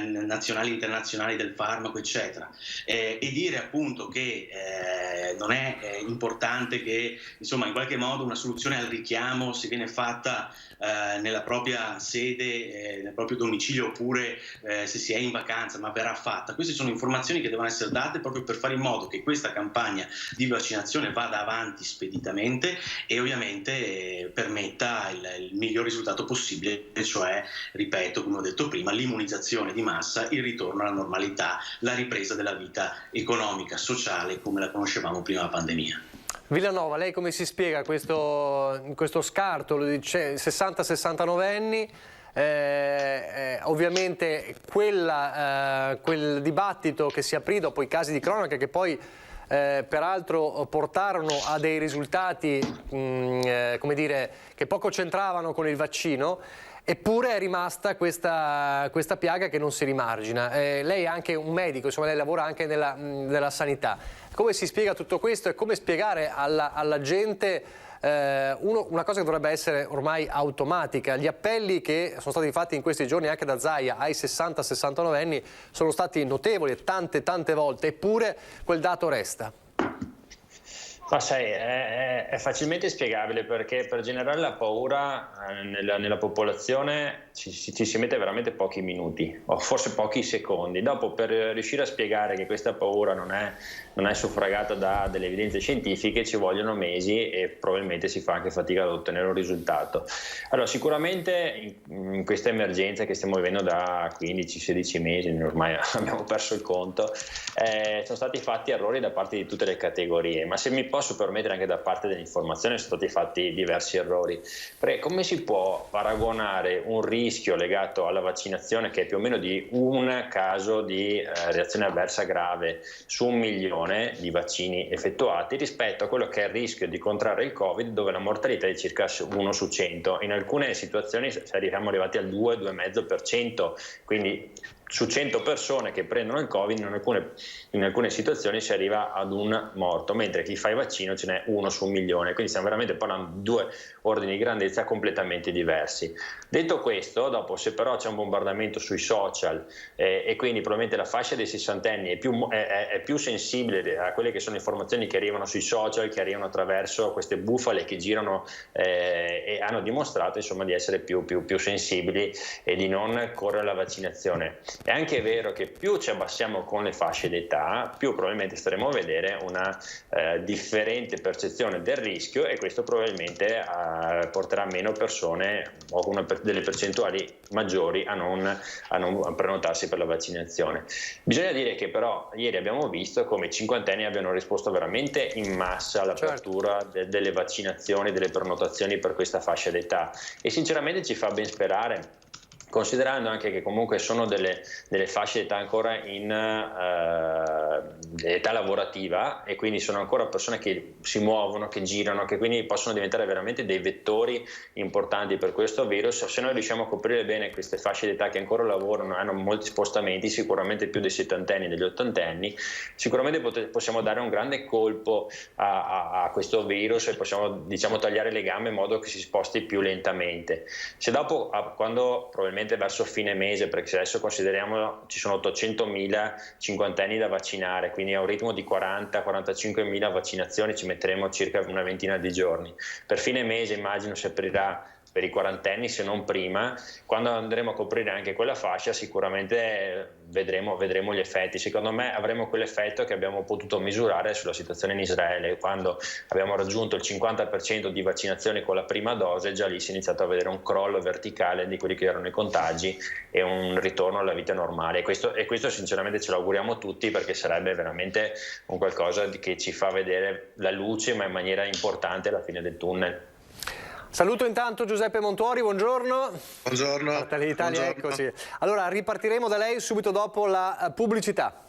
nazionali e internazionali del farmaco, eccetera, e dire appunto che non è importante che insomma in qualche modo una soluzione al richiamo, se viene fatta nella propria sede, nel proprio domicilio, oppure se si è in vacanza, ma verrà fatta. Queste sono informazioni che devono essere date proprio per fare in modo che questa campagna di vaccinazione vada avanti speditamente e ovviamente permetta il miglior risultato possibile, cioè, ripeto, come ho detto prima, l'immunizzazione di massa, il ritorno alla normalità, la ripresa della vita economica, sociale, come la conoscevamo prima della pandemia. Villanova, lei come si spiega questo scarto, lo dice 60-69 anni? Ovviamente quel dibattito che si aprì dopo i casi di cronaca che poi peraltro portarono a dei risultati come dire, che poco c'entravano con il vaccino, eppure è rimasta questa piaga che non si rimargina. Lei è anche un medico, insomma lei lavora anche nella sanità. Come si spiega tutto questo e come spiegare alla gente una cosa che dovrebbe essere ormai automatica? Gli appelli che sono stati fatti in questi giorni anche da Zaia ai 60-69 anni sono stati notevoli tante volte, eppure quel dato resta. Ma sai, è facilmente spiegabile, perché per generare la paura nella popolazione ci si mette veramente pochi minuti o forse pochi secondi. Dopo, per riuscire a spiegare che questa paura non è suffragata da delle evidenze scientifiche, ci vogliono mesi e probabilmente si fa anche fatica ad ottenere un risultato. Allora, sicuramente in questa emergenza che stiamo vivendo da 15-16 mesi, ormai abbiamo perso il conto, sono stati fatti errori da parte di tutte le categorie, ma se mi posso permettere anche da parte dell'informazione sono stati fatti diversi errori. Perché come si può paragonare un rischio legato alla vaccinazione, che è più o meno di un caso di reazione avversa grave su 1 milione di vaccini effettuati, rispetto a quello che è il rischio di contrarre il Covid, dove la mortalità è circa 1 su 100. In alcune situazioni siamo arrivati al 2-2,5%, quindi su 100 persone che prendono il Covid in alcune situazioni si arriva ad un morto, mentre chi fa il vaccino ce n'è 1 su 1 milione, quindi stiamo veramente parlando di 2 ordini di grandezza completamente diversi. Detto questo, dopo, se però c'è un bombardamento sui social e quindi probabilmente la fascia dei 60enni è più sensibile a quelle che sono informazioni che arrivano sui social, che arrivano attraverso queste bufale che girano e hanno dimostrato insomma di essere più sensibili e di non correre alla vaccinazione. È anche vero che più ci abbassiamo con le fasce d'età, più probabilmente staremo a vedere una differente percezione del rischio, e questo probabilmente porterà meno persone o delle percentuali maggiori a non prenotarsi per la vaccinazione. Bisogna dire che però ieri abbiamo visto come i 50enni abbiano risposto veramente in massa all'apertura delle vaccinazioni, delle prenotazioni per questa fascia d'età, e sinceramente ci fa ben sperare, considerando anche che comunque sono delle fasce d'età ancora in età lavorativa, e quindi sono ancora persone che si muovono, che girano, che quindi possono diventare veramente dei vettori importanti per questo virus. Se noi riusciamo a coprire bene queste fasce d'età che ancora lavorano, hanno molti spostamenti, sicuramente più dei 70enni, degli 80enni, sicuramente possiamo dare un grande colpo a questo virus e possiamo tagliare le gambe in modo che si sposti più lentamente. Se dopo, quando probabilmente verso fine mese, perché adesso consideriamo ci sono 800.000 cinquantenni da vaccinare, quindi a un ritmo di 40-45.000 vaccinazioni ci metteremo circa una ventina di giorni. Per fine mese immagino si aprirà per i quarantenni, se non prima. Quando andremo a coprire anche quella fascia sicuramente vedremo gli effetti. Secondo me avremo quell'effetto che abbiamo potuto misurare sulla situazione in Israele, quando abbiamo raggiunto il 50% di vaccinazioni con la prima dose. Già lì si è iniziato a vedere un crollo verticale di quelli che erano i contagi e un ritorno alla vita normale, e questo sinceramente ce lo auguriamo tutti, perché sarebbe veramente un qualcosa che ci fa vedere la luce, ma in maniera importante, alla fine del tunnel. Saluto intanto Giuseppe Montuori, buongiorno. Buongiorno. Fratelli d'Italia, Buongiorno. eccoci. Allora, ripartiremo da lei subito dopo la pubblicità.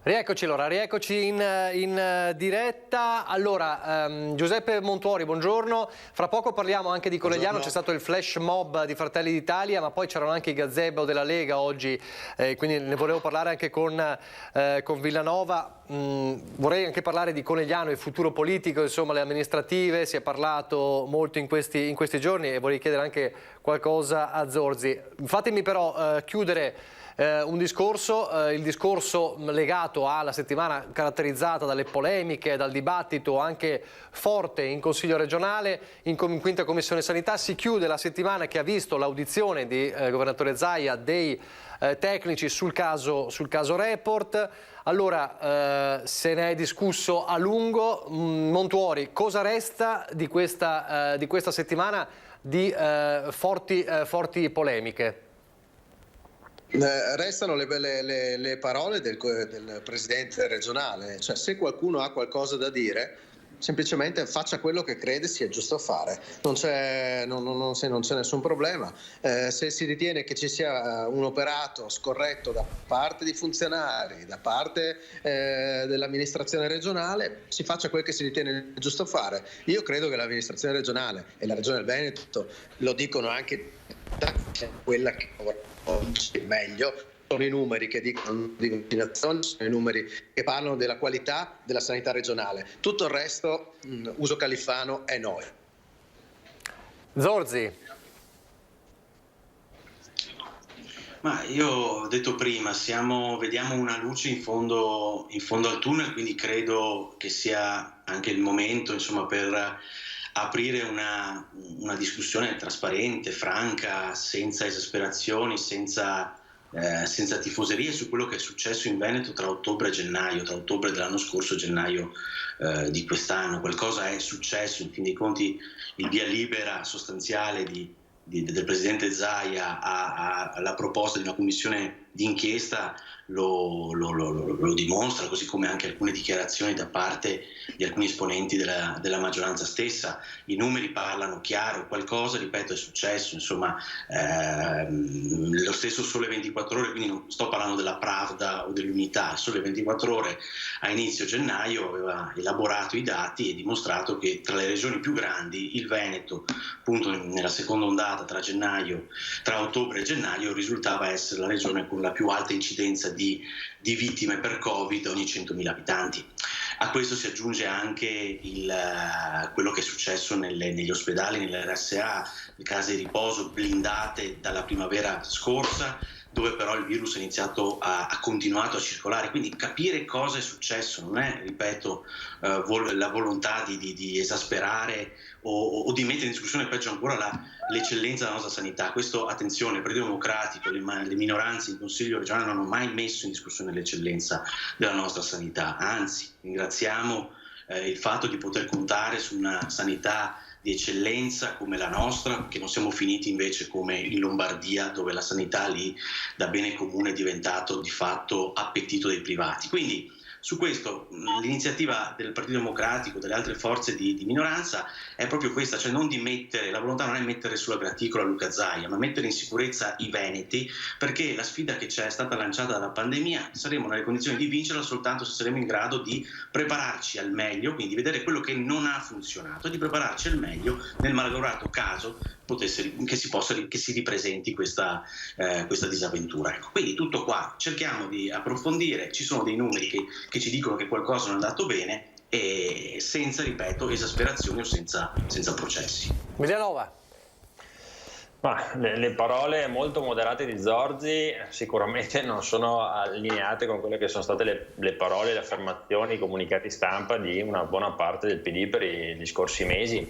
Rieccoci in diretta. Allora, Giuseppe Montuori, buongiorno. Fra poco parliamo anche di Conegliano, c'è stato il flash mob di Fratelli d'Italia, ma poi c'erano anche i gazebo della Lega oggi, quindi ne volevo parlare anche con Villanova. Vorrei anche parlare di Conegliano, il futuro politico, insomma le amministrative, si è parlato molto in questi giorni e vorrei chiedere anche qualcosa a Zorzi. Fatemi però chiudere un discorso, il discorso legato alla settimana caratterizzata dalle polemiche, dal dibattito anche forte in Consiglio regionale, in quinta commissione sanità. Si chiude la settimana che ha visto l'audizione di governatore Zaia dei tecnici sul caso Report. Allora, se ne è discusso a lungo. Montuori, cosa resta di questa settimana di forti polemiche? Restano le parole del presidente regionale, cioè se qualcuno ha qualcosa da dire semplicemente faccia quello che crede sia giusto fare, non c'è nessun problema. Se si ritiene che ci sia un operato scorretto da parte di funzionari, da parte dell'amministrazione regionale, si faccia quel che si ritiene giusto fare. Io credo che l'amministrazione regionale e la Regione del Veneto lo dicono anche quella che oggi meglio, sono i numeri che dicono di vaccinazione, sono i numeri che parlano della qualità della sanità regionale. Tutto il resto, uso califano, è noi. Zorzi. Ma io ho detto prima, vediamo una luce in fondo al tunnel, quindi credo che sia anche il momento, insomma, per aprire una discussione trasparente, franca, senza esasperazioni, senza tifoserie su quello che è successo in Veneto tra ottobre e gennaio, tra ottobre dell'anno scorso e gennaio di quest'anno. Qualcosa è successo, in fin dei conti il via libera sostanziale del presidente Zaia alla proposta di una commissione d'inchiesta lo dimostra, così come anche alcune dichiarazioni da parte di alcuni esponenti della maggioranza stessa. I numeri parlano chiaro, qualcosa, ripeto, è successo, insomma, lo stesso Sole 24 Ore, quindi non sto parlando della Pravda o dell'Unità, Sole 24 Ore a inizio gennaio aveva elaborato i dati e dimostrato che tra le regioni più grandi il Veneto, appunto nella seconda ondata tra ottobre e gennaio, risultava essere la regione con la più alta incidenza di vittime per Covid ogni 100.000 abitanti. A questo si aggiunge anche quello che è successo negli ospedali, nelle RSA, le case di riposo blindate dalla primavera scorsa, dove però il virus ha continuato a circolare. Quindi capire cosa è successo non è, ripeto, la volontà di esasperare o di mettere in discussione, peggio ancora, l'eccellenza della nostra sanità. Questo, attenzione, il Partito Democratico, le minoranze in Consiglio regionale non hanno mai messo in discussione l'eccellenza della nostra sanità, anzi ringraziamo il fatto di poter contare su una sanità di eccellenza come la nostra, che non siamo finiti invece come in Lombardia, dove la sanità lì da bene comune è diventato di fatto appetito dei privati. Quindi su questo l'iniziativa del Partito Democratico, delle altre forze di minoranza è proprio questa, cioè la volontà non è mettere sulla graticola Luca Zaia, ma mettere in sicurezza i veneti, perché la sfida che ci è stata lanciata dalla pandemia saremo nelle condizioni di vincerla soltanto se saremo in grado di prepararci al meglio, quindi vedere quello che non ha funzionato e di prepararci al meglio nel malaugurato caso che si ripresenti questa disavventura. Ecco, quindi tutto qua, cerchiamo di approfondire, ci sono dei numeri che ci dicono che qualcosa non è andato bene e senza, ripeto, esasperazioni o senza processi. Villanova. Ma le parole molto moderate di Zorzi sicuramente non sono allineate con quelle che sono state le parole, le affermazioni, i comunicati stampa di una buona parte del PD per gli scorsi mesi.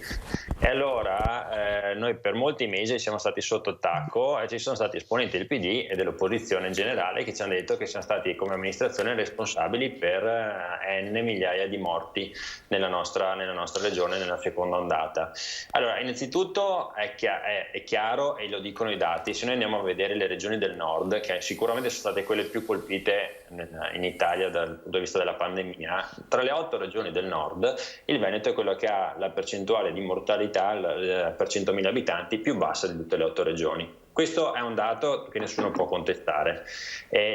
E allora noi per molti mesi siamo stati sotto attacco e ci sono stati esponenti del PD e dell'opposizione in generale che ci hanno detto che siamo stati come amministrazione responsabili per migliaia di morti nella nostra regione nella seconda ondata. Allora, innanzitutto è chiaro chiaro e lo dicono i dati. Se noi andiamo a vedere le regioni del nord, che sicuramente sono state quelle più colpite in Italia dal punto di vista della pandemia, tra le 8 regioni del nord il Veneto è quello che ha la percentuale di mortalità per 100.000 abitanti più bassa di tutte le 8 regioni. Questo è un dato che nessuno può contestare.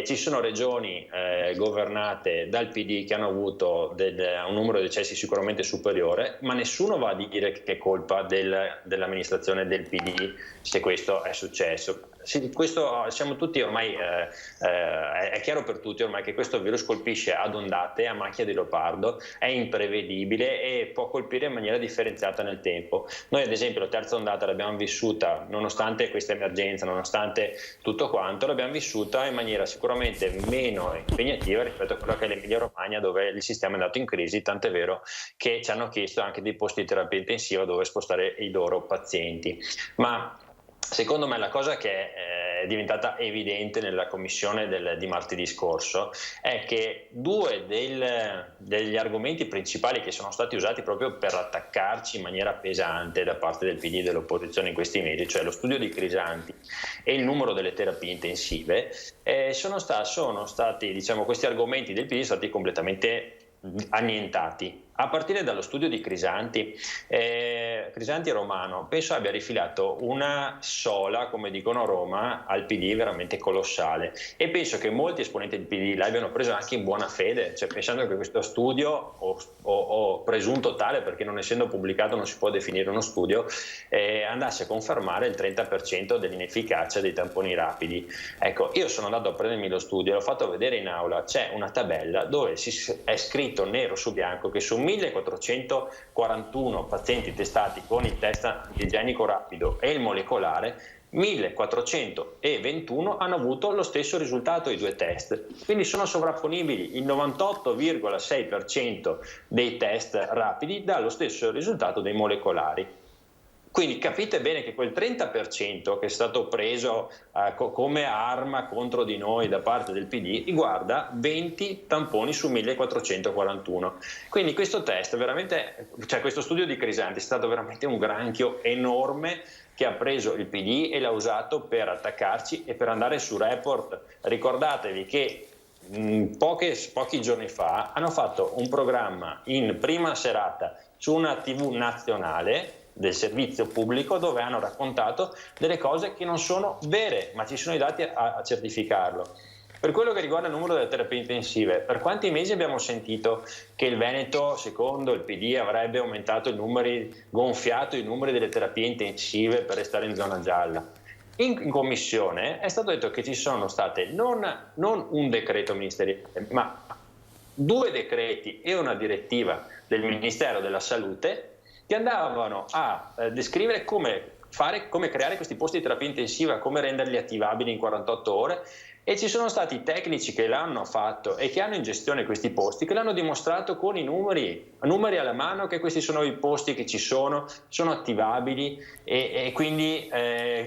Ci sono regioni governate dal PD che hanno avuto un numero di decessi sicuramente superiore, ma nessuno va a dire che è colpa dell'amministrazione del PD se questo è successo. Questo siamo tutti ormai, è chiaro per tutti ormai che questo virus colpisce ad ondate, a macchia di leopardo, è imprevedibile e può colpire in maniera differenziata nel tempo. Noi ad esempio la terza ondata l'abbiamo vissuta, nonostante questa emergenza, nonostante tutto quanto, l'abbiamo vissuta in maniera sicuramente meno impegnativa rispetto a quella che è l'Emilia Romagna, dove il sistema è andato in crisi, tant'è vero che ci hanno chiesto anche dei posti di terapia intensiva dove spostare i loro pazienti. Ma secondo me la cosa che è diventata evidente nella commissione di martedì scorso è che due degli argomenti principali che sono stati usati proprio per attaccarci in maniera pesante da parte del PD e dell'opposizione in questi mesi, cioè lo studio di Crisanti e il numero delle terapie intensive, sono stati, diciamo, questi argomenti del PD sono stati completamente annientati. A partire dallo studio di Crisanti e Romano penso abbia rifilato una sola, come dicono a Roma, al PD veramente colossale, e penso che molti esponenti del PD l'abbiano preso anche in buona fede, cioè pensando che questo studio, o presunto tale perché non essendo pubblicato non si può definire uno studio, andasse a confermare il 30% dell'inefficacia dei tamponi rapidi. Ecco, io sono andato a prendermi lo studio, l'ho fatto vedere in aula, c'è una tabella dove è scritto nero su bianco che su 1441 pazienti testati con il test antigenico rapido e il molecolare, 1421 hanno avuto lo stesso risultato i due test, quindi sono sovrapponibili. Il 98,6% dei test rapidi dà lo stesso risultato dei molecolari. Quindi capite bene che quel 30% che è stato preso come arma contro di noi da parte del PD riguarda 20 tamponi su 1441. Quindi questo test veramente, cioè questo studio di Crisanti è stato veramente un granchio enorme che ha preso il PD e l'ha usato per attaccarci e per andare su Report. Ricordatevi che pochi giorni fa hanno fatto un programma in prima serata su una TV nazionale del servizio pubblico dove hanno raccontato delle cose che non sono vere, ma ci sono i dati a certificarlo. Per quello che riguarda il numero delle terapie intensive, per quanti mesi abbiamo sentito che il Veneto, secondo il PD, avrebbe aumentato gonfiato i numeri delle terapie intensive per restare in zona gialla? In commissione è stato detto che ci sono state non un decreto ministeriale, ma 2 decreti e una direttiva del Ministero della Salute che andavano a descrivere come creare questi posti di terapia intensiva, come renderli attivabili in 48 ore, e ci sono stati tecnici che l'hanno fatto e che hanno in gestione questi posti, che l'hanno dimostrato con i numeri alla mano, che questi sono i posti che ci sono attivabili e quindi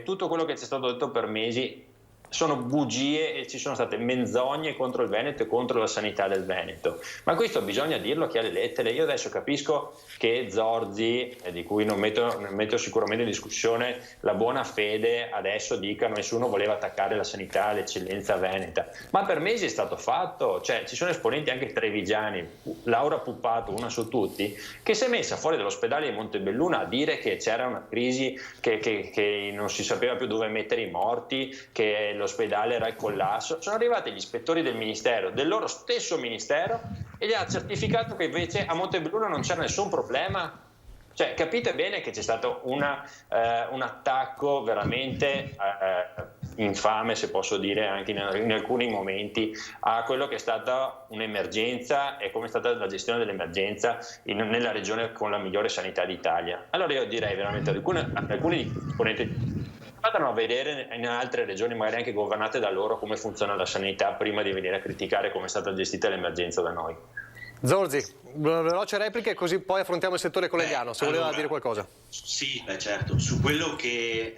tutto quello che ci è stato detto per mesi sono bugie e ci sono state menzogne contro il Veneto e contro la sanità del Veneto. Ma questo bisogna dirlo chi ha le lettere. Io adesso capisco che Zorzi, di cui non metto sicuramente in discussione la buona fede, adesso dica nessuno voleva attaccare la sanità, l'eccellenza veneta. Ma per mesi è stato fatto, cioè ci sono esponenti anche trevigiani, Laura Puppato, una su tutti, che si è messa fuori dall'ospedale di Montebelluna a dire che c'era una crisi, che non si sapeva più dove mettere i morti, che l'ospedale era il collasso. Sono arrivati gli ispettori del ministero, del loro stesso ministero, e gli ha certificato che invece a Montebelluna non c'era nessun problema. Cioè, capite bene che c'è stato un attacco veramente infame, se posso dire, anche in alcuni momenti, a quello che è stata un'emergenza e come è stata la gestione dell'emergenza nella regione con la migliore sanità d'Italia. Allora io direi veramente ad alcuni esponenti vadano a vedere in altre regioni, magari anche governate da loro, come funziona la sanità prima di venire a criticare come è stata gestita l'emergenza da noi. Zorzi, veloce repliche così poi affrontiamo il settore collegiano, se voleva dire qualcosa. Sì, certo, su quello che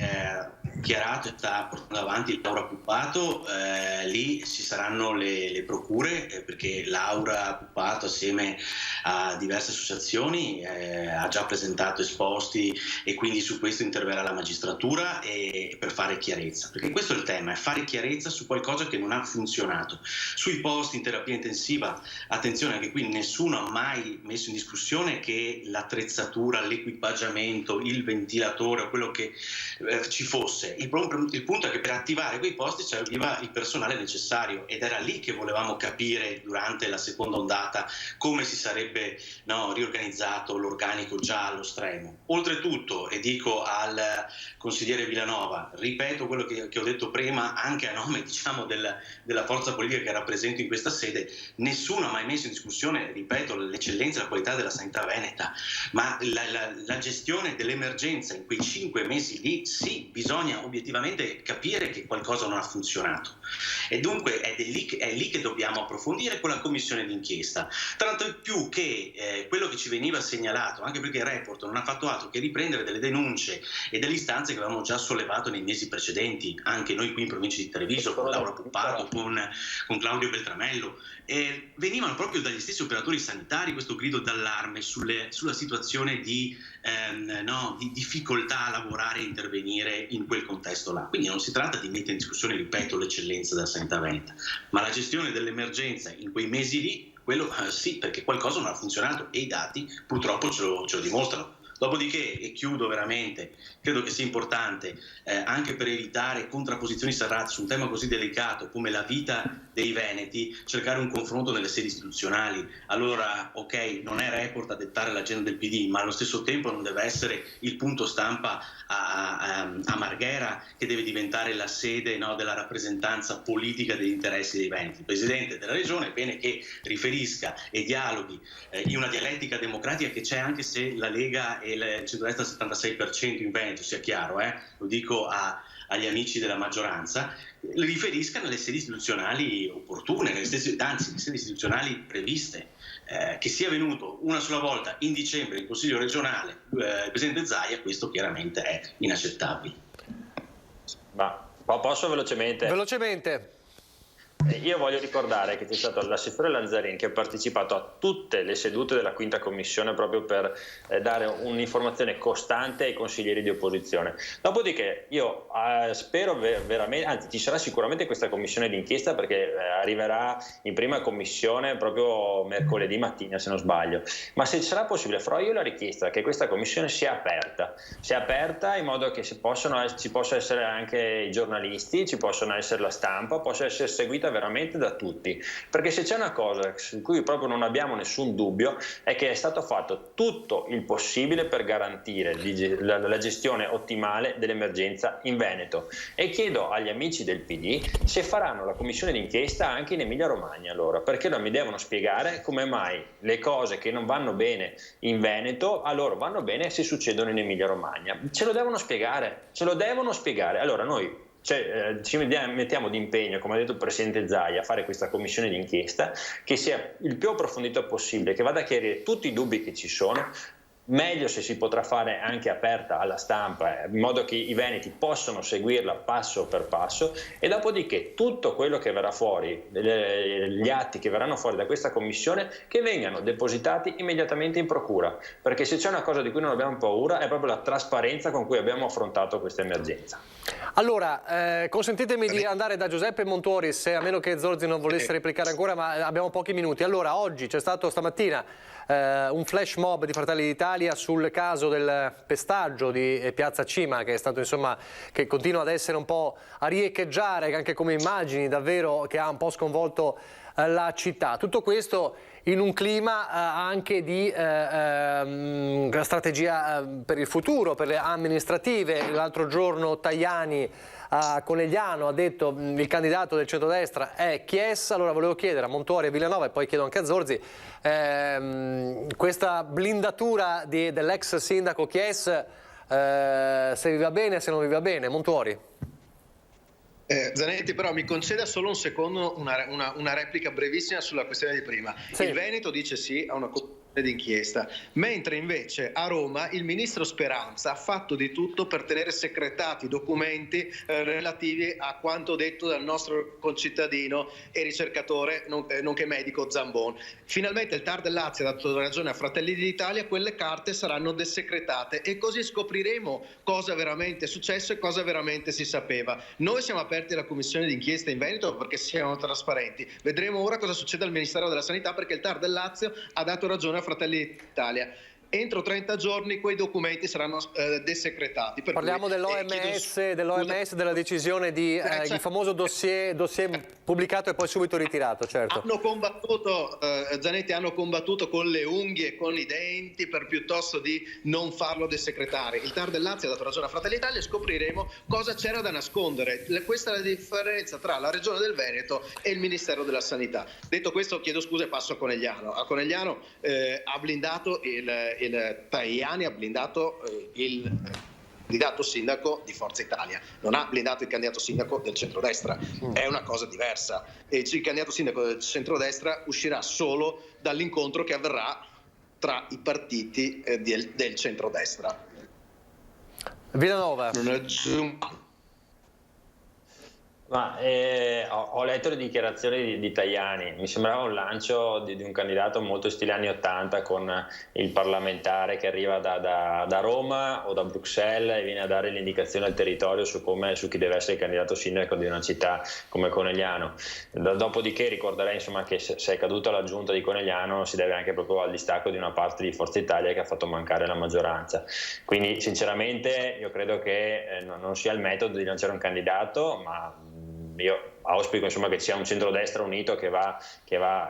chiarato e sta portando avanti Laura Puppato, lì ci saranno le procure, perché Laura Puppato assieme a diverse associazioni ha già presentato esposti, e quindi su questo interverrà la magistratura per fare chiarezza, perché questo è il tema, è fare chiarezza su qualcosa che non ha funzionato. Sui posti in terapia intensiva, attenzione, anche qui nessuno ha mai messo in discussione che l'attrezzatura, l'equipaggiamento, il ventilatore o quello che ci fosse. Il punto è che per attivare quei posti serviva il personale necessario, ed era lì che volevamo capire durante la seconda ondata come si sarebbe riorganizzato l'organico già allo stremo. Oltretutto, e dico al consigliere Villanova, ripeto quello che ho detto prima anche a nome della forza politica che rappresento in questa sede, nessuno ha mai messo in discussione, ripeto, l'eccellenza e la qualità della sanità veneta, ma la gestione dell'emergenza in quei 5 mesi lì, sì, bisogna obiettivamente capire che qualcosa non ha funzionato, e dunque è lì che dobbiamo approfondire con la commissione d'inchiesta, tanto più che quello che ci veniva segnalato, anche perché il report non ha fatto altro che riprendere delle denunce e delle istanze che avevamo già sollevato nei mesi precedenti, anche noi qui in provincia di Treviso, con Laura Puppato, con Claudio Beltramello, venivano proprio dagli stessi operatori sanitari questo grido d'allarme sulla situazione di difficoltà a lavorare e intervenire in quel contesto là. Quindi non si tratta di mettere in discussione, ripeto, l'eccellenza della sanità veneta, ma la gestione dell'emergenza in quei mesi lì, quello sì, perché qualcosa non ha funzionato e i dati purtroppo ce lo dimostrano. Dopodiché, e chiudo veramente, credo che sia importante anche per evitare contrapposizioni serrate su un tema così delicato come la vita dei veneti, cercare un confronto nelle sedi istituzionali. Allora, ok, non è report a dettare l'agenda del PD, ma allo stesso tempo non deve essere il punto stampa a Marghera, che deve diventare la sede della rappresentanza politica degli interessi dei veneti. Il Presidente della Regione è bene che riferisca e dialoghi in una dialettica democratica che c'è, anche se la Lega e il centrodestra al 76% in Veneto, sia chiaro, lo dico agli amici della maggioranza, riferisca nelle sedi istituzionali opportune, nelle sedi istituzionali previste. Che sia venuto una sola volta in dicembre in Consiglio regionale il Presidente Zaia, questo chiaramente è inaccettabile. Ma posso velocemente? Velocemente. Io voglio ricordare che c'è stato l'assessore Lazzarin che ha partecipato a tutte le sedute della quinta commissione proprio per dare un'informazione costante ai consiglieri di opposizione. Dopodiché io spero veramente, anzi ci sarà sicuramente questa commissione d'inchiesta, perché arriverà in prima commissione proprio mercoledì mattina se non sbaglio, ma se sarà possibile farò io la richiesta che questa commissione sia aperta in modo che ci possa essere anche i giornalisti, ci possano essere la stampa, possa essere seguita veramente da tutti, perché se c'è una cosa su cui proprio non abbiamo nessun dubbio è che è stato fatto tutto il possibile per garantire la gestione ottimale dell'emergenza in Veneto, e chiedo agli amici del PD se faranno la commissione d'inchiesta anche in Emilia Romagna, allora, perché non mi devono spiegare come mai le cose che non vanno bene in Veneto a loro vanno bene se succedono in Emilia Romagna. Ce lo devono spiegare. Allora noi ci mettiamo d'impegno, come ha detto il Presidente Zaia, a fare questa commissione d'inchiesta che sia il più approfondita possibile, che vada a chiarire tutti i dubbi che ci sono, meglio se si potrà fare anche aperta alla stampa, in modo che i veneti possano seguirla passo per passo, e dopodiché tutto quello che verrà fuori, gli atti che verranno fuori da questa commissione, che vengano depositati immediatamente in procura, perché se c'è una cosa di cui non abbiamo paura è proprio la trasparenza con cui abbiamo affrontato questa emergenza. Allora, consentitemi di andare da Giuseppe Montuori, a meno che Zorzi non volesse replicare ancora, ma abbiamo pochi minuti. Allora, oggi c'è stato stamattina un flash mob di Fratelli d'Italia sul caso del pestaggio di Piazza Cima, che è stato, insomma, che continua ad essere un po' a riecheggiare anche come immagini, davvero, che ha un po' sconvolto la città. Tutto questo in un clima anche di strategia per il futuro, per le amministrative. L'altro giorno Tajani a Conegliano ha detto il candidato del centrodestra è Chies. Allora volevo chiedere a Montuori e Villanova, e poi chiedo anche a Zorzi, questa blindatura dell'ex sindaco Chies, se vi va bene, se non vi va bene. Montuori. Zanetti, però mi conceda solo un secondo una replica brevissima sulla questione di prima. Sì. Il Veneto dice sì a una d'inchiesta, mentre invece a Roma il ministro Speranza ha fatto di tutto per tenere segretati i documenti relativi a quanto detto dal nostro concittadino e ricercatore nonché medico Zambon. Finalmente il TAR del Lazio ha dato ragione a Fratelli d'Italia, quelle carte saranno desecretate e così scopriremo cosa veramente è successo e cosa veramente si sapeva. Noi siamo aperti alla commissione d'inchiesta in Veneto perché siamo trasparenti, vedremo ora cosa succede al Ministero della Sanità perché il TAR del Lazio ha dato ragione a Fratelli d'Italia. Entro 30 giorni quei documenti saranno desecretati. Parliamo dell'OMS, della decisione di il famoso dossier pubblicato e poi subito ritirato, certo. Hanno combattuto, Zanetti, hanno combattuto con le unghie e con i denti per piuttosto di non farlo desecretare. Il TAR del Lazio ha dato ragione a Fratelli d'Italia e scopriremo cosa c'era da nascondere. Questa è la differenza tra la Regione del Veneto e il Ministero della Sanità. Detto questo, chiedo scusa e passo a Conegliano. A Conegliano ha blindato Tajani ha blindato il candidato sindaco di Forza Italia, non ha blindato il candidato sindaco del centrodestra, è una cosa diversa e il candidato sindaco del centrodestra uscirà solo dall'incontro che avverrà tra i partiti del centrodestra. Villanova. Non aggiungo. Ma ho letto le dichiarazioni di Tajani, mi sembrava un lancio di un candidato molto stile anni 80 con il parlamentare che arriva da Roma o da Bruxelles e viene a dare l'indicazione al territorio su chi deve essere il candidato sindaco di una città come Conegliano. Dopodiché ricorderei insomma che se è caduta la giunta di Conegliano si deve anche proprio al distacco di una parte di Forza Italia che ha fatto mancare la maggioranza. Quindi sinceramente io credo che non sia il metodo di lanciare un candidato, ma io auspico insomma che ci sia un centrodestra unito che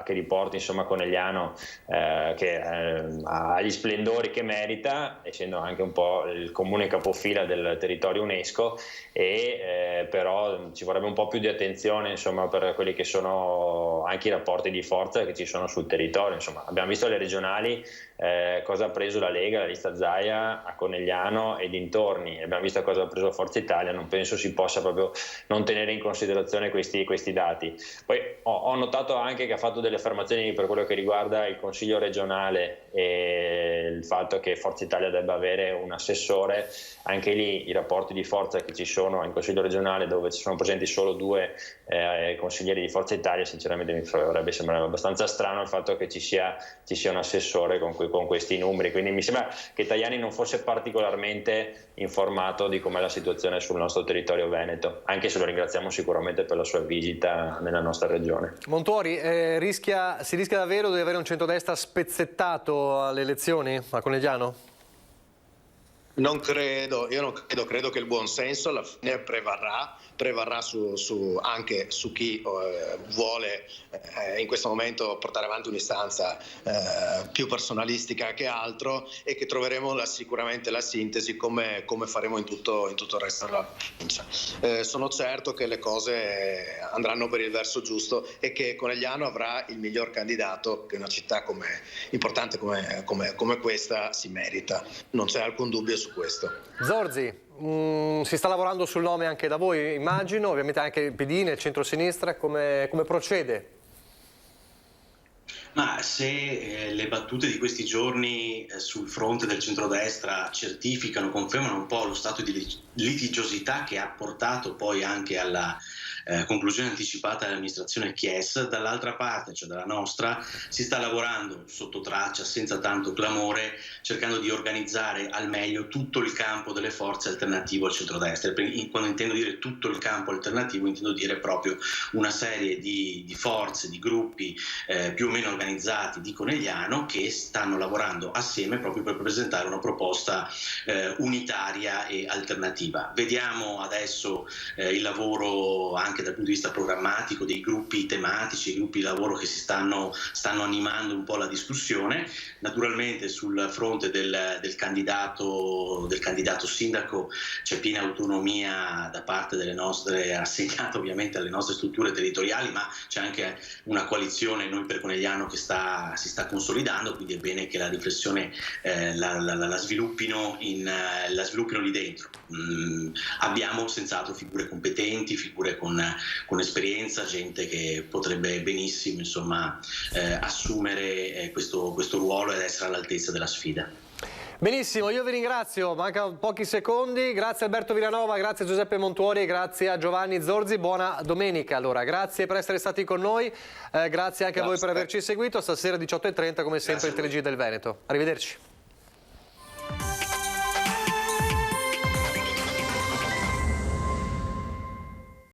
riporti insomma Conegliano agli splendori che merita, essendo anche un po' il comune capofila del territorio UNESCO, però ci vorrebbe un po' più di attenzione insomma per quelli che sono anche i rapporti di forza che ci sono sul territorio. Insomma, abbiamo visto alle regionali cosa ha preso la Lega, la lista Zaia a Conegliano e dintorni, abbiamo visto cosa ha preso Forza Italia, non penso si possa proprio non tenere in considerazione questi dati. Poi ho notato anche che ha fatto delle affermazioni per quello che riguarda il Consiglio regionale e il fatto che Forza Italia debba avere un assessore. Anche lì i rapporti di forza che ci sono in Consiglio regionale, dove ci sono presenti solo 2 consiglieri di Forza Italia, sinceramente mi dovrebbe sembrare abbastanza strano il fatto che ci sia un assessore con questi numeri, quindi mi sembra che Tajani non fosse particolarmente informato di com'è la situazione sul nostro territorio veneto, anche se lo ringraziamo sicuramente per la sua visita nella nostra regione. Montuori, si rischia davvero di avere un centrodestra spezzettato alle elezioni a Conegliano? Non credo, credo che il buon senso alla fine prevarrà anche su chi vuole in questo momento portare avanti un'istanza più personalistica che altro, e che troveremo sicuramente la sintesi come faremo in tutto il resto della provincia. Sono certo che le cose andranno per il verso giusto e che Conegliano avrà il miglior candidato che una città importante come questa si merita. Non c'è alcun dubbio su questo. Zorzi, si sta lavorando sul nome anche da voi, immagino, ovviamente anche il PD nel centro-sinistra, come procede? Ma se le battute di questi giorni sul fronte del centrodestra certificano, confermano un po' lo stato di litigiosità che ha portato poi anche alla conclusione anticipata dell'amministrazione Chies, dall'altra parte, cioè dalla nostra, si sta lavorando sotto traccia, senza tanto clamore, cercando di organizzare al meglio tutto il campo delle forze alternativo al centrodestra. Quando intendo dire tutto il campo alternativo, intendo dire proprio una serie di forze, di gruppi più o meno organizzati di Conegliano che stanno lavorando assieme proprio per presentare una proposta unitaria e alternativa. Vediamo adesso il lavoro anche dal punto di vista programmatico dei gruppi tematici, i gruppi di lavoro che si stanno animando un po' la discussione. Naturalmente sul fronte del candidato sindaco c'è piena autonomia da parte delle assegnata ovviamente alle nostre strutture territoriali, ma c'è anche una coalizione Noi per Conegliano che che si sta consolidando, quindi è bene che la riflessione la sviluppino lì dentro. Abbiamo senz'altro figure competenti, figure con esperienza, gente che potrebbe benissimo assumere questo ruolo ed essere all'altezza della sfida. Benissimo, io vi ringrazio, mancano pochi secondi, grazie Alberto Villanova, grazie a Giuseppe Montuori, grazie a Giovanni Zorzi, buona domenica allora, grazie per essere stati con noi, grazie anche a voi per averci seguito, stasera 18:30 come sempre il TG del Veneto, arrivederci.